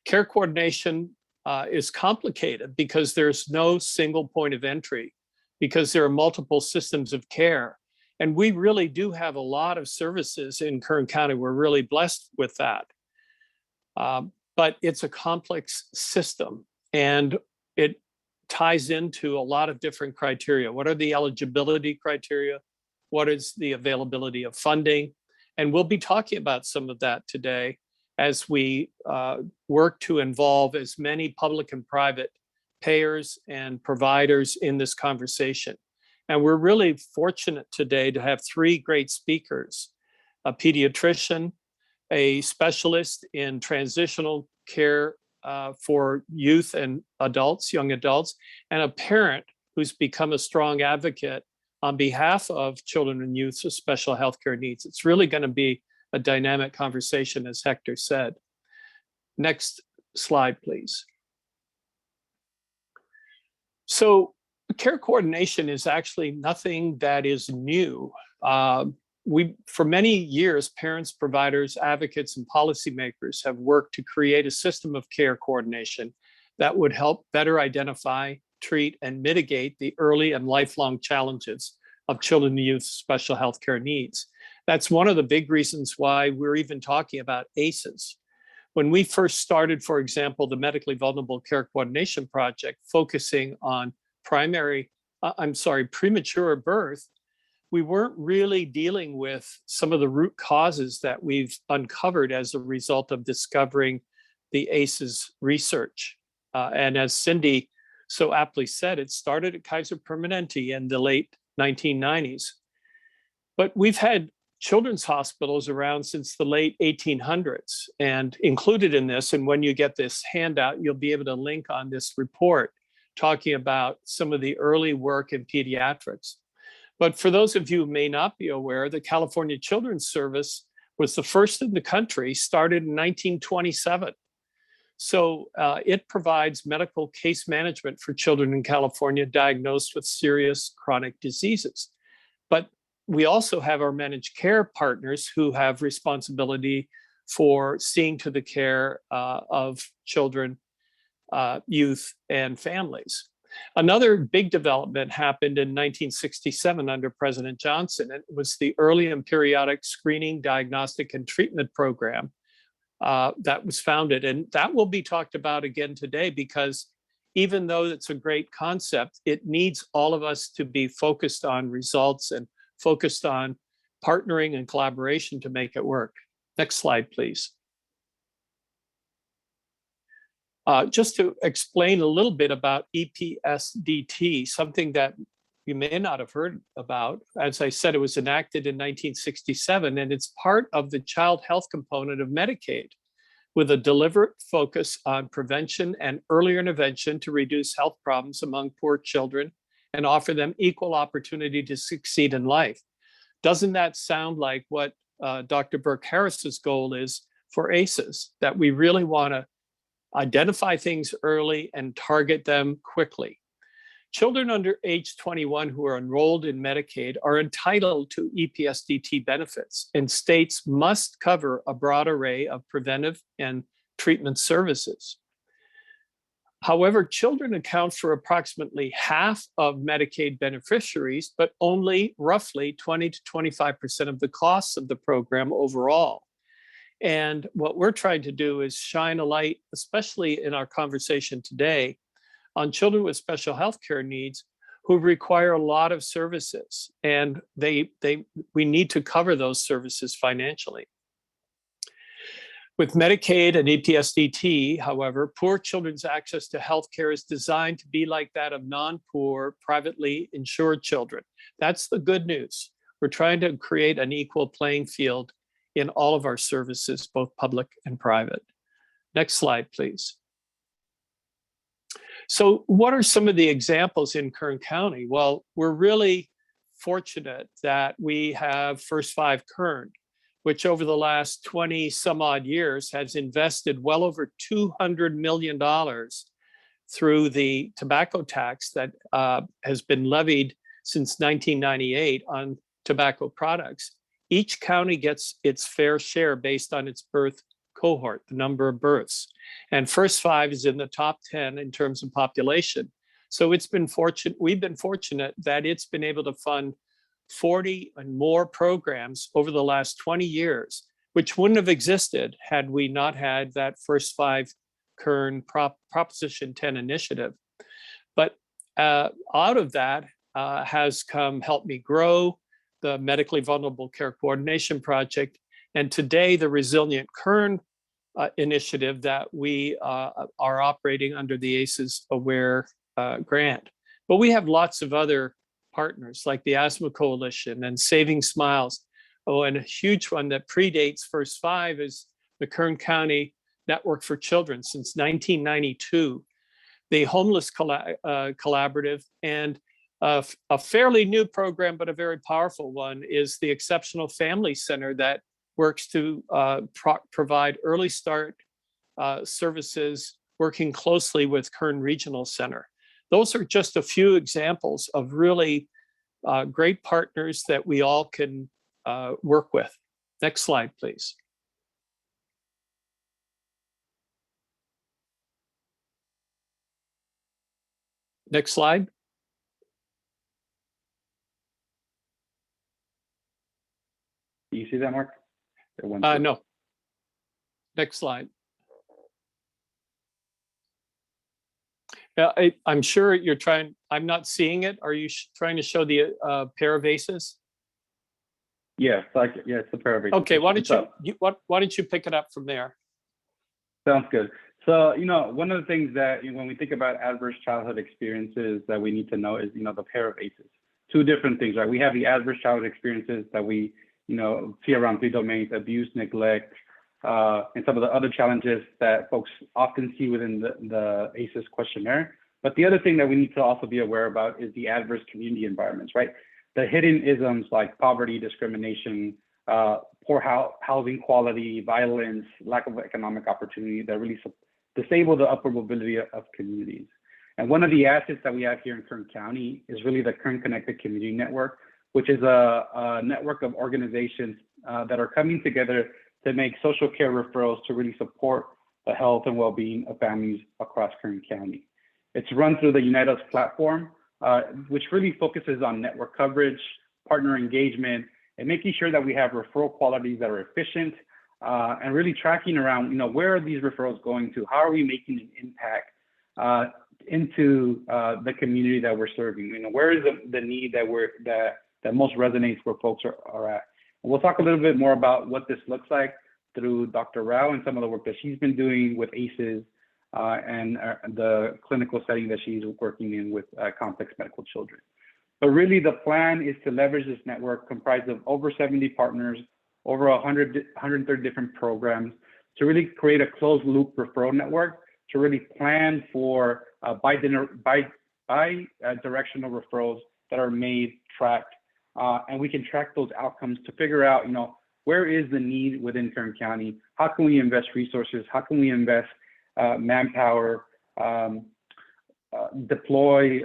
Care coordination is complicated because there's no single point of entry, because there are multiple systems of care. And we really do have a lot of services in Kern County. We're really blessed with that. But it's a complex system and it ties into a lot of different criteria. What are the eligibility criteria? What is the availability of funding? And we'll be talking about some of that today as we work to involve as many public and private payers and providers in this conversation. And we're really fortunate today to have three great speakers: a pediatrician, a specialist in transitional care for youth and adults, young adults, and a parent who's become a strong advocate on behalf of children and youth with special healthcare needs. It's really going to be a dynamic conversation, as Hector said. Next slide, please. So care coordination is actually nothing that is new. For many years, parents, providers, advocates, and policymakers have worked to create a system of care coordination that would help better identify, treat, and mitigate the early and lifelong challenges of children and youth with special healthcare needs. That's one of the big reasons why we're even talking about ACEs. When we first started, for example, the Medically Vulnerable Care Coordination Project, focusing on premature birth, we weren't really dealing with some of the root causes that we've uncovered as a result of discovering the ACEs research. And as Cindy so aptly said, it started at Kaiser Permanente in the late 1990s. But we've had children's hospitals around since the late 1800s, and included in this, and when you get this handout, you'll be able to link on this report talking about some of the early work in pediatrics. But for those of you who may not be aware, the California Children's Service was the first in the country, started in 1927. So it provides medical case management for children in California diagnosed with serious chronic diseases. But we also have our managed care partners who have responsibility for seeing to the care of children, youth, and families. Another big development happened in 1967 under President Johnson. It was the early and periodic screening, diagnostic, and treatment program that was founded. And that will be talked about again today, because even though it's a great concept, it needs all of us to be focused on results and focused on partnering and collaboration to make it work. Next slide, please. Just to explain a little bit about EPSDT, something that you may not have heard about. As I said, it was enacted in 1967, and it's part of the child health component of Medicaid, with a deliberate focus on prevention and earlier intervention to reduce health problems among poor children and offer them equal opportunity to succeed in life. Doesn't that sound like what Dr. Burke-Harris's goal is for ACEs, that we really want to identify things early and target them quickly? Children under age 21 who are enrolled in Medicaid are entitled to EPSDT benefits, and states must cover a broad array of preventive and treatment services. However, children account for approximately half of Medicaid beneficiaries, but only roughly 20 to 25% of the costs of the program overall. And what we're trying to do is shine a light, especially in our conversation today, on children with special health care needs who require a lot of services, and we need to cover those services financially. With Medicaid and EPSDT, however, poor children's access to health care is designed to be like that of non-poor, privately insured children. That's the good news. We're trying to create an equal playing field in all of our services, both public and private. Next slide, please. So what are some of the examples in Kern County? Well, we're really fortunate that we have First 5 Kern, which over the last 20 some odd years has invested well over $200 million through the tobacco tax that has been levied since 1998 on tobacco products. Each county gets its fair share based on its birth cohort, the number of births. And First 5 is in the top 10 in terms of population. So we've been fortunate that it's been able to fund 40 and more programs over the last 20 years, which wouldn't have existed had we not had that First 5 Kern Proposition 10 initiative. But out of that has come Help Me Grow, the Medically Vulnerable Care Coordination Project, and today the Resilient Kern initiative that we are operating under the ACEs Aware grant. But we have lots of other partners like the Asthma Coalition and Saving Smiles. Oh, and a huge one that predates First 5 is the Kern County Network for Children since 1992, the Homeless Collaborative, and a fairly new program, but a very powerful one, is the Exceptional Family Center that works to provide early start services, working closely with Kern Regional Center. Those are just a few examples of really great partners that we all can work with. Next slide, please. Next slide. Do you see that, Mark? No. Next slide. I'm sure you're trying, I'm not seeing it. Are you trying to show the pair of ACEs? Yeah, yeah, it's a pair of ACEs. Okay, why don't you pick it up from there? Sounds good. So, one of the things that when we think about adverse childhood experiences that we need to know is, the pair of ACEs. two different things, right? We have the adverse childhood experiences that we, see around three domains: abuse, neglect, and some of the other challenges that folks often see within the ACEs questionnaire. But the other thing that we need to also be aware about is the adverse community environments, right? The hidden isms like poverty, discrimination, poor housing quality, violence, lack of economic opportunity that really disable the upward mobility of communities. And one of the assets that we have here in Kern County is really the Kern Connected Community Network, which is a network of organizations that are coming together to make social care referrals to really support the health and well-being of families across Kern County. It's run through the Unite Us platform, which really focuses on network coverage, partner engagement, and making sure that we have referral qualities that are efficient, and really tracking around, where are these referrals going to? How are we making an impact into the community that we're serving? Where is the need that most resonates where folks are at? And we'll talk a little bit more about what this looks like through Dr. Rao and some of the work that she's been doing with ACEs and the clinical setting that she's working in with complex medical children. But really the plan is to leverage this network comprised of over 70 partners, over 130 different programs, to really create a closed loop referral network to really plan for bi-directional referrals that are made, tracked, and we can track those outcomes to figure out, where is the need within Kern County? How can we invest resources? How can we invest manpower, deploy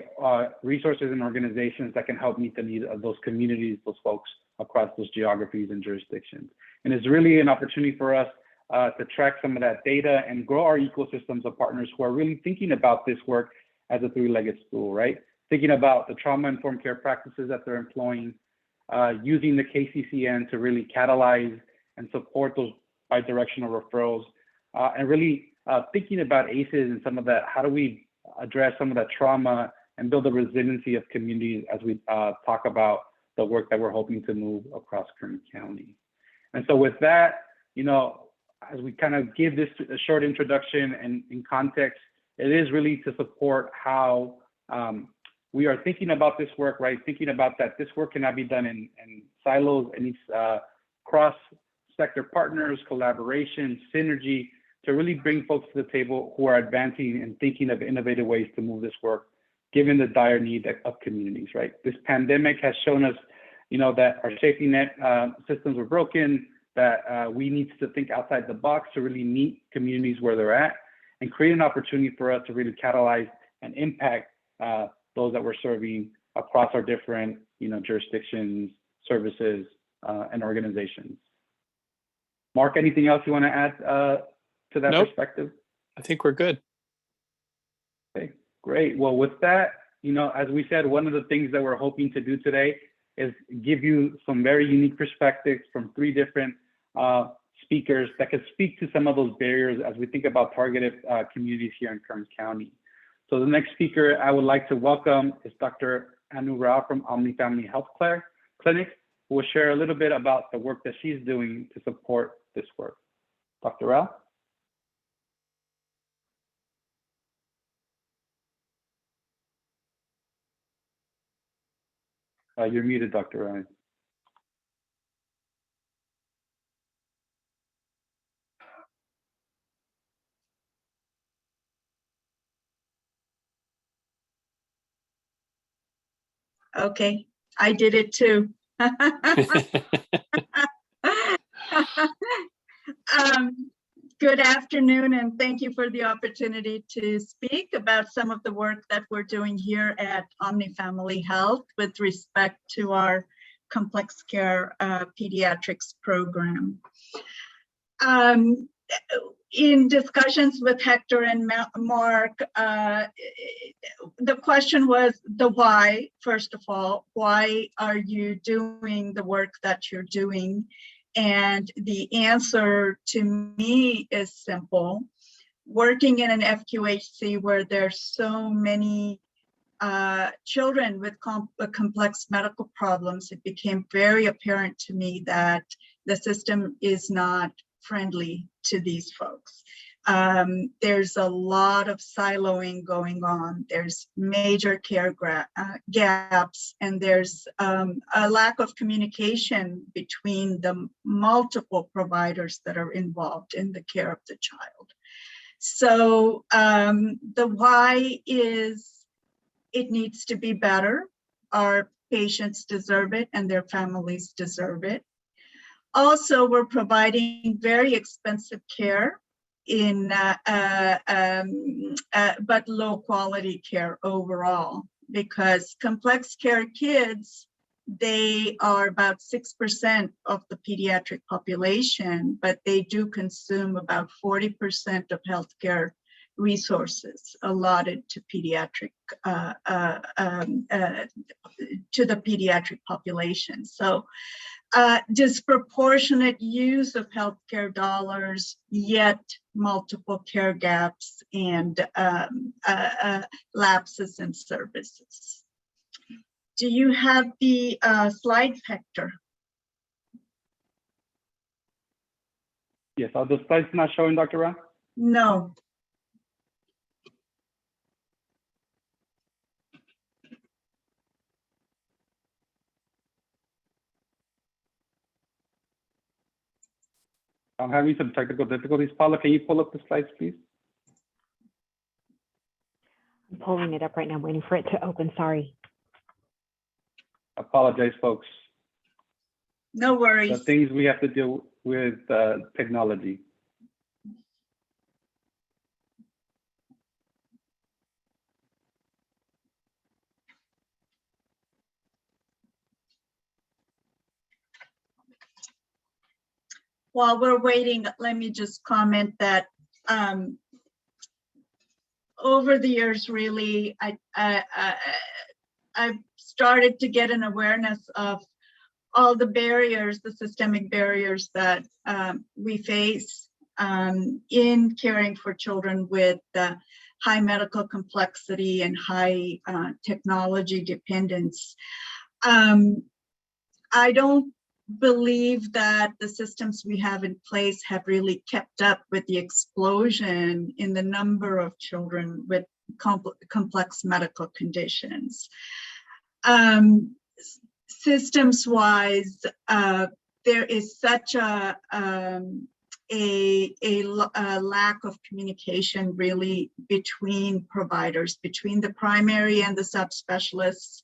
resources and organizations that can help meet the needs of those communities, those folks across those geographies and jurisdictions. And it's really an opportunity for us to track some of that data and grow our ecosystems of partners who are really thinking about this work as a three-legged stool, right? Thinking about the trauma-informed care practices that they're employing, using the KCCN to really catalyze and support those bi-directional referrals, and really thinking about ACEs and some of that, how do we address some of that trauma and build the resiliency of communities as we talk about the work that we're hoping to move across Kern County. And so with that, as we kind of give this a short introduction and in context, it is really to support how we are thinking about this work, right? Thinking about that this work cannot be done in silos, and needs cross-sector partners, collaboration, synergy, to really bring folks to the table who are advancing and thinking of innovative ways to move this work, given the dire need of communities, right? This pandemic has shown us, that our safety net systems were broken, that we need to think outside the box to really meet communities where they're at and create an opportunity for us to really catalyze and impact those that we're serving across our different, jurisdictions, services, and organizations. Mark, anything else you want to add to that perspective? I think we're good. Okay, great. Well, with that, as we said, one of the things that we're hoping to do today is give you some very unique perspectives from three different speakers that could speak to some of those barriers as we think about targeted communities here in Kern County. So the next speaker I would like to welcome is Dr. Anu Rao from OMNI Family Health Clinic, who will share a little bit about the work that she's doing to support this work. Dr. Rao? You're muted, Dr. Rao. Okay, I did it too. Good afternoon, and thank you for the opportunity to speak about some of the work that we're doing here at OMNI Family Health with respect to our complex care pediatrics program. In discussions with Hector and Mark, the question was the why, first of all. Why are you doing the work that you're doing? And the answer to me is simple. Working in an FQHC where there's so many children with complex medical problems, it became very apparent to me that the system is not friendly to these folks. There's a lot of siloing going on. There's major care gaps, and there's a lack of communication between the multiple providers that are involved in the care of the child. So the why is it needs to be better. Our patients deserve it and their families deserve it. Also, we're providing very expensive care in but low quality care overall, because complex care kids, they are about 6% of the pediatric population, but they do consume about 40% of healthcare resources allotted to pediatric to the pediatric population. So disproportionate use of healthcare dollars, yet multiple care gaps and lapses in services. Do you have the slides, Hector? Yes, are the slides not showing, Dr. Ra? No. I'm having some technical difficulties. Paula, can you pull up the slides, please? I'm pulling it up right now, waiting for it to open, sorry. Apologize, folks. No worries. The things we have to deal with technology. While we're waiting, let me just comment that over the years, really, I've started to get an awareness of all the barriers, the systemic barriers that we face in caring for children with high medical complexity and high technology dependence. I don't believe that the systems we have in place have really kept up with the explosion in the number of children with complex medical conditions. Systems-wise, there is such a lack of communication really between providers, between the primary and the subspecialists,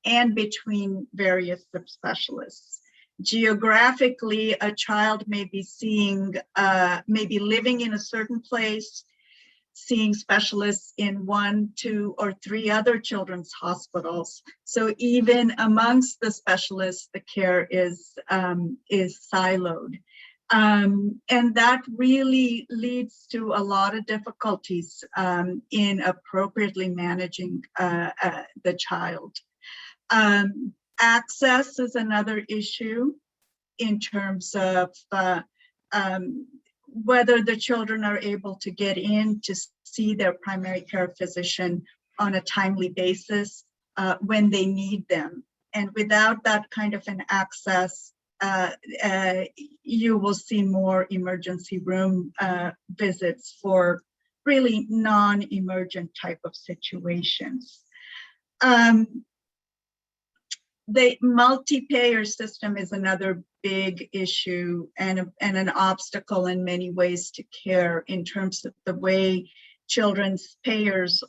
and between various subspecialists. Geographically, a child may be living in a certain place, seeing specialists in 1, 2, or 3 other children's hospitals. So even amongst the specialists, the care is siloed. And that really leads to a lot of difficulties in appropriately managing the child. Access is another issue in terms of whether the children are able to get in to see their primary care physician on a timely basis when they need them. And without that kind of an access, you will see more emergency room visits for really non-emergent type of situations. The multi-payer system is another big issue and an obstacle in many ways to care in terms of the way children's payers,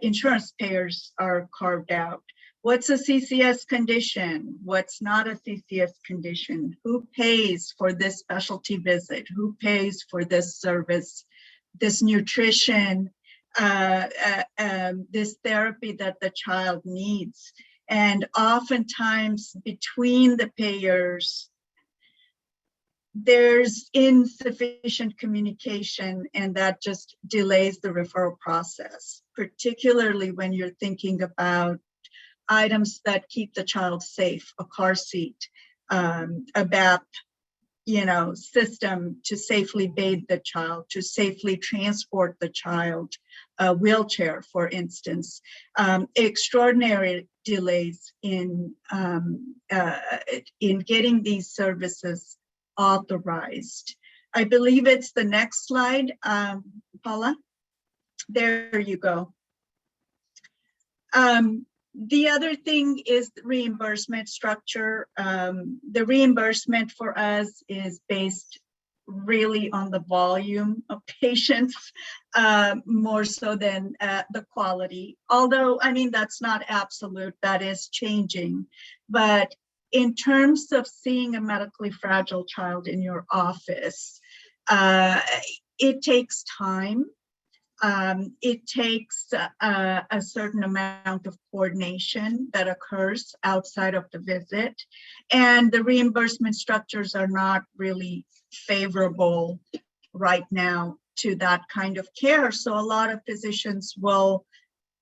insurance payers are carved out. What's a CCS condition? What's not a CCS condition? Who pays for this specialty visit? Who pays for this service, this nutrition, this therapy that the child needs? And oftentimes between the payers, there's insufficient communication, and that just delays the referral process, particularly when you're thinking about items that keep the child safe, a car seat, a BAP, system to safely bathe the child, to safely transport the child, a wheelchair, for instance. Extraordinary delays in getting these services authorized. I believe it's the next slide, Paula. There you go. The other thing is the reimbursement structure. The reimbursement for us is based really on the volume of patients, more so than the quality. Although, I mean, that's not absolute, that is changing. But in terms of seeing a medically fragile child in your office, it takes time. It takes a certain amount of coordination that occurs outside of the visit, and the reimbursement structures are not really favorable right now to that kind of care. So a lot of physicians will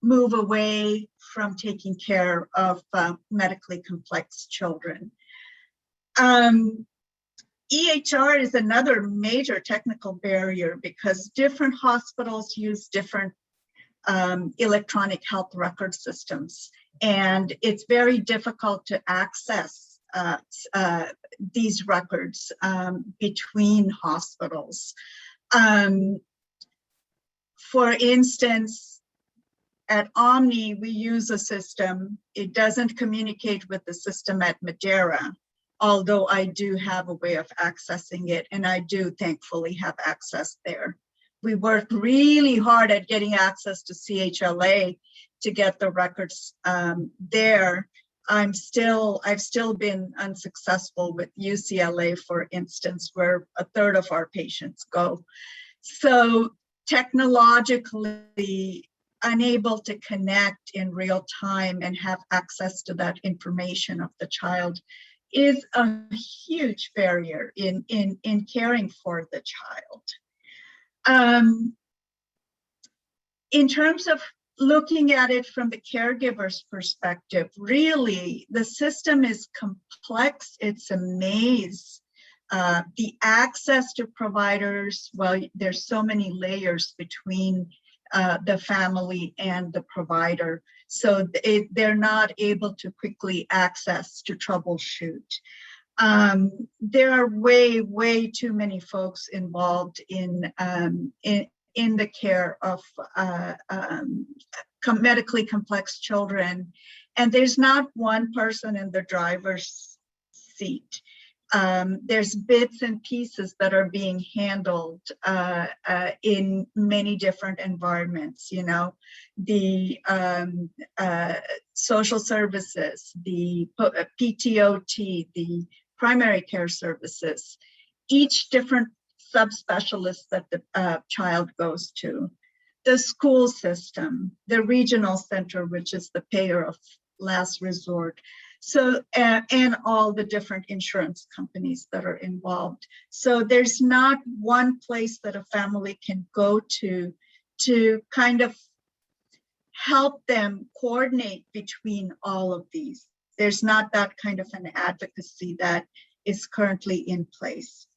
move away from taking care of medically complex children. EHR is another major technical barrier because different hospitals use different electronic health record systems, and it's very difficult to access these records between hospitals. For instance, at OMNI, we use a system. It doesn't communicate with the system at Madera, although I do have a way of accessing it, and I do thankfully have access there. We worked really hard at getting access to CHLA to get the records there. I've still been unsuccessful with UCLA, for instance, where a third of our patients go. So technologically unable to connect in real time and have access to that information of the child is a huge barrier in caring for the child. In terms of looking at it from the caregiver's perspective, really, the system is complex, it's a maze. The access to providers, well, there's so many layers between the family and the provider. So they're not able to quickly access to troubleshoot. There are way too many folks involved in the care of medically complex children, and there's not one person in the driver's seat. There's bits and pieces that are being handled in many different environments, you know, the social services, the PTOT, the primary care services, each different subspecialist that the child goes to, the school system, the regional center, which is the payer of last resort. So, and all the different insurance companies that are involved. So there's not one place that a family can go to kind of help them coordinate between all of these. There's not that kind of an advocacy that is currently in place.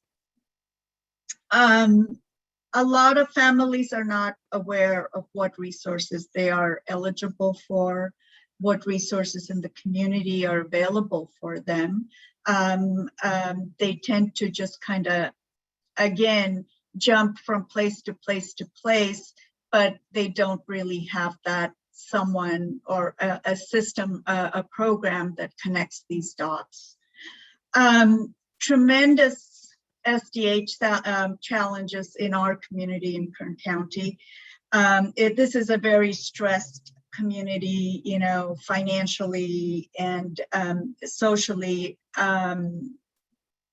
A lot of families are not aware of what resources they are eligible for, what resources in the community are available for them. They tend to just kind of, again, jump from place to place to place, but they don't really have that someone or a system, a program that connects these dots. Tremendous SDH challenges in our community in Kern County. This is a very stressed community, you know, financially and socially.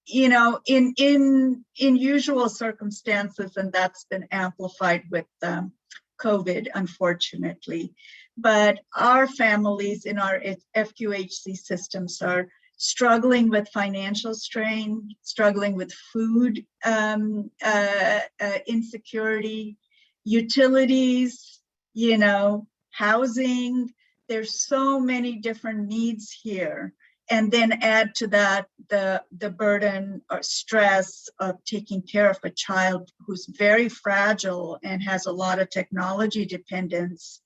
You know, in usual circumstances, and that's been amplified with COVID, unfortunately. But our families in our FQHC systems are struggling with financial strain, struggling with food insecurity, utilities, you know, housing. There's so many different needs here. And then add to that the burden or stress of taking care of a child who's very fragile and has a lot of technology dependence.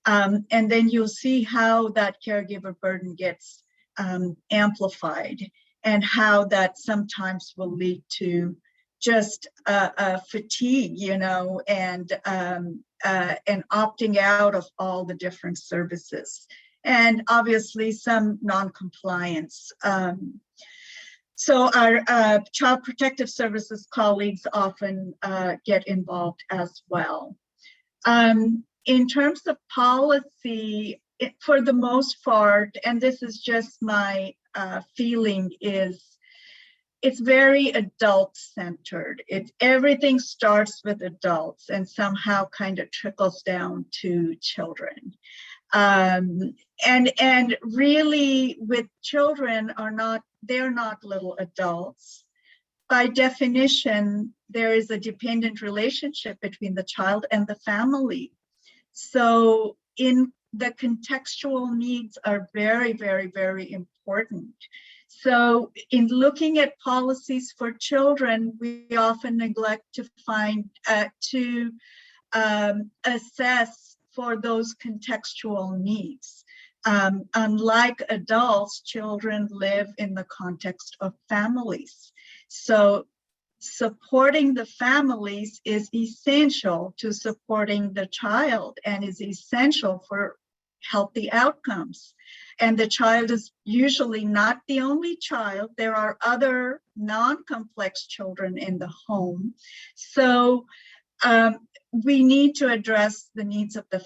And then you'll see how that caregiver burden gets amplified and how that sometimes will lead to just fatigue, and opting out of all the different services, and obviously some non-compliance. So our Child Protective Services colleagues often get involved as well. In terms of policy, for the most part, and this is just my feeling, is it's very adult-centered. Everything starts with adults and somehow kind of trickles down to children. And really, with children, they're not little adults. By definition, there is a dependent relationship between the child and the family. So the contextual needs are very, very, very important. So in looking at policies for children, we often neglect to assess for those contextual needs. Unlike adults, children live in the context of families. So supporting the families is essential to supporting the child and is essential for healthy outcomes. And the child is usually not the only child. There are other non-complex children in the home. So we need to address the needs of the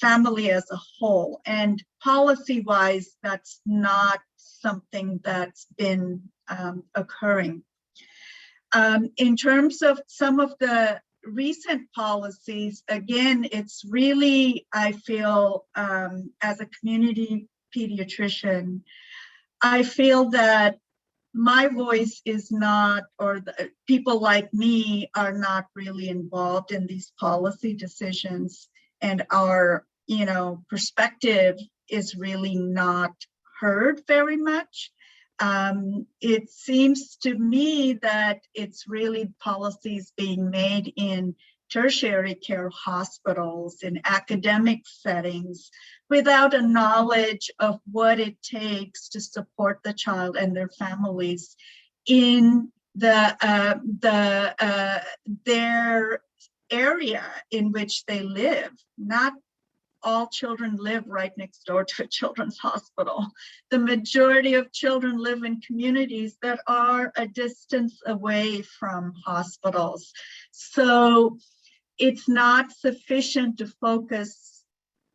family as a whole. And policy-wise, that's not something that's been occurring. In terms of some of the recent policies, again, it's really, I feel, as a community pediatrician, I feel that my voice is not, or people like me are not really involved in these policy decisions, and our, perspective is really not heard very much. It seems to me that it's really policies being made in tertiary care hospitals, in academic settings, without a knowledge of what it takes to support the child and their families in their area in which they live. Not all children live right next door to a children's hospital. The majority of children live in communities that are a distance away from hospitals. So it's not sufficient to focus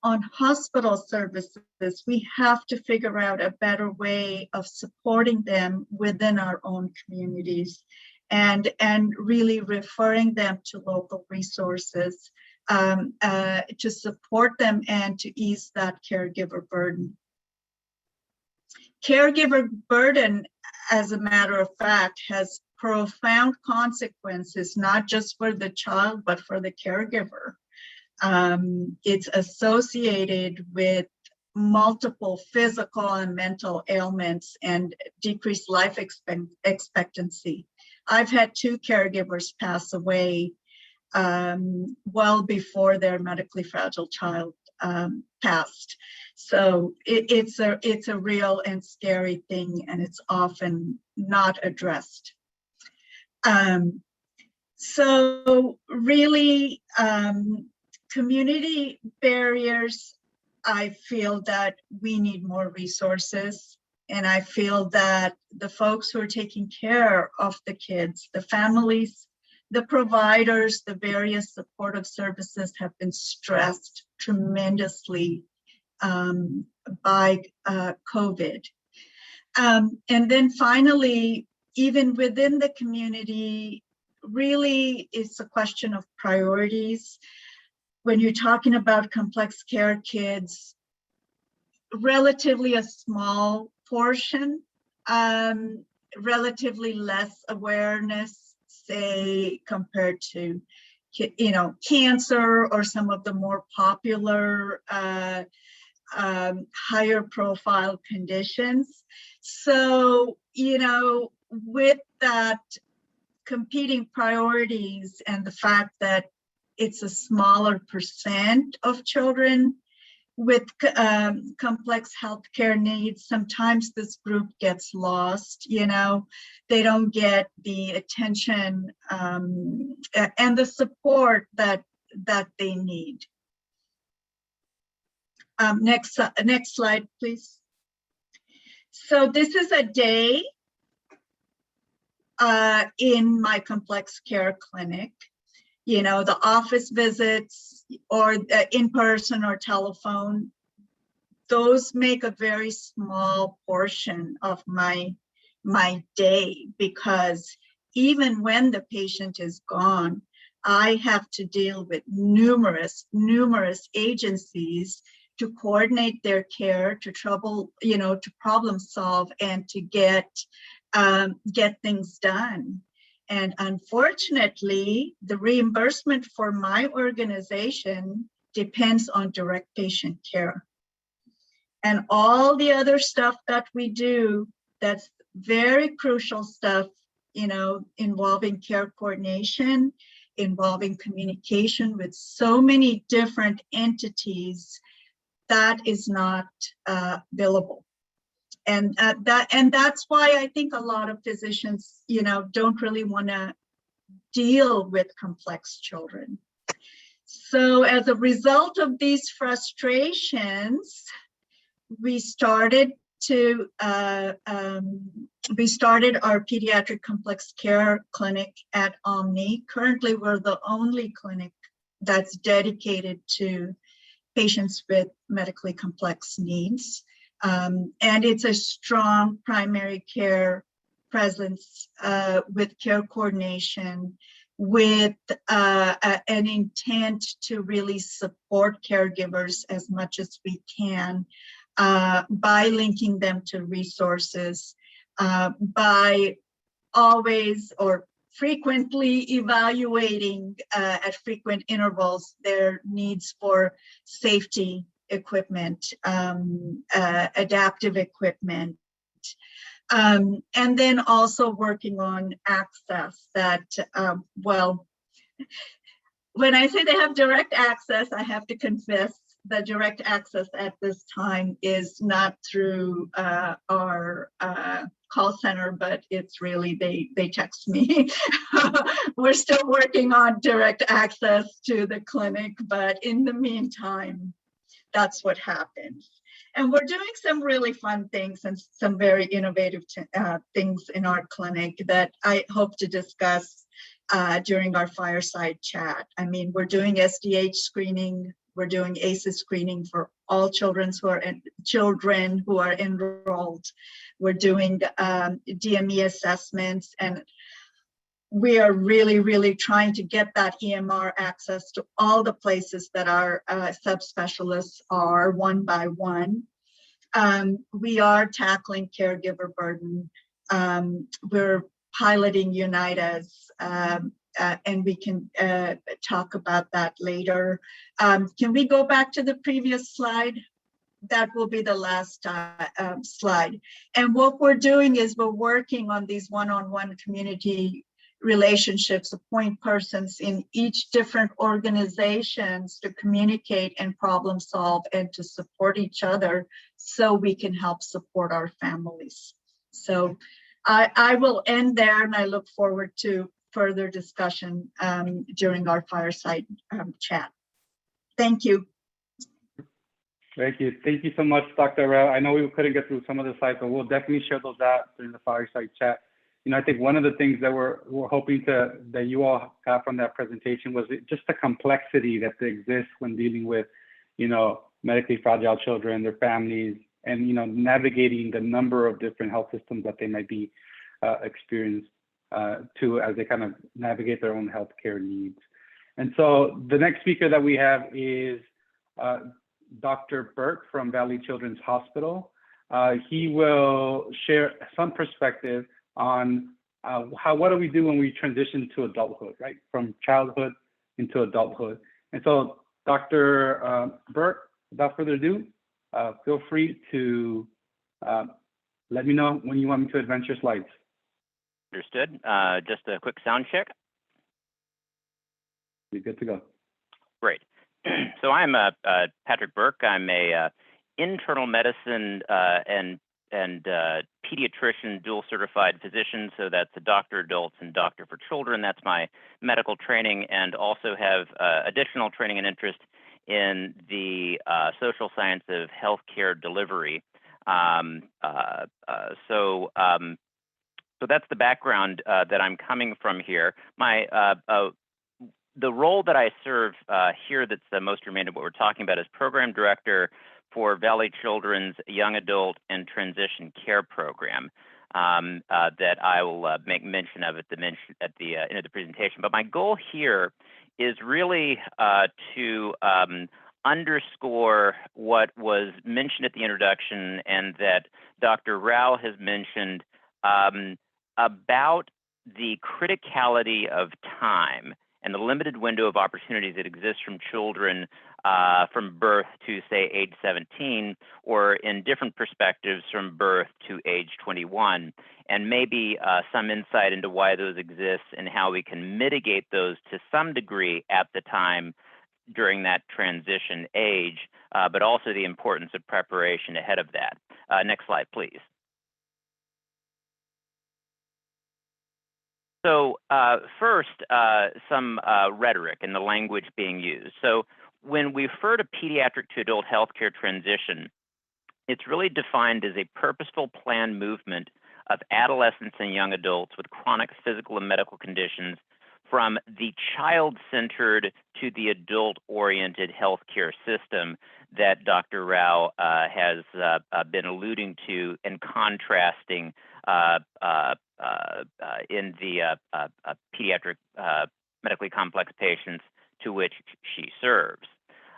on hospital services. We have to figure out a better way of supporting them within our own communities, and really referring them to local resources to support them and to ease that caregiver burden. Caregiver burden, as a matter of fact, has profound consequences, not just for the child, but for the caregiver. It's associated with multiple physical and mental ailments and decreased life expectancy. I've had 2 caregivers pass away well before their medically fragile child passed. So it's a real and scary thing, and it's often not addressed. So really, community barriers, I feel that we need more resources, and I feel that the folks who are taking care of the kids, the families, the providers, the various supportive services have been stressed tremendously by COVID. And then finally, even within the community, really it's a question of priorities. When you're talking about complex care kids, relatively a small portion, relatively less awareness, say, compared to, cancer or some of the more popular higher profile conditions. So, with that competing priorities and the fact that it's a smaller percent of children with complex healthcare needs, sometimes this group gets lost, you know, they don't get the attention and the support that they need. Next slide, please. So this is a day in my complex care clinic. You know, the office visits or in person or telephone, those make a very small portion of my day, because even when the patient is gone, I have to deal with numerous agencies to coordinate their care, to to problem solve, and to get things done. And unfortunately, the reimbursement for my organization depends on direct patient care. And all the other stuff that we do, that's very crucial stuff, you know, involving care coordination, involving communication with so many different entities, that is not billable. And that's why I think a lot of physicians, you know, don't really want to deal with complex children. So as a result of these frustrations, we started our pediatric complex care clinic at OMNI. Currently, we're the only clinic that's dedicated to patients with medically complex needs. And it's a strong primary care presence with care coordination, with an intent to really support caregivers as much as we can by linking them to resources, by always or frequently evaluating at frequent intervals their needs for safety equipment, adaptive equipment, and then also working on access that, well, when I say they have direct access, I have to confess the direct access at this time is not through our call center, but it's really, they text me. We're still working on direct access to the clinic, but in the meantime, that's what happens. And we're doing some really fun things and some very innovative things in our clinic that I hope to discuss during our fireside chat. I mean, we're doing SDH screening, we're doing ACEs screening for all children who are enrolled. We're doing DME assessments, and we are really trying to get that EMR access to all the places that our subspecialists are, one by one. We are tackling caregiver burden. We're piloting Unitas, and we can talk about that later. Can we go back to the previous slide? That will be the last slide. And what we're doing is we're working on these one-on-one community relationships, appoint persons in each different organizations to communicate and problem solve and to support each other so we can help support our families. So I will end there, and I look forward to further discussion during our fireside chat. Thank you. Thank you. Thank you so much, Dr. Rao. I know we couldn't get through some of the slides, but we'll definitely share those out during the fireside chat. You know, I think one of the things that we're hoping that you all got from that presentation was just the complexity that exists when dealing with, you know, medically fragile children, their families, and, you know, navigating the number of different health systems that they might be experienced to as they kind of navigate their own healthcare needs. And so the next speaker that we have is Dr. Burke from Valley Children's Hospital. He will share some perspective on what do we do when we transition to adulthood, right? From childhood into adulthood. And so Dr. Burke, without further ado, feel free to let me know when you want me to advance your slides. Understood. Just a quick sound check. You're good to go. Great. So I'm Patrick Burke. I'm a internal medicine and pediatrician dual certified physician. So that's a doctor adults and doctor for children. That's my medical training, and also have additional training and interest in the social science of healthcare delivery. So that's the background that I'm coming from here. The role that I serve here that's the most germane to what we're talking about is Program Director for Valley Children's Young Adult and Transition Care Program that I will make mention of at the end of the presentation. But my goal here is really to underscore what was mentioned at the introduction and that Dr. Rao has mentioned about the criticality of time and the limited window of opportunities that exists from children from birth to, say, age 17, or in different perspectives from birth to age 21, and maybe some insight into why those exist and how we can mitigate those to some degree at the time during that transition age, but also the importance of preparation ahead of that. Next slide, please. So first, some rhetoric and the language being used. So when we refer to pediatric to adult healthcare transition, it's really defined as a purposeful planned movement of adolescents and young adults with chronic physical and medical conditions from the child-centered to the adult-oriented healthcare system that Dr. Rao has been alluding to and contrasting in the pediatric medically complex patients to which she serves.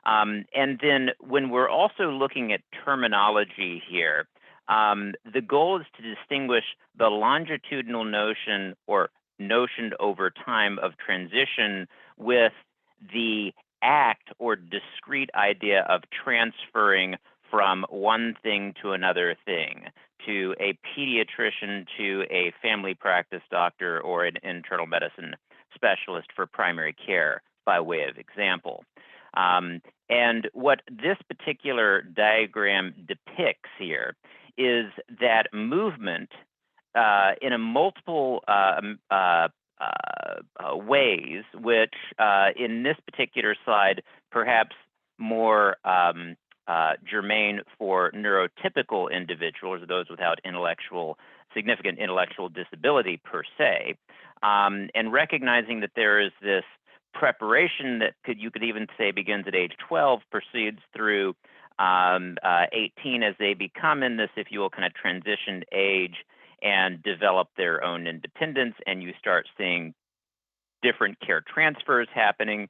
And then when we're also looking at terminology here, the goal is to distinguish the longitudinal notion or notion over time of transition with the act or discrete idea of transferring from one thing to another thing, to a pediatrician to a family practice doctor or an internal medicine specialist for primary care, by way of example. And what this particular diagram depicts here is that movement in a multiple ways, which in this particular slide, perhaps more germane for neurotypical individuals, or those without significant intellectual disability per se, and recognizing that there is this preparation that you could even say begins at age 12, proceeds through 18 as they become in this, if you will, kind of transition age and develop their own independence, and you start seeing different care transfers happening.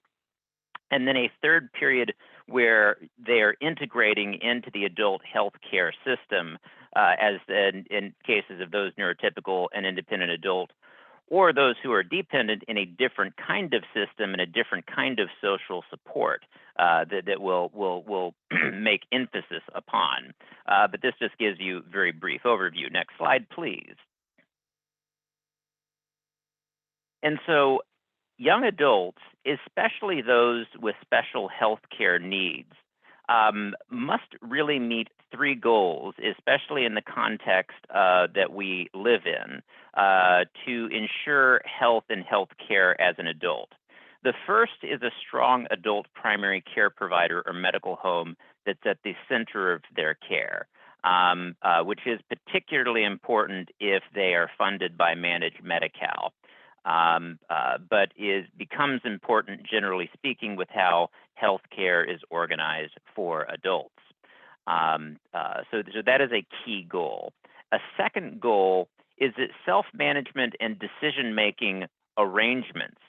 And then a third period where they're integrating into the adult healthcare system, as in cases of those neurotypical and independent adult, or those who are dependent in a different kind of system and a different kind of social support that will make emphasis upon. But this just gives you a very brief overview. Next slide, please. And so young adults, especially those with special health care needs, must really meet three goals, especially in the context that we live in, to ensure health and health care as an adult. The first is a strong adult primary care provider or medical home that's at the center of their care, which is particularly important if they are funded by managed Medi-Cal. But becomes important, generally speaking, with how healthcare is organized for adults. So that is a key goal. A second goal is that self-management and decision-making arrangements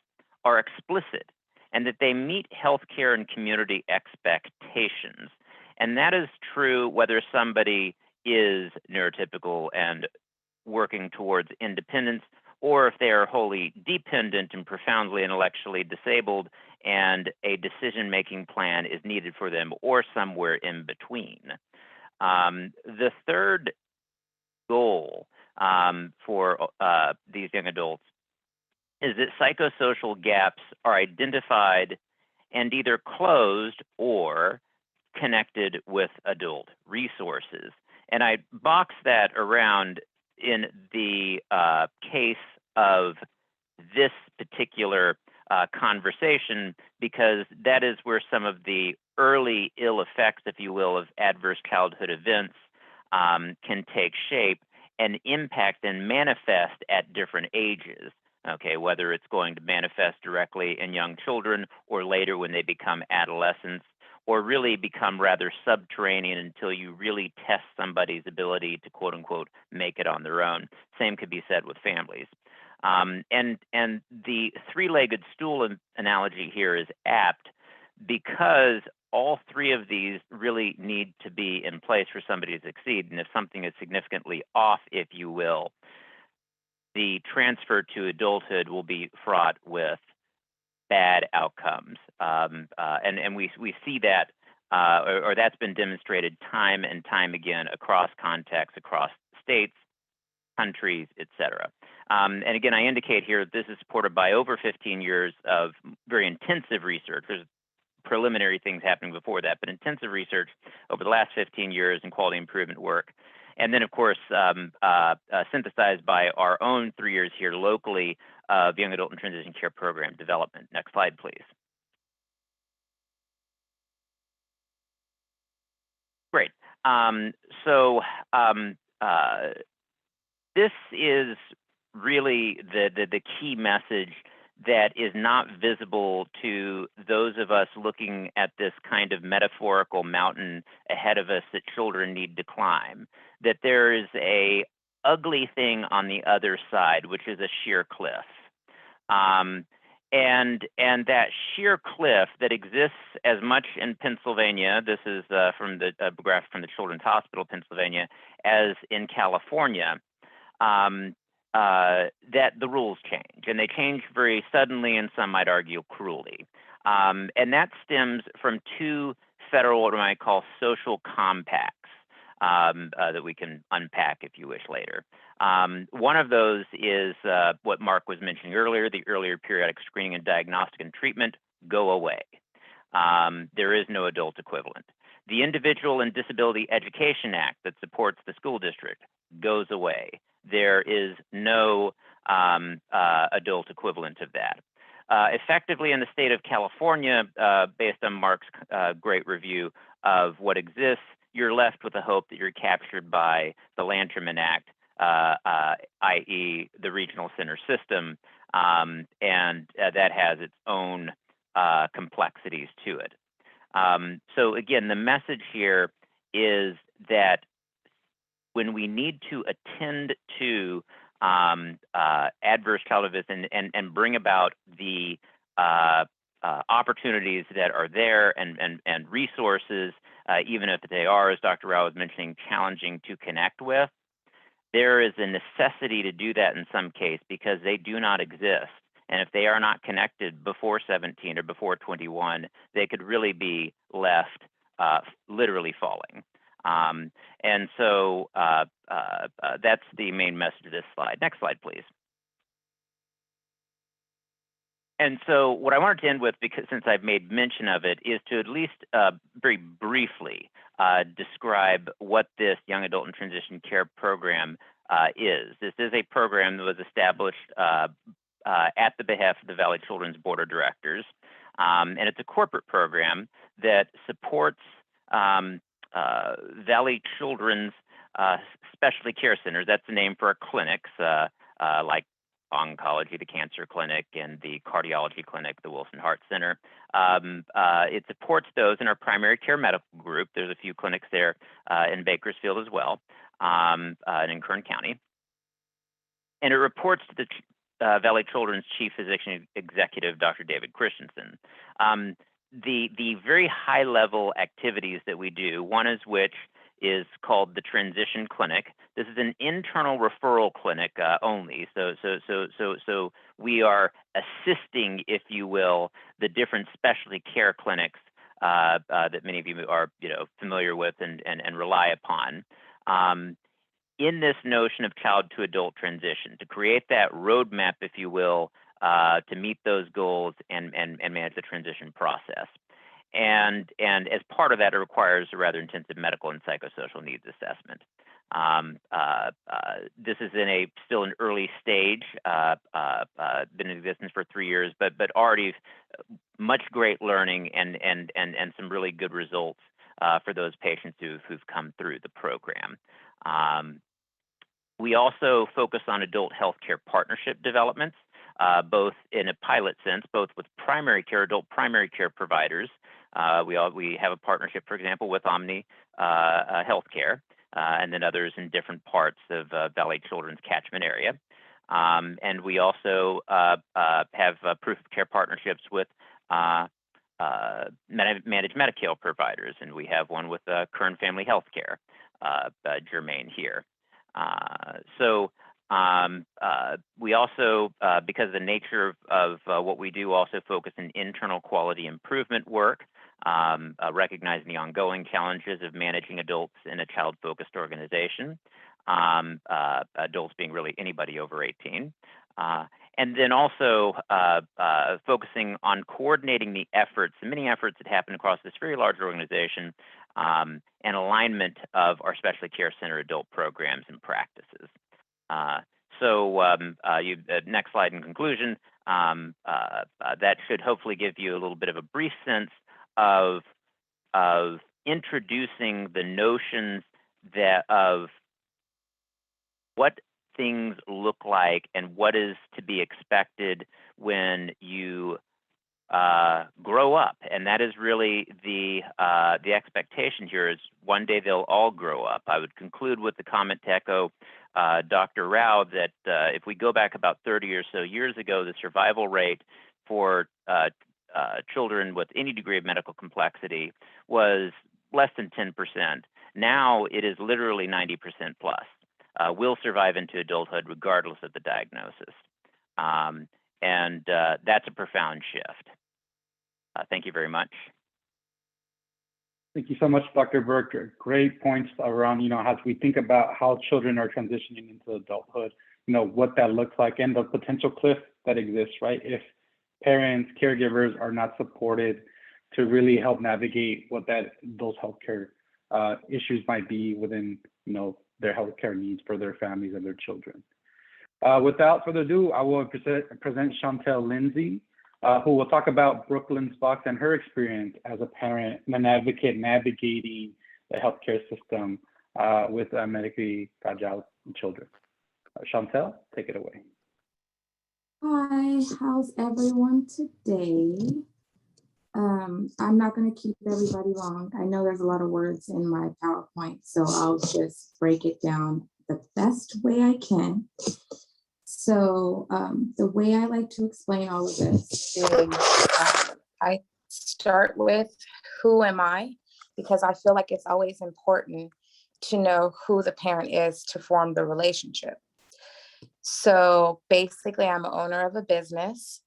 are explicit and that they meet healthcare and community expectations. And that is true whether somebody is neurotypical and working towards independence, or if they are wholly dependent and profoundly intellectually disabled and a decision-making plan is needed for them, or somewhere in between. The third goal for these young adults is that psychosocial gaps are identified and either closed or connected with adult resources. And I box that around in the case of this particular conversation, because that is where some of the early ill effects, if you will, of adverse childhood events can take shape and impact and manifest at different ages. Okay, whether it's going to manifest directly in young children or later when they become adolescents, or really become rather subterranean until you really test somebody's ability to quote unquote make it on their own. Same could be said with families. And the three-legged stool analogy here is apt because all three of these really need to be in place for somebody to succeed. And if something is significantly off, if you will, the transfer to adulthood will be fraught with bad outcomes. And we see that, or that's been demonstrated time and time again across contexts, across states, countries, et cetera. And again, I indicate here this is supported by over 15 years of very intensive research. There's preliminary things happening before that, but intensive research over the last 15 years in quality improvement work. And then, of course, synthesized by our own 3 years here locally of young adult and transition care program development. Next slide, please. Great. This is really the key message that is not visible to those of us looking at this kind of metaphorical mountain ahead of us that children need to climb, that there is a ugly thing on the other side, which is a sheer cliff. And that sheer cliff that exists as much in Pennsylvania, this is from the graph from the Children's Hospital, Pennsylvania, as in California, that the rules change, and they change very suddenly and some might argue cruelly. And that stems from two federal, what I might call social compacts that we can unpack if you wish later. One of those is what Mark was mentioning earlier, the earlier periodic screening and diagnostic and treatment go away. There is no adult equivalent. The Individual and Disability Education Act that supports the school district goes away. There is no adult equivalent of that. Effectively in the state of California, based on Mark's great review of what exists, you're left with the hope that you're captured by the Lanterman Act, i.e. the regional center system, and that has its own complexities to it. So again, the message here is that when we need to attend to adverse childhood events and bring about the opportunities that are there and resources, even if they are, as Dr. Rao was mentioning, challenging to connect with, there is a necessity to do that in some case because they do not exist. And if they are not connected before 17 or before 21, they could really be left literally falling. And so that's the main message of this slide. Next slide, please. And so what I wanted to end with, because since I've made mention of it, is to at least very briefly describe what this Young Adult and Transition Care Program is. This is a program that was established at the behest of the Valley Children's Board of Directors. And it's a corporate program that supports Valley Children's Specialty Care Centers. That's the name for our clinics, like oncology, the cancer clinic, and the cardiology clinic, the Wilson Heart Center. It supports those in our primary care medical group. There's a few clinics there in Bakersfield as well, and in Kern County. And it reports to the Valley Children's Chief Physician Executive, Dr. David Christensen. The very high level activities that we do, one is which is called the Transition Clinic. This is an internal referral clinic only. So we are assisting, if you will, the different specialty care clinics that many of you are familiar with and rely upon. In this notion of child to adult transition, to create that roadmap, if you will, to meet those goals and manage the transition process. And as part of that, it requires a rather intensive medical and psychosocial needs assessment. This is still an early stage, been in existence for 3 years, but already much great learning and some really good results for those patients who've come through the program. We also focus on adult healthcare partnership developments, both in a pilot sense, both with adult primary care providers. We have a partnership, for example, with OMNI Healthcare, and then others in different parts of Valley Children's catchment area. And we also have proof of care partnerships with managed Medi-Cal providers, and we have one with Kern Family Healthcare, germane here. We also, because of the nature of what we do, also focus on internal quality improvement work, recognizing the ongoing challenges of managing adults in a child-focused organization, adults being really anybody over 18. And then also focusing on coordinating the efforts, the many efforts that happen across this very large organization, and alignment of our specialty care center adult programs and practices. Next slide in conclusion, that should hopefully give you a little bit of a brief sense of introducing the notions of what things look like and what is to be expected when you grow up. And that is really the expectation here, is one day they'll all grow up. I would conclude with the comment to echo Dr. Rao that if we go back about 30 or so years ago, the survival rate for children with any degree of medical complexity was less than 10%. Now it is literally 90% plus. Will survive into adulthood regardless of the diagnosis. That's a profound shift. Thank you very much. Thank you so much, Dr. Burke. Great points around, as we think about how children are transitioning into adulthood, what that looks like and the potential cliff that exists, right? If parents, caregivers are not supported to really help navigate what those healthcare issues might be within, their healthcare needs for their families and their children. Without further ado, I will present Chantel Lindsay, who will talk about Brooklyn's box and her experience as a parent and an advocate navigating the healthcare system with medically fragile children. Chantel, take it away. Hi, how's everyone today? I'm not going to keep everybody long. I know there's a lot of words in my PowerPoint, so I'll just break it down the best way I can. So the way I like to explain all of this is I start with who am I, because I feel like it's always important to know who the parent is to form the relationship. So basically, I'm an owner of a business,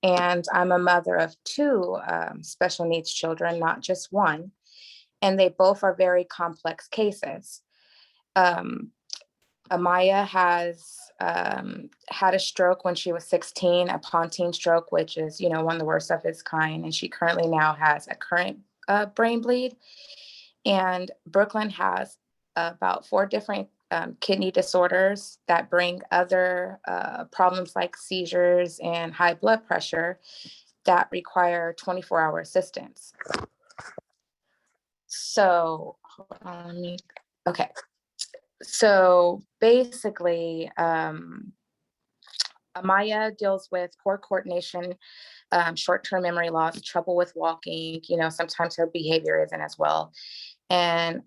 and I'm a mother of 2 special needs children, not just one, and they both are very complex cases. Amaya has had a stroke when she was 16, a pontine stroke, which is, one of the worst of its kind. And she currently now has a current brain bleed. And Brooklyn has about 4 different kidney disorders that bring other problems like seizures and high blood pressure that require 24-hour assistance. So, hold on, okay. So basically, Amaya deals with poor coordination, short-term memory loss, trouble with walking, sometimes her behavior isn't as well. And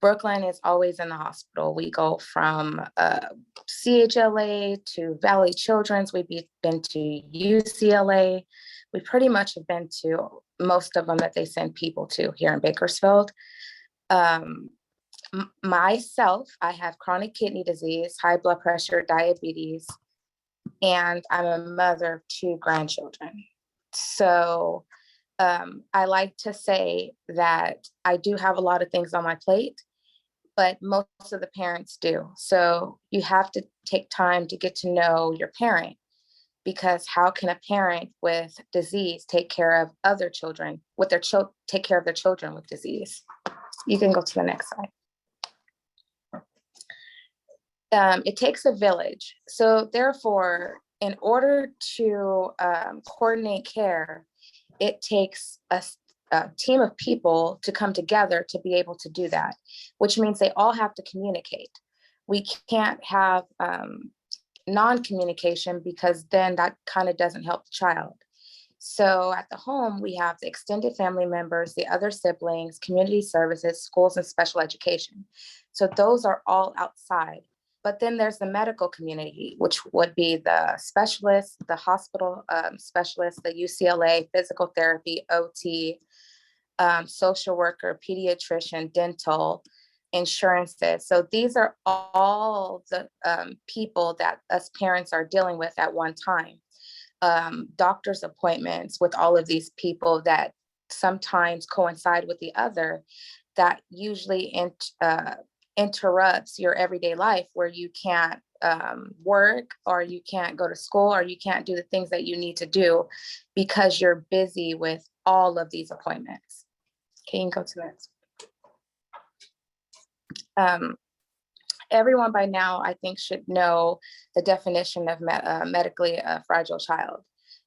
Brooklyn is always in the hospital. We go from CHLA to Valley Children's. We've been to UCLA. We pretty much have been to most of them that they send people to here in Bakersfield. Myself, I have chronic kidney disease, high blood pressure, diabetes, and I'm a mother of 2 grandchildren. So I like to say that I do have a lot of things on my plate, but most of the parents do. So you have to take time to get to know your parent, because how can a parent with disease take care of other children with their take care of their children with disease? You can go to the next slide. It takes a village. So therefore, in order to coordinate care, it takes a team of people to come together to be able to do that, which means they all have to communicate. We can't have non-communication, because then that kind of doesn't help the child. So at the home, we have the extended family members, the other siblings, community services, schools, and special education. So those are all outside. But then there's the medical community, which would be the specialists, the hospital specialists, the UCLA, physical therapy, OT, social worker, pediatrician, dental, insurances. So these are all the people that us parents are dealing with at one time. Doctor's appointments with all of these people that sometimes coincide with the other, that usually interrupts your everyday life, where you can't work, or you can't go to school, or you can't do the things that you need to do because you're busy with all of these appointments. Okay, you can go to the next. Everyone by now, I think, should know the definition of medically fragile child,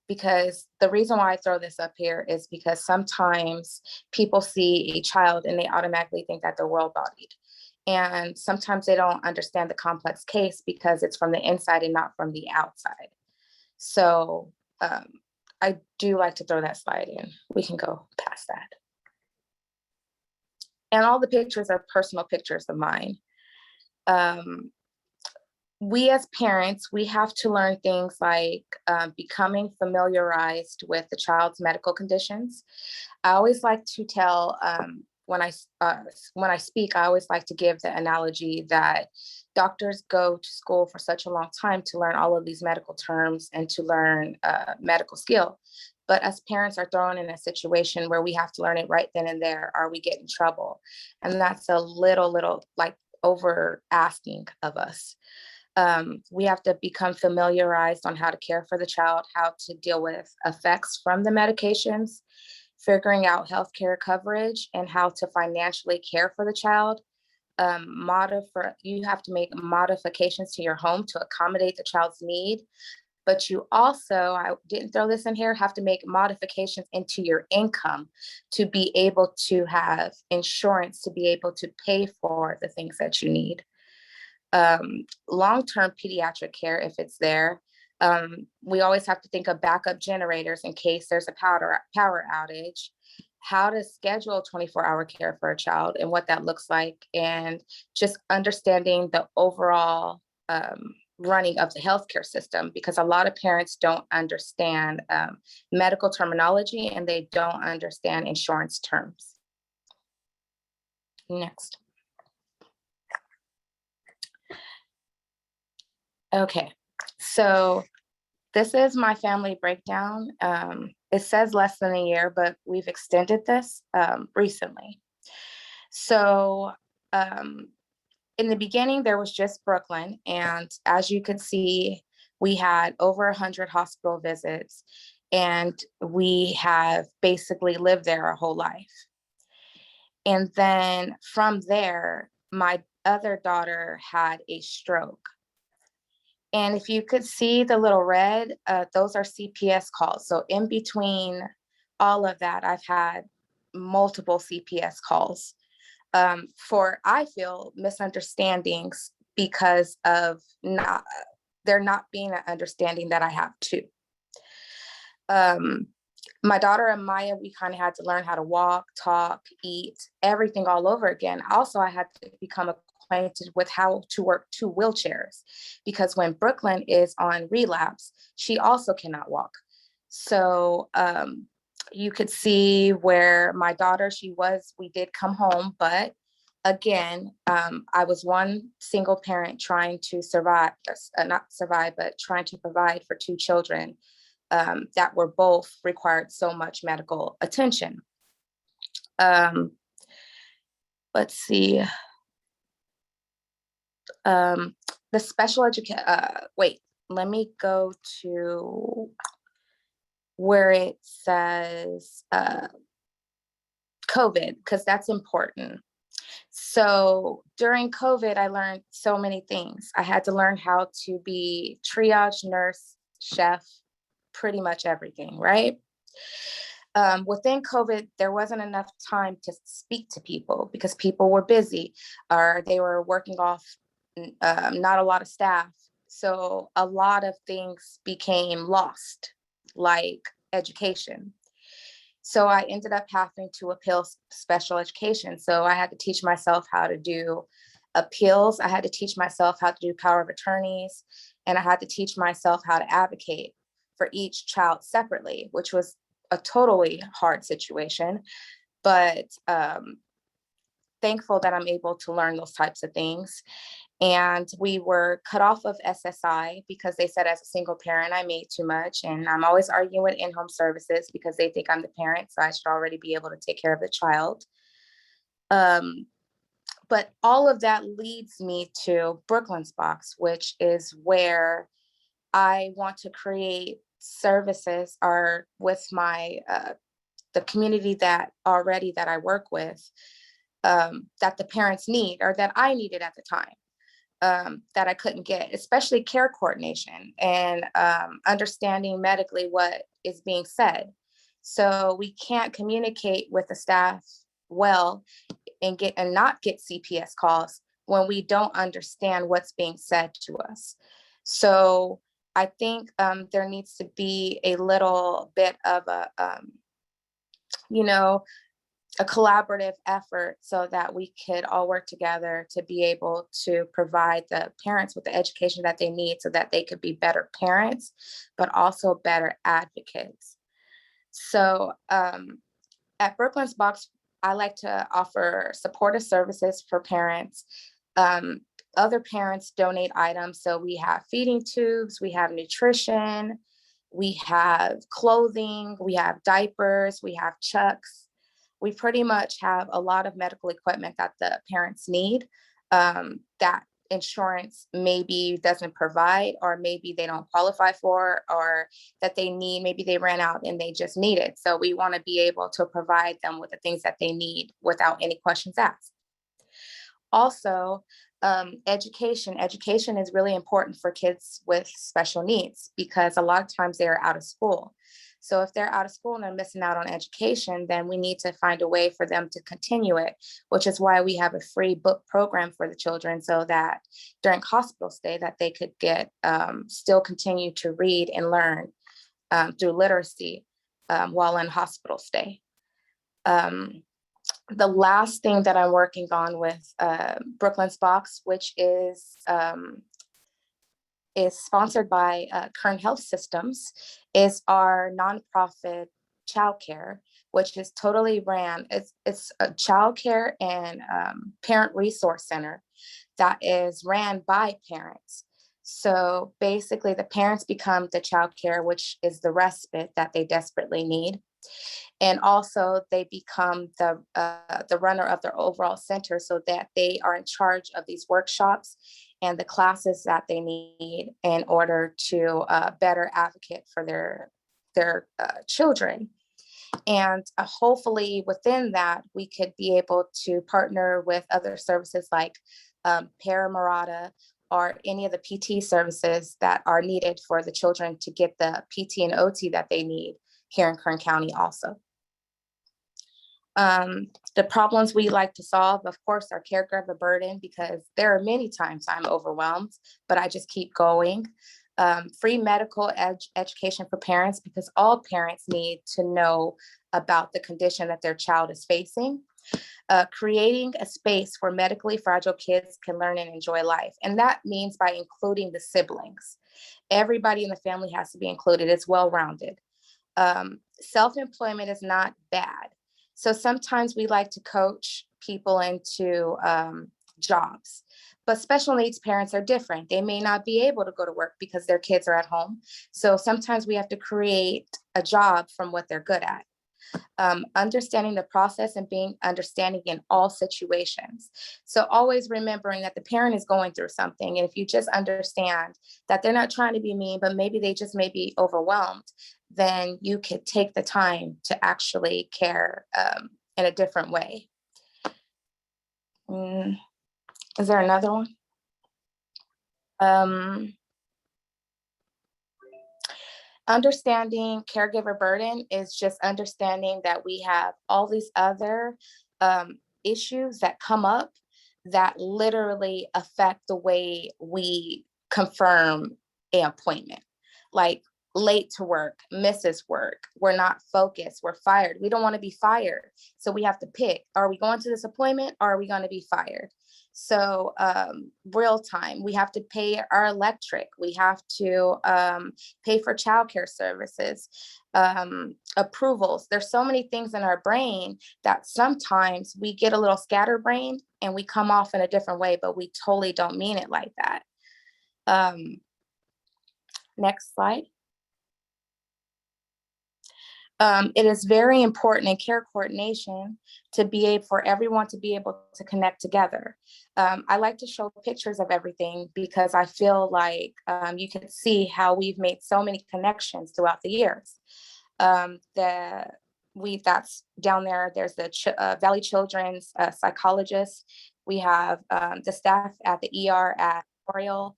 because the reason why I throw this up here is because sometimes people see a child and they automatically think that they're well-bodied. And sometimes they don't understand the complex case because it's from the inside and not from the outside. So I do like to throw that slide in. We can go past that. And all the pictures are personal pictures of mine. We as parents, we have to learn things like becoming familiarized with the child's medical conditions. I always like to tell, when I speak, I always like to give the analogy that doctors go to school for such a long time to learn all of these medical terms and to learn medical skill. But as parents are thrown in a situation where we have to learn it right then and there, or we get in trouble. And that's a little like over asking of us. We have to become familiarized on how to care for the child, how to deal with effects from the medications, figuring out healthcare coverage, and how to financially care for the child. You have to make modifications to your home to accommodate the child's need. But you also, I didn't throw this in here, have to make modifications into your income to be able to have insurance, to be able to pay for the things that you need. Long-term pediatric care, if it's there, we always have to think of backup generators in case there's a power outage, how to schedule 24-hour care for a child and what that looks like, and just understanding the overall running of the healthcare system, because a lot of parents don't understand medical terminology and they don't understand insurance terms. Next. Okay, so this is my family breakdown. It says less than a year, but we've extended this recently. So in the beginning, there was just Brooklyn. And as you could see, we had over 100 hospital visits, and we have basically lived there our whole life. And then from there, my other daughter had a stroke. And if you could see the little red, those are CPS calls. So in between all of that, I've had multiple CPS calls for, I feel, misunderstandings because of there not being an understanding that I have too. My daughter and Maya, we kind of had to learn how to walk, talk, eat, everything all over again. Also, I had to become acquainted with how to work 2 wheelchairs, because when Brooklyn is on relapse, she also cannot walk. So you could see where my daughter, we did come home, but again, I was one single parent trying to trying to provide for 2 children that were both required so much medical attention. Let's see. The special education, let me go to where it says COVID, because that's important. So during COVID, I learned so many things. I had to learn how to be triage, nurse, chef, pretty much everything, right? Within COVID, there wasn't enough time to speak to people because people were busy or they were working off not a lot of staff. So a lot of things became lost, like education. So I ended up having to appeal special education. So I had to teach myself how to do appeals. I had to teach myself how to do power of attorneys, and I had to teach myself how to advocate for each child separately, which was a totally hard situation. But thankful that I'm able to learn those types of things. And we were cut off of SSI because they said as a single parent, I made too much. And I'm always arguing with in-home services because they think I'm the parent, so I should already be able to take care of the child. But all of that leads me to Brooklyn's Box, which is where I want to create services or with my, the community that I work with, that the parents need or that I needed at the time. That I couldn't get, especially care coordination and understanding medically what is being said. So we can't communicate with the staff well and not get CPS calls when we don't understand what's being said to us. So I think there needs to be a little bit of a collaborative effort so that we could all work together to be able to provide the parents with the education that they need so that they could be better parents, but also better advocates. So at Brooklyn's Box, I like to offer supportive services for parents. Other parents donate items. So we have feeding tubes, we have nutrition, we have clothing, we have diapers, we have chucks. We pretty much have a lot of medical equipment that the parents need that insurance maybe doesn't provide, or maybe they don't qualify for, or that they need, maybe they ran out and they just need it. So we want to be able to provide them with the things that they need without any questions asked. Also, education. Education is really important for kids with special needs because a lot of times they're out of school. So if they're out of school and they're missing out on education, then we need to find a way for them to continue it, which is why we have a free book program for the children so that during hospital stay that they could get, still continue to read and learn through literacy while in hospital stay. The last thing that I'm working on with Brooklyn's Box, which is sponsored by Kern Health Systems, is our nonprofit childcare, which is totally ran. It's a childcare and parent resource center that is ran by parents. So basically the parents become the childcare, which is the respite that they desperately need. And also they become the runner of their overall center so that they are in charge of these workshops and the classes that they need in order to better advocate for their children. And hopefully within that, we could be able to partner with other services like Paramarata or any of the PT services that are needed for the children to get the PT and OT that they need here in Kern County also. The problems we like to solve, of course, are caregiver burden, because there are many times I'm overwhelmed, but I just keep going. Free medical education for parents, because all parents need to know about the condition that their child is facing. Creating a space where medically fragile kids can learn and enjoy life. And that means by including the siblings. Everybody in the family has to be included. It's well-rounded. Self-employment is not bad. So sometimes we like to coach people into jobs, but special needs parents are different. They may not be able to go to work because their kids are at home. So sometimes we have to create a job from what they're good at. Understanding the process and being understanding in all situations. So always remembering that the parent is going through something. And if you just understand that they're not trying to be mean, but maybe they just may be overwhelmed, then you could take the time to actually care in a different way. Is there another one? Understanding caregiver burden is just understanding that we have all these other issues that come up that literally affect the way we confirm an appointment. Like late to work, misses work, we're not focused, we're fired. We don't want to be fired. So we have to pick, are we going to this appointment or are we going to be fired? So real time, we have to pay our electric, we have to pay for childcare services, approvals. There's so many things in our brain that sometimes we get a little scatterbrained and we come off in a different way, but we totally don't mean it like that. Next slide. It is very important in care coordination to be able for everyone to be able to connect together. I like to show pictures of everything because I feel like you can see how we've made so many connections throughout the years. That's down there. There's the Valley Children's psychologist. We have the staff at the ER at Memorial.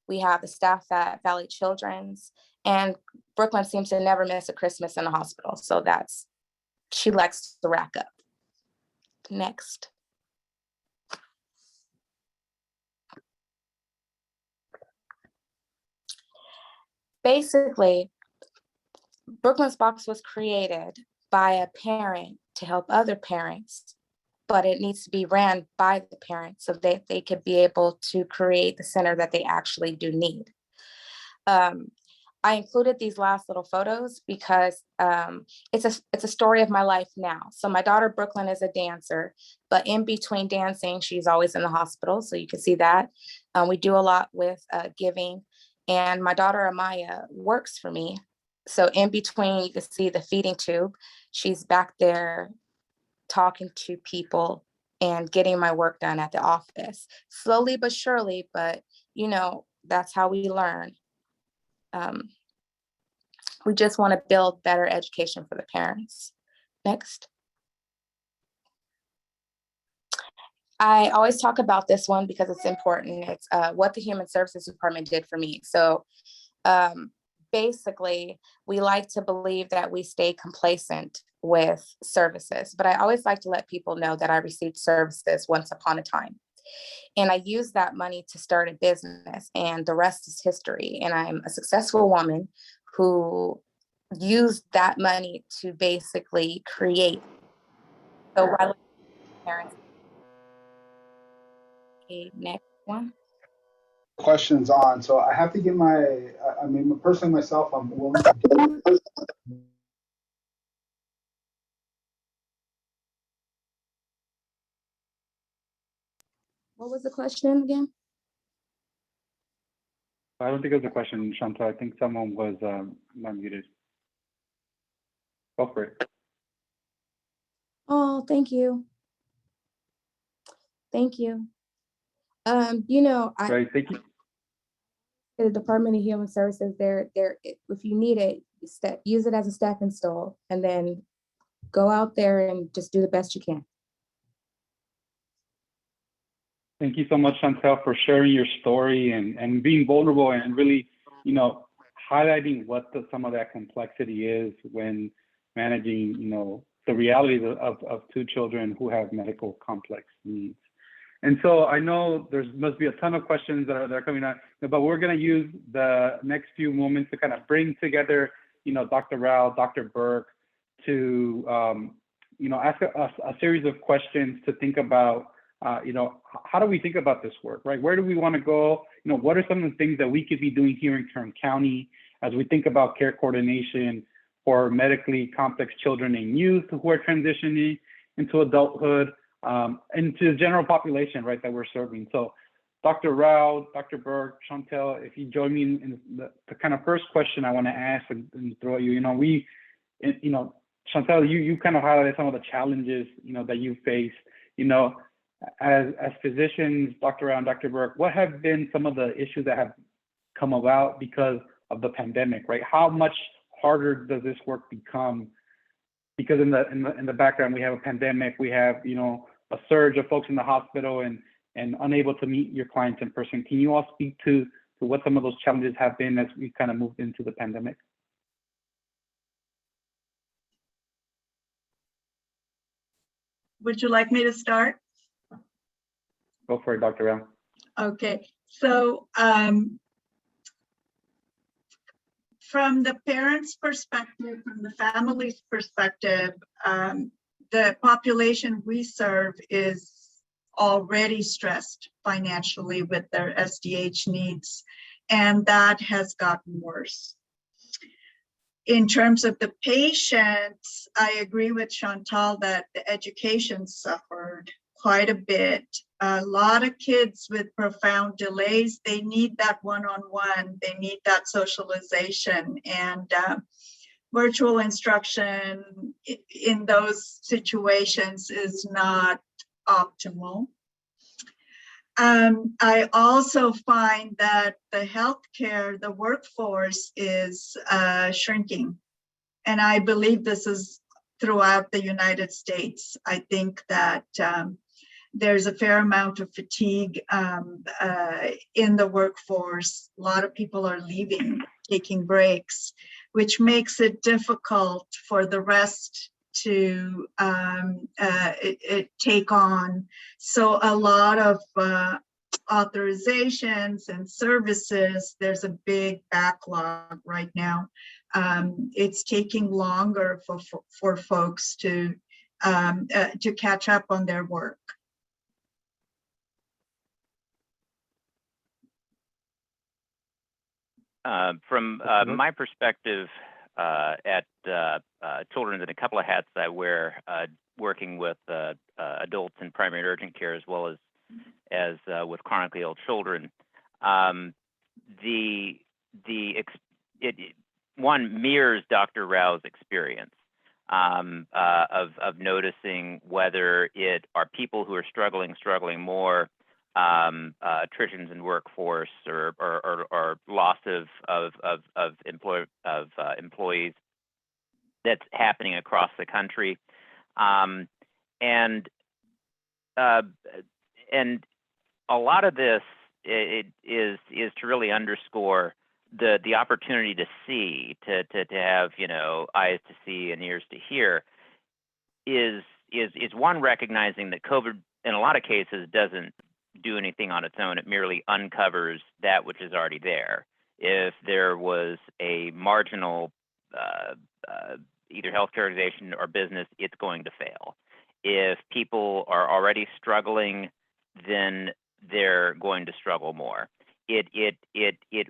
We have the staff at Valley Children's. And Brooklyn seems to never miss a Christmas in the hospital. So she likes to rack up. Next. Basically, Brooklyn's Box was created by a parent to help other parents, but it needs to be ran by the parents so that they could be able to create the center that they actually do need. I included these last little photos because it's a story of my life now. So my daughter Brooklyn is a dancer, but in between dancing, she's always in the hospital. So you can see that. We do a lot with giving, and my daughter Amaya works for me. So in between, you can see the feeding tube. She's back there talking to people and getting my work done at the office. Slowly but surely, but that's how we learn. We just want to build better education for the parents. Next. I always talk about this one because it's important. It's what the Human Services Department did for me. So basically, we like to believe that we stay complacent with services, but I always like to let people know that I received services once upon a time. And I used that money to start a business, and the rest is history. And I'm a successful woman who used that money to basically create. So while parents, okay, next one. Questions on, so I have to get personally myself, I'm willing to. What was the question again? I don't think it was a question, Chantal. I think someone was unmuted. Go for it. Oh, thank you. Thank you. Right, thank you. The Department of Human Services, if you need it, use it as a stepping stone, and then go out there and just do the best you can. Thank you so much, Chantal, for sharing your story and being vulnerable and really, highlighting what some of that complexity is when managing, the realities of two children who have medical complex needs. And so I know must be a ton of questions that are coming out, but we're going to use the next few moments to kind of bring together, Dr. Rao, Dr. Burke, to, ask a series of questions to think about, how do we think about this work, right? Where do we want to go? What are some of the things that we could be doing here in Kern County as we think about care coordination for medically complex children and youth who are transitioning into adulthood, and to the general population, right, that we're serving. So Dr. Rao, Dr. Burke, Chantal, if you join me in the kind of first question I want to ask and throw at you, Chantal, you kind of highlighted some of the challenges, that you face, as physicians, Dr. Rao and Dr. Burke, what have been some of the issues that have come about because of the pandemic, right? How much harder does this work become? Because in the background, we have a pandemic, we have, a surge of folks in the hospital and unable to meet your clients in person. Can you all speak to what some of those challenges have been as we kind of moved into the pandemic? Would you like me to start? Go for it, Dr. Rao. Okay, so from the parents' perspective, from the family's perspective, the population we serve is already stressed financially with their SDH needs, and that has gotten worse. In terms of the patients, I agree with Chantal that the education suffered quite a bit. A lot of kids with profound delays, they need that one-on-one, they need that socialization, and virtual instruction in those situations is not optimal. I also find that the healthcare, the workforce is shrinking. And I believe this is throughout the United States. I think that there's a fair amount of fatigue in the workforce. A lot of people are leaving, taking breaks, which makes it difficult for the rest to take on. So a lot of authorizations and services, there's a big backlog right now. It's taking longer for folks to catch up on their work. From my perspective, at Children's, and a couple of hats I wear, working with adults in primary urgent care as well as with chronically ill children, one mirrors Dr. Rao's experience of noticing whether it are people who are struggling more, attritions in workforce or loss of employees that's happening across the country, and a lot of this is to really underscore the opportunity to see, to have eyes to see and ears to hear, is one, recognizing that COVID in a lot of cases doesn't do anything on its own. It merely uncovers that which is already there. If there was a marginal either healthcare organization or business, it's going to fail. If people are already struggling, then they're going to struggle more. It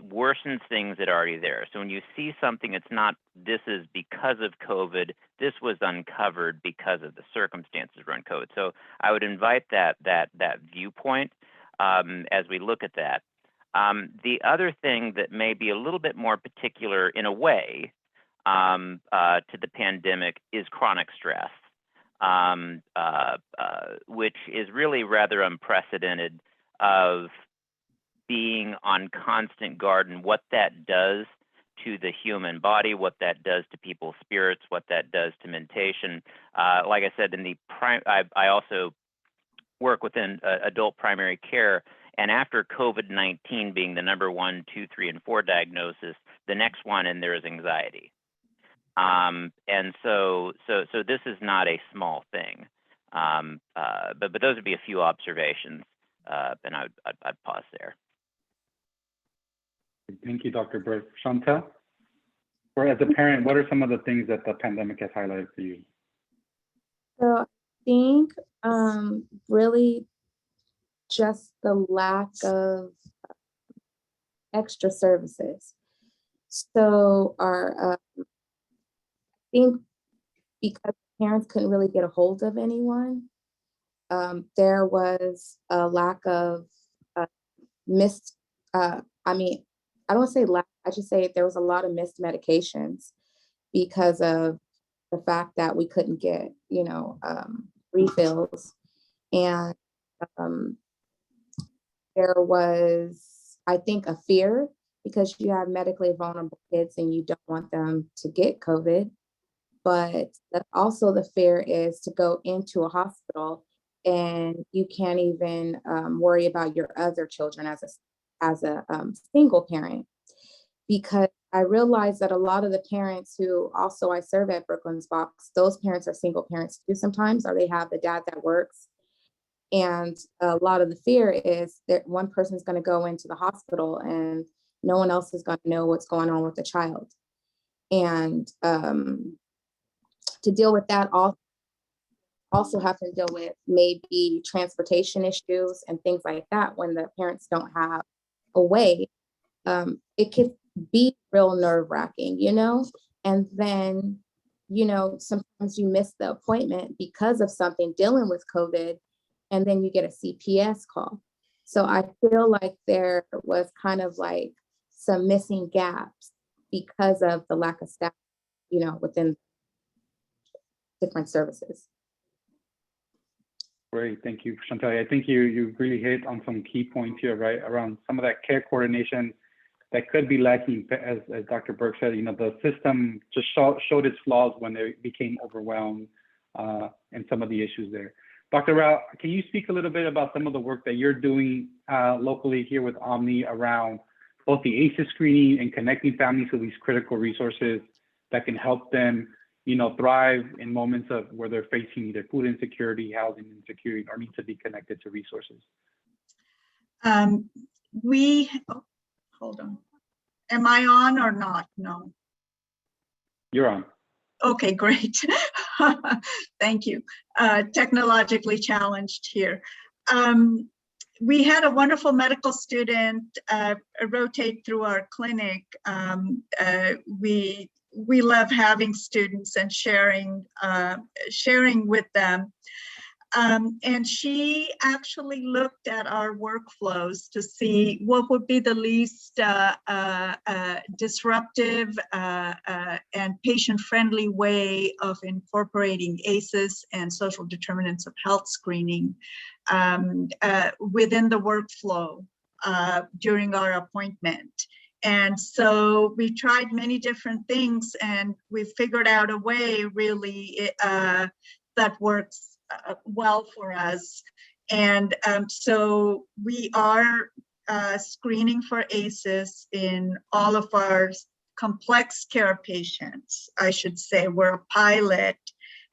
worsens things that are already there. So when you see something, it's not, this is because of COVID, this was uncovered because of the circumstances around COVID. So I would invite that viewpoint as we look at that. The other thing that may be a little bit more particular in a way to the pandemic is chronic stress, which is really rather unprecedented, of being on constant guard and what that does to the human body, what that does to people's spirits, what that does to mentation. Like I said, I also work within adult primary care, and after COVID-19 being the number 1, 2, 3, and 4 diagnosis, the next one in there is anxiety. And so this is not a small thing. But those would be a few observations, and I'd pause there. Thank you, Dr. Burke. Chantal, or as a parent, what are some of the things that the pandemic has highlighted for you? So I think really just the lack of extra services. So I think because parents couldn't really get a hold of anyone, there was a lack of I don't say lack, I should say there was a lot of missed medications because of the fact that we couldn't get, refills. And there was, I think, a fear because you have medically vulnerable kids and you don't want them to get COVID. But also the fear is to go into a hospital and you can't even worry about your other children as a single parent. Because I realized that a lot of the parents who also I serve at Brooklyn's Box, those parents are single parents too sometimes, or they have the dad that works. And a lot of the fear is that one person is going to go into the hospital and no one else is going to know what's going on with the child. And to deal with that, also have to deal with maybe transportation issues and things like that when the parents don't have a way. It could be real nerve-wracking, and then, sometimes you miss the appointment because of something dealing with COVID, and then you get a CPS call. So I feel like there was kind of like some missing gaps because of the lack of staff, within different services. Great, thank you, Chantal. I think you really hit on some key points here, right, around some of that care coordination that could be lacking. As Dr. Burke said, the system just showed its flaws when it became overwhelmed and some of the issues there. Dr. Rao, can you speak a little bit about some of the work that you're doing locally here with OMNI around both the ACEs screening and connecting families to these critical resources that can help them, thrive in moments of where they're facing either food insecurity, housing insecurity, or need to be connected to resources? Hold on. Am I on or not? No. You're on. Okay, great. Thank you. Technologically challenged here. We had a wonderful medical student rotate through our clinic. We love having students and sharing with them. And she actually looked at our workflows to see what would be the least disruptive and patient-friendly way of incorporating ACEs and social determinants of health screening within the workflow during our appointment. And so we tried many different things, and we figured out a way really that works well for us. And so we are screening for ACEs in all of our complex care patients, I should say. We're a pilot,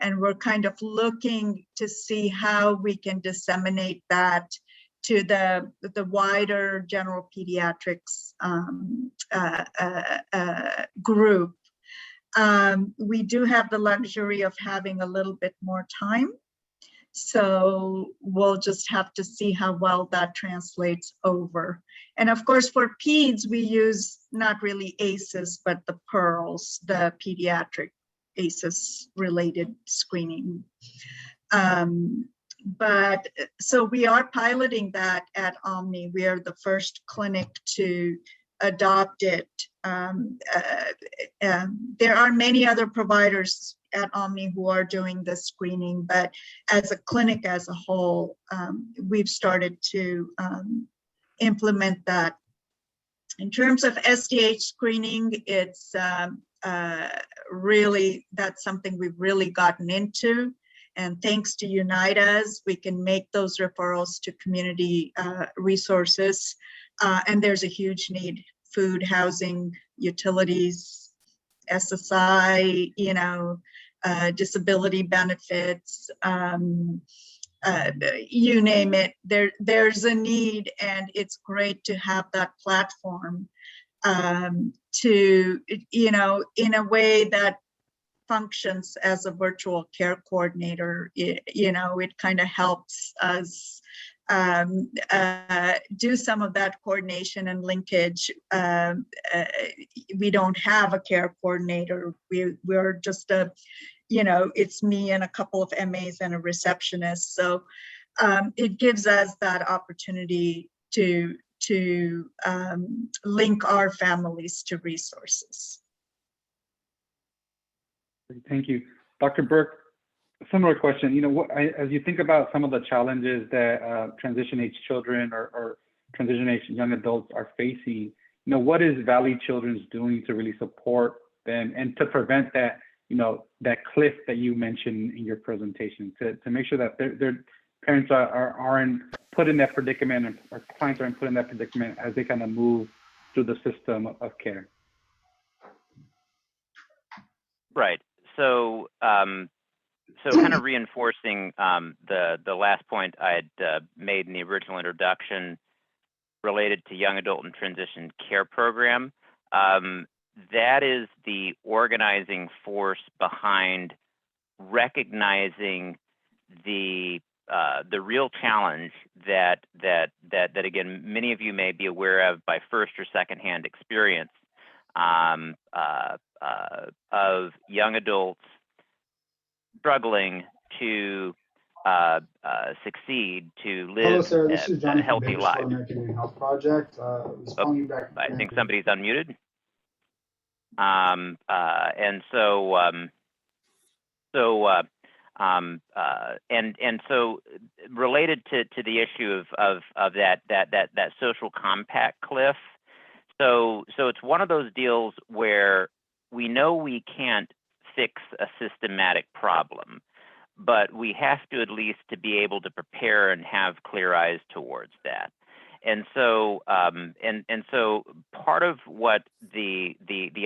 and we're kind of looking to see how we can disseminate that to the wider general pediatrics group. We do have the luxury of having a little bit more time. So we'll just have to see how well that translates over. And of course, for peds, we use not really ACEs, but the PEARLS, the pediatric ACEs related screening. But so we are piloting that at OMNI. We are the first clinic to adopt it. There are many other providers at OMNI who are doing the screening, but as a clinic as a whole, we've started to implement that. In terms of SDH screening, it's really, that's something we've really gotten into. And thanks to Unitas, we can make those referrals to community resources. And there's a huge need: food, housing, utilities, SSI, disability benefits, you name it. There's a need, and it's great to have that platform to, in a way that functions as a virtual care coordinator. It kind of helps us do some of that coordination and linkage. We don't have a care coordinator. We're just it's me and a couple of MAs and a receptionist. So it gives us that opportunity to link our families to resources. Thank you. Dr. Burke, similar question. You know, as you think about some of the challenges that transition age children or transition age young adults are facing, you know, what is Valley Children's doing to really support them and to prevent that, you know, that cliff that you mentioned in your presentation, to make sure that their parents aren't put in that predicament, and our clients aren't put in that predicament as they kind of move through the system of care? Right. So, so kind of reinforcing the last point I had made in the original introduction related to young adult and transition care program. That is the organizing force behind recognizing the real challenge that again, many of you may be aware of by first or secondhand experience of young adults struggling to succeed, to live Hello, sir. This is Johnny a healthy from life. Bakersfield American Indian Health Project. Was calling you back. I think somebody's unmuted. And so related to the issue of that social compact cliff. So it's one of those deals where we know we can't fix a systematic problem, but we have to at least to be able to prepare and have clear eyes towards that. And so so part of what the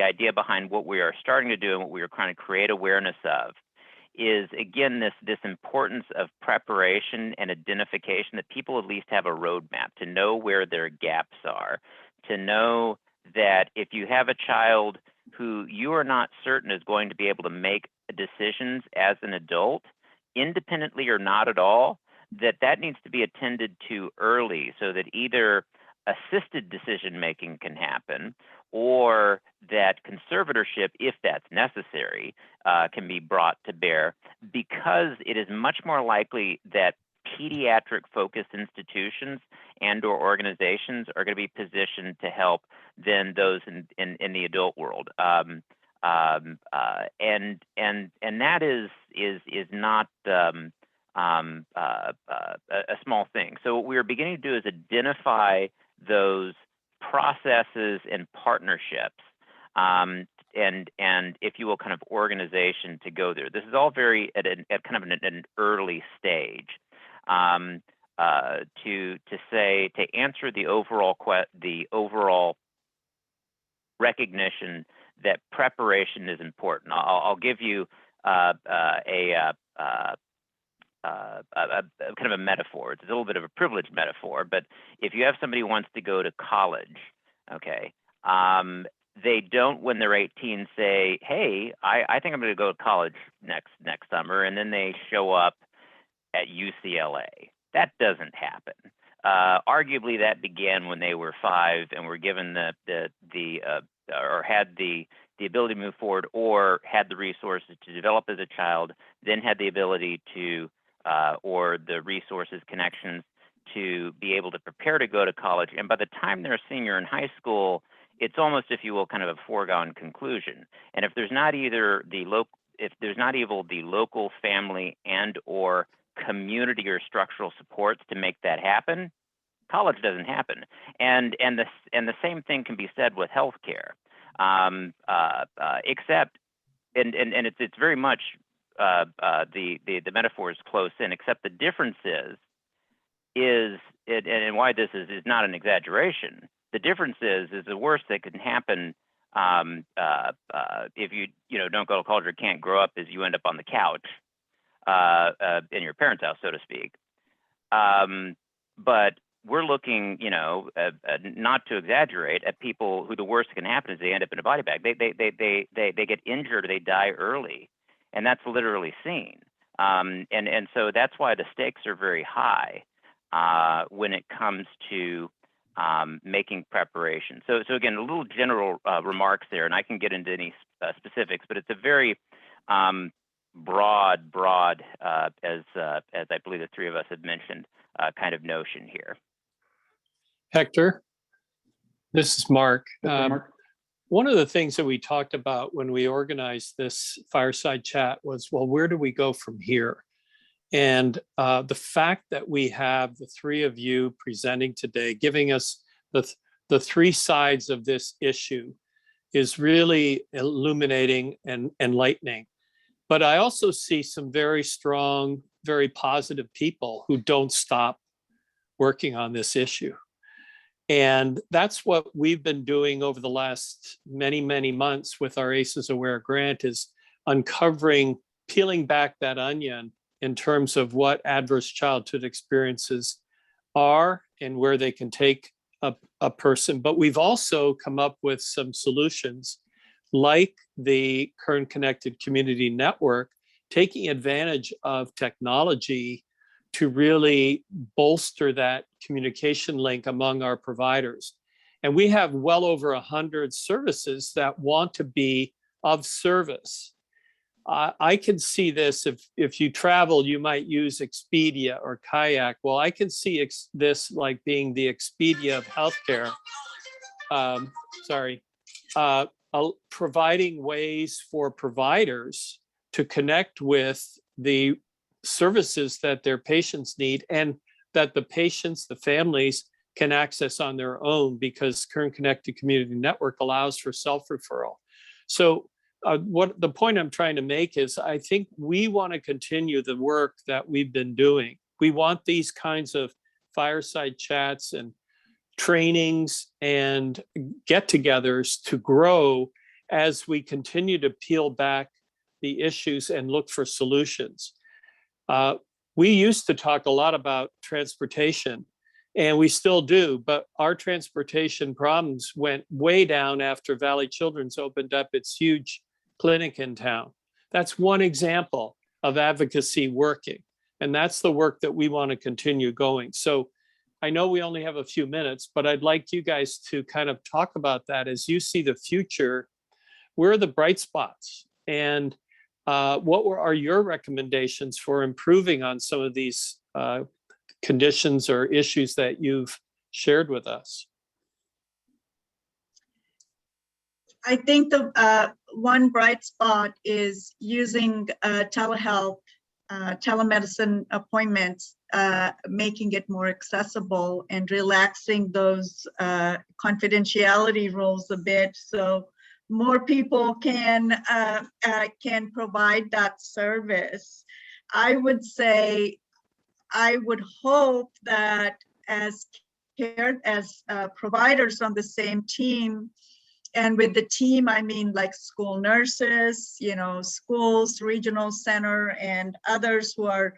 idea behind what we are starting to do and what we are trying to create awareness of is, again, this importance of preparation and identification, that people at least have a roadmap to know where their gaps are, to know that if you have a child who you are not certain is going to be able to make decisions as an adult, independently or not at all, that needs to be attended to early, so that either assisted decision making can happen, or that conservatorship, if that's necessary, can be brought to bear, because it is much more likely that pediatric focused institutions and or organizations are going to be positioned to help than those in the adult world. And that is not a small thing. So what we are beginning to do is identify those processes and partnerships, and if you will, kind of organization to go there. This is all very at kind of an early stage. To answer the overall recognition that preparation is important. I'll give you a kind of a metaphor. It's a little bit of a privileged metaphor, but if you have somebody who wants to go to college, okay, they don't, when they're 18, say, hey, I think I'm going to go to college next summer, and then they show up at UCLA. That doesn't happen. Arguably, that began when they were 5 and were given or had the ability to move forward, or had the resources to develop as a child, then had the ability to, or the resources, connections to be able to prepare to go to college. And by the time they're a senior in high school, it's almost, if you will, kind of a foregone conclusion. And if there's not either the local family and or community or structural supports to make that happen, college doesn't happen. And the same thing can be said with healthcare, except it's very much the metaphor is close in, except the difference is and why this is not an exaggeration. The difference is the worst that can happen if you don't go to college or can't grow up is you end up on the couch in your parents' house, so to speak. But we're looking, not to exaggerate, at people who the worst that can happen is they end up in a body bag. They get injured, or they die early, and that's literally seen. And so that's why the stakes are very high when it comes to making preparation. So again, a little general remarks there, and I can get into any specifics, but it's a very broad, as I believe the three of us have mentioned, kind of notion here. Hector, this is Mark. one of the things that we talked about when we organized this fireside chat was, well, where do we go from here? And the fact that we have the three of you presenting today, giving us the three sides of this issue, is really illuminating and enlightening. But I also see some very strong, very positive people who don't stop working on this issue. And that's what we've been doing over the last many, many months with our ACEs Aware grant, is uncovering, peeling back that onion in terms of what adverse childhood experiences are and where they can take a person. But we've also come up with some solutions like the Kern Connected Community Network, taking advantage of technology to really bolster that communication link among our providers. And we have well over 100 services that want to be of service. I can see this, if you travel, you might use Expedia or Kayak. Well, I can see this like being the Expedia of healthcare. Providing ways for providers to connect with the services that their patients need, and that the patients, the families, can access on their own, because Kern Connected Community Network allows for self-referral. So what the point I'm trying to make is, I think we want to continue the work that we've been doing. We want these kinds of fireside chats and trainings and get-togethers to grow as we continue to peel back the issues and look for solutions. We used to talk a lot about transportation, and we still do, but our transportation problems went way down after Valley Children's opened up its huge clinic in town. That's one example of advocacy working, and that's the work that we want to continue going. So I know we only have a few minutes, but I'd like you guys to kind of talk about that as you see the future. Where are the bright spots? And what are your recommendations for improving on some of these conditions or issues that you've shared with us? I think the one bright spot is using telehealth, telemedicine appointments, making it more accessible and relaxing those confidentiality rules a bit, so more people can provide that service. I would say, I would hope that as providers on the same team, and with the team, I mean like school nurses, schools, regional center, and others who are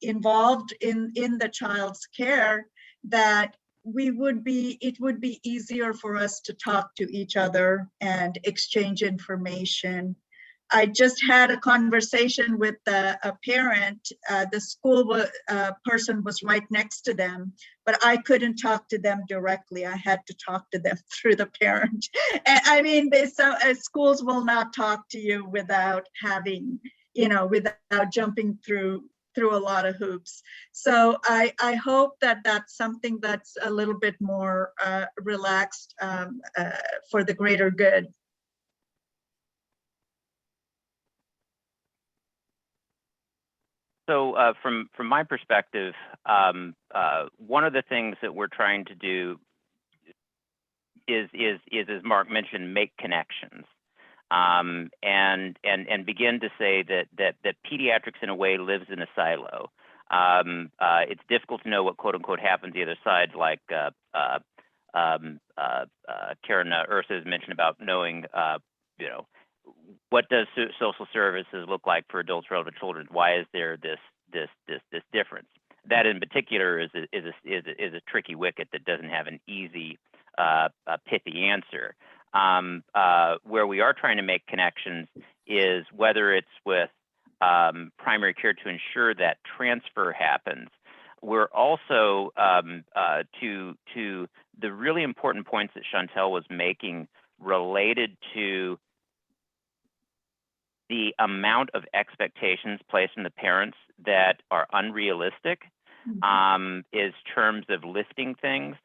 involved in the child's care, that it would be easier for us to talk to each other and exchange information. I just had a conversation with a parent. The school person was right next to them, but I couldn't talk to them directly. I had to talk to them through the parent. And I mean, schools will not talk to you without having, without jumping through a lot of hoops. So I hope that that's something that's a little bit more relaxed for the greater good. So from my perspective, one of the things that we're trying to do is as Mark mentioned, make connections, and begin to say that pediatrics in a way lives in a silo. It's difficult to know what quote unquote happens the other side, like Karen Ursa has mentioned about knowing, what does social services look like for adults relative to children? Why is there this difference? That in particular is a tricky wicket that doesn't have an easy, pithy answer. Where we are trying to make connections is whether it's with primary care to ensure that transfer happens. We're also to the really important points that Chantel was making related to the amount of expectations placed on the parents that are unrealistic, is terms of lifting things.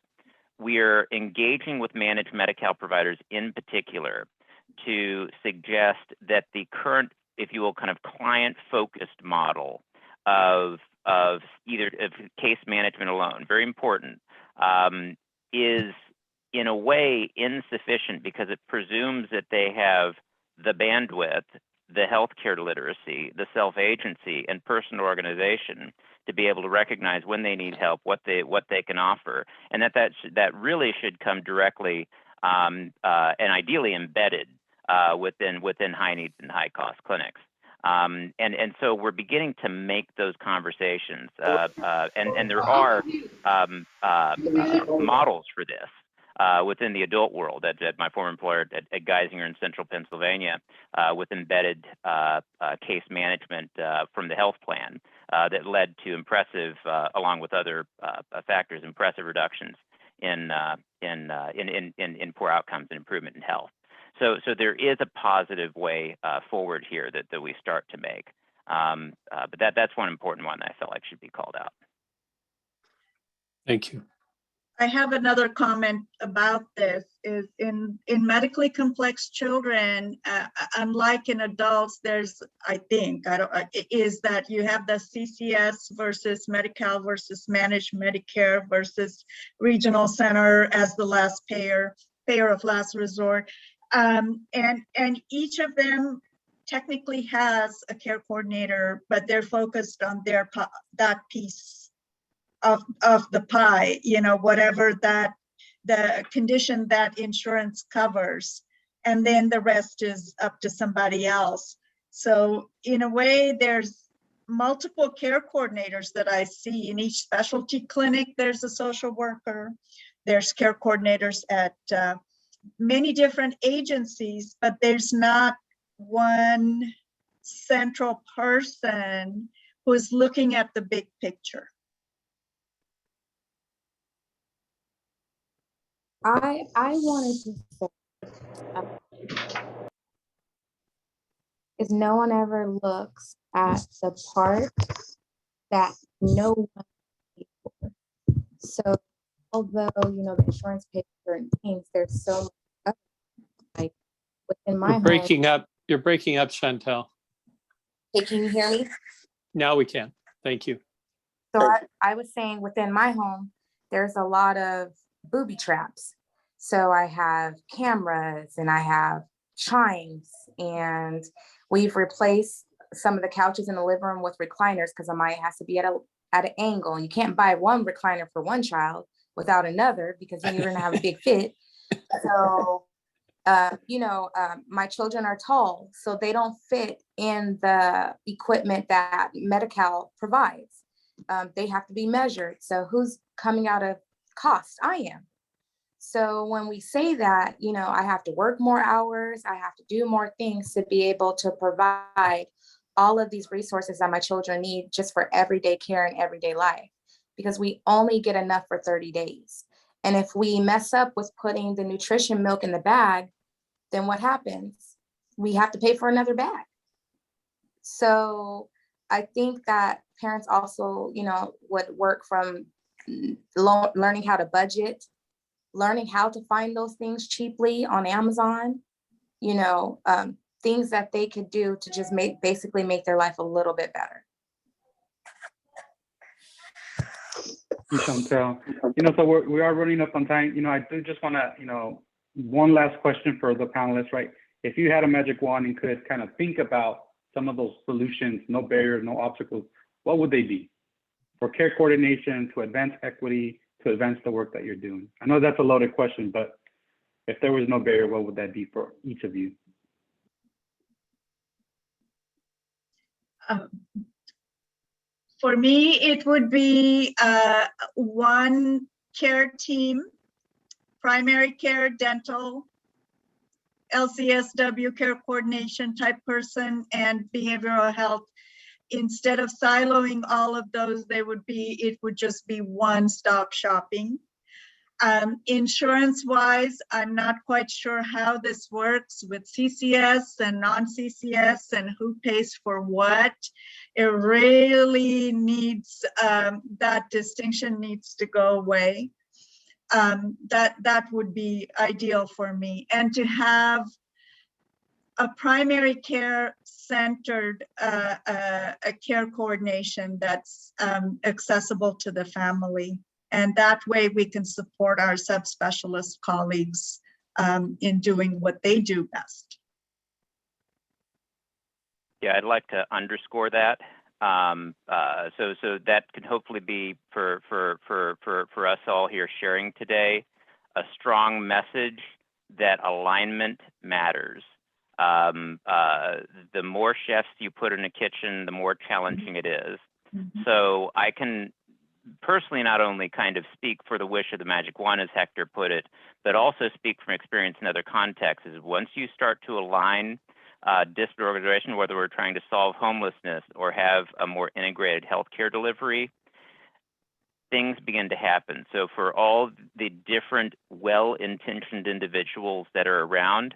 we are engaging with managed Medi-Cal providers in particular to suggest that the current, if you will, kind of client-focused model of case management alone, very important, is in a way insufficient because it presumes that they have the bandwidth, the healthcare literacy, the self-agency, and personal organization to be able to recognize when they need help, what they can offer, and that really should come directly and ideally embedded within high needs and high cost clinics. And so we're beginning to make those conversations, and there are models for this within the adult world at my former employer at Geisinger in central Pennsylvania, with embedded case management from the health plan that led to impressive, along with other factors, impressive reductions in poor outcomes and improvement in health. So there is a positive way forward here that we start to make, but that's one important one that I felt like should be called out. Thank you. I have another comment about this. Is in medically complex children, unlike in adults, there's, I think, is that you have the CCS versus Medi-Cal versus managed Medicare versus regional center as the last payer of last resort. And each of them technically has a care coordinator, but they're focused on that piece of the pie, whatever that the condition that insurance covers, and then the rest is up to somebody else. So in a way, there's multiple care coordinators that I see in each specialty clinic. There's a social worker, there's care coordinators at many different agencies, but there's not one central person who's looking at the big picture. I wanted to say, is no one ever looks at the part that no one pays for. So although, the insurance pays for certain things, there's so much, like within my home. You're breaking up, Chantel. Hey, can you hear me? Now we can. Thank you. So I was saying within my home, there's a lot of booby traps. So I have cameras and I have chimes, and we've replaced some of the couches in the living room with recliners because mine has to be at an angle. You can't buy one recliner for one child without another because then you're going to have a big fit. So, my children are tall, so they don't fit in the equipment that Medi-Cal provides. They have to be measured. So who's coming out of cost? I am. So when we say that, I have to work more hours, I have to do more things to be able to provide all of these resources that my children need just for everyday care and everyday life, because we only get enough for 30 days. And if we mess up with putting the nutrition milk in the bag, then what happens? We have to pay for another bag. So I think that parents also, would work from learning how to budget, learning how to find those things cheaply on Amazon, things that they could do to just basically make their life a little bit better. Chantel, so we are running up on time. I do just want to, one last question for the panelists, right? If you had a magic wand and could kind of think about some of those solutions, no barriers, no obstacles, what would they be? For care coordination, to advance equity, to advance the work that you're doing? I know that's a loaded question, but if there was no barrier, what would that be for each of you? For me, it would be one care team, primary care, dental, LCSW care coordination type person, and behavioral health. Instead of siloing all of those, it would just be one-stop shopping. Insurance-wise, I'm not quite sure how this works with CCS and non-CCS and who pays for what. It really needs, that distinction needs to go away. that would be ideal for me. And to have a primary care centered a care coordination that's accessible to the family. And that way we can support our subspecialist colleagues in doing what they do best. Yeah, I'd like to underscore that. So that can hopefully be for us all here sharing today, a strong message that alignment matters. The more chefs you put in a kitchen, the more challenging it is. So I can personally not only kind of speak for the wish of the magic wand, as Hector put it, but also speak from experience in other contexts. Is once you start to align disparate organization, whether we're trying to solve homelessness or have a more integrated healthcare delivery, things begin to happen. So for all the different well-intentioned individuals that are around,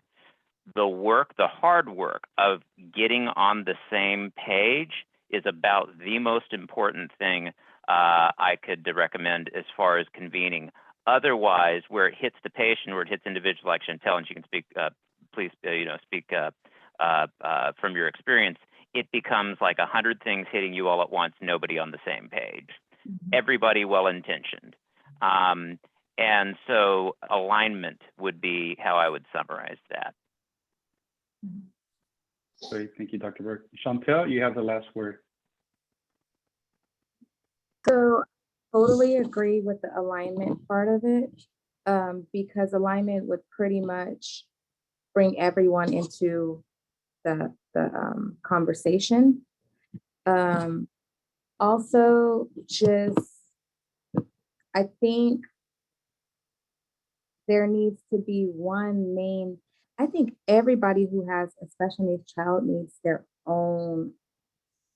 the work, the hard work of getting on the same page is about the most important thing I could recommend as far as convening. Otherwise, where it hits the patient, where it hits individual like Chantel, and she can speak, please, speak from your experience, it becomes like 100 things hitting you all at once, nobody on the same page, everybody well-intentioned. And so alignment would be how I would summarize that. Great, thank you, Dr. Burke. Chantel, you have the last word. So totally agree with the alignment part of it, because alignment would pretty much bring everyone into the conversation. Also, just, I think there needs to be one main, I think everybody who has a special needs child needs their own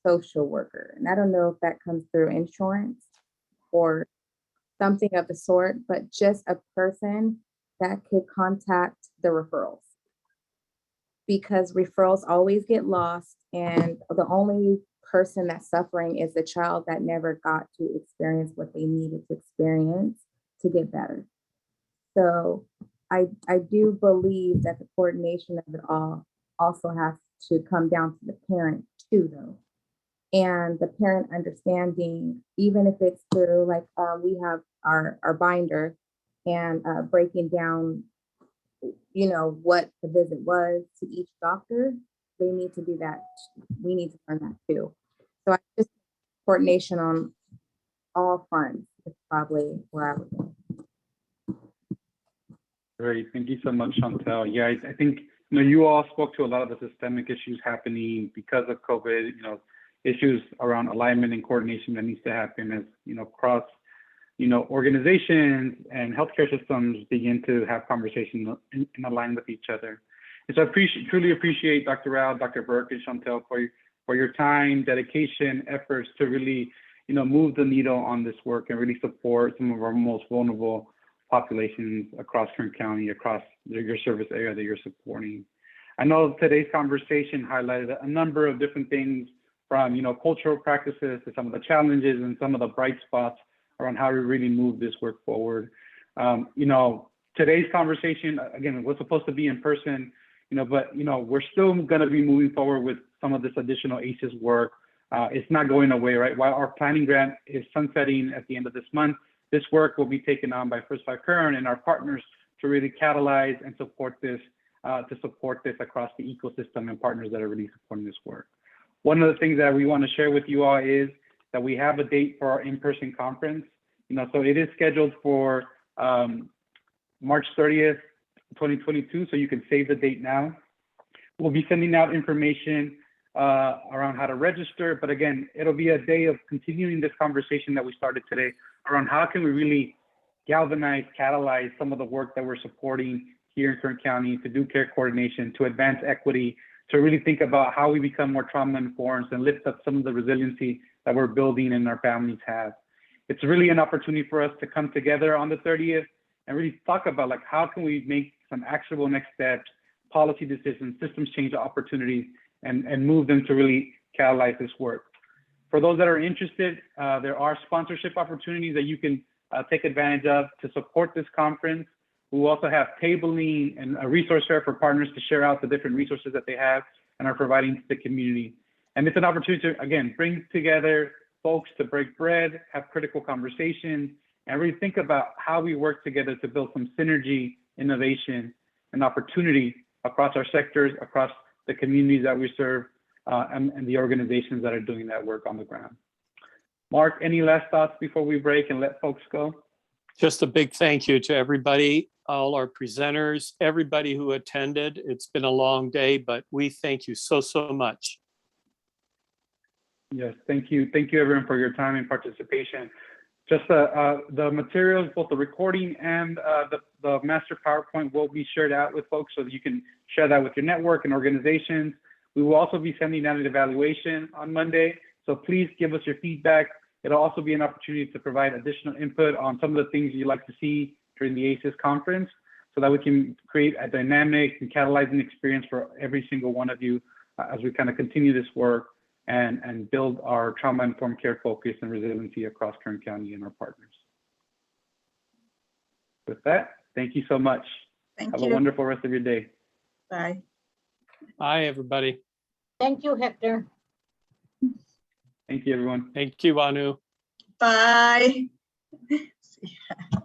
social worker. And I don't know if that comes through insurance or something of the sort, but just a person that could contact the referrals. Because referrals always get lost, and the only person that's suffering is the child that never got to experience what they needed to experience to get better. So I do believe that the coordination of it all also has to come down to the parent too, though. And the parent understanding, even if it's through, like we have our binder and breaking down, you know, what the visit was to each doctor, they need to do that. We need to learn that too. So I just, coordination on all fronts is probably where I would go. Great, thank you so much, Chantel. Yeah, I think, you all spoke to a lot of the systemic issues happening because of COVID, issues around alignment and coordination that needs to happen as, across, organizations and healthcare systems begin to have conversations and align with each other. And so I truly appreciate Dr. Rao, Dr. Burke, and Chantel for your time, dedication, efforts to really, move the needle on this work and really support some of our most vulnerable populations across Kern County, across your service area that you're supporting. I know today's conversation highlighted a number of different things from, cultural practices to some of the challenges and some of the bright spots around how we really move this work forward. Today's conversation, again, was supposed to be in person, but, we're still going to be moving forward with some of this additional ACEs work. It's not going away, right? While our planning grant is sunsetting at the end of this month, this work will be taken on by First Five Kern and our partners to really catalyze and support this, across the ecosystem and partners that are really supporting this work. One of the things that we want to share with you all is that we have a date for our in-person conference. So it is scheduled for March 30th, 2022. So you can save the date now. We'll be sending out information around how to register. But again, it'll be a day of continuing this conversation that we started today around how can we really galvanize, catalyze some of the work that we're supporting here in Kern County to do care coordination, to advance equity, to really think about how we become more trauma informed and lift up some of the resiliency that we're building and our families have. It's really an opportunity for us to come together on the 30th and really talk about how can we make some actionable next steps, policy decisions, systems change opportunities, and move them to really catalyze this work. For those that are interested, there are sponsorship opportunities that you can take advantage of to support this conference. We will also have tabling and a resource fair for partners to share out the different resources that they have and are providing to the community. And it's an opportunity to, again, bring together folks to break bread, have critical conversations, and really think about how we work together to build some synergy, innovation, and opportunity across our sectors, across the communities that we serve, and the organizations that are doing that work on the ground. Mark, any last thoughts before we break and let folks go? Just a big thank you to everybody, all our presenters, everybody who attended. It's been a long day, but we thank you so, so much. Yes, thank you. Thank you everyone for your time and participation. Just the materials, both the recording and the master PowerPoint will be shared out with folks so that you can share that with your network and organizations. We will also be sending out an evaluation on Monday. So please give us your feedback. It'll also be an opportunity to provide additional input on some of the things you'd like to see during the ACES conference so that we can create a dynamic and catalyzing experience for every single one of you as we kind of continue this work and build our trauma-informed care focus and resiliency across Kern County and our partners. With that, thank you so much. Have a wonderful rest of your day. Bye. Bye, everybody. Thank you, Hector. Thank you, everyone. Thank you, Anu. Bye. See ya.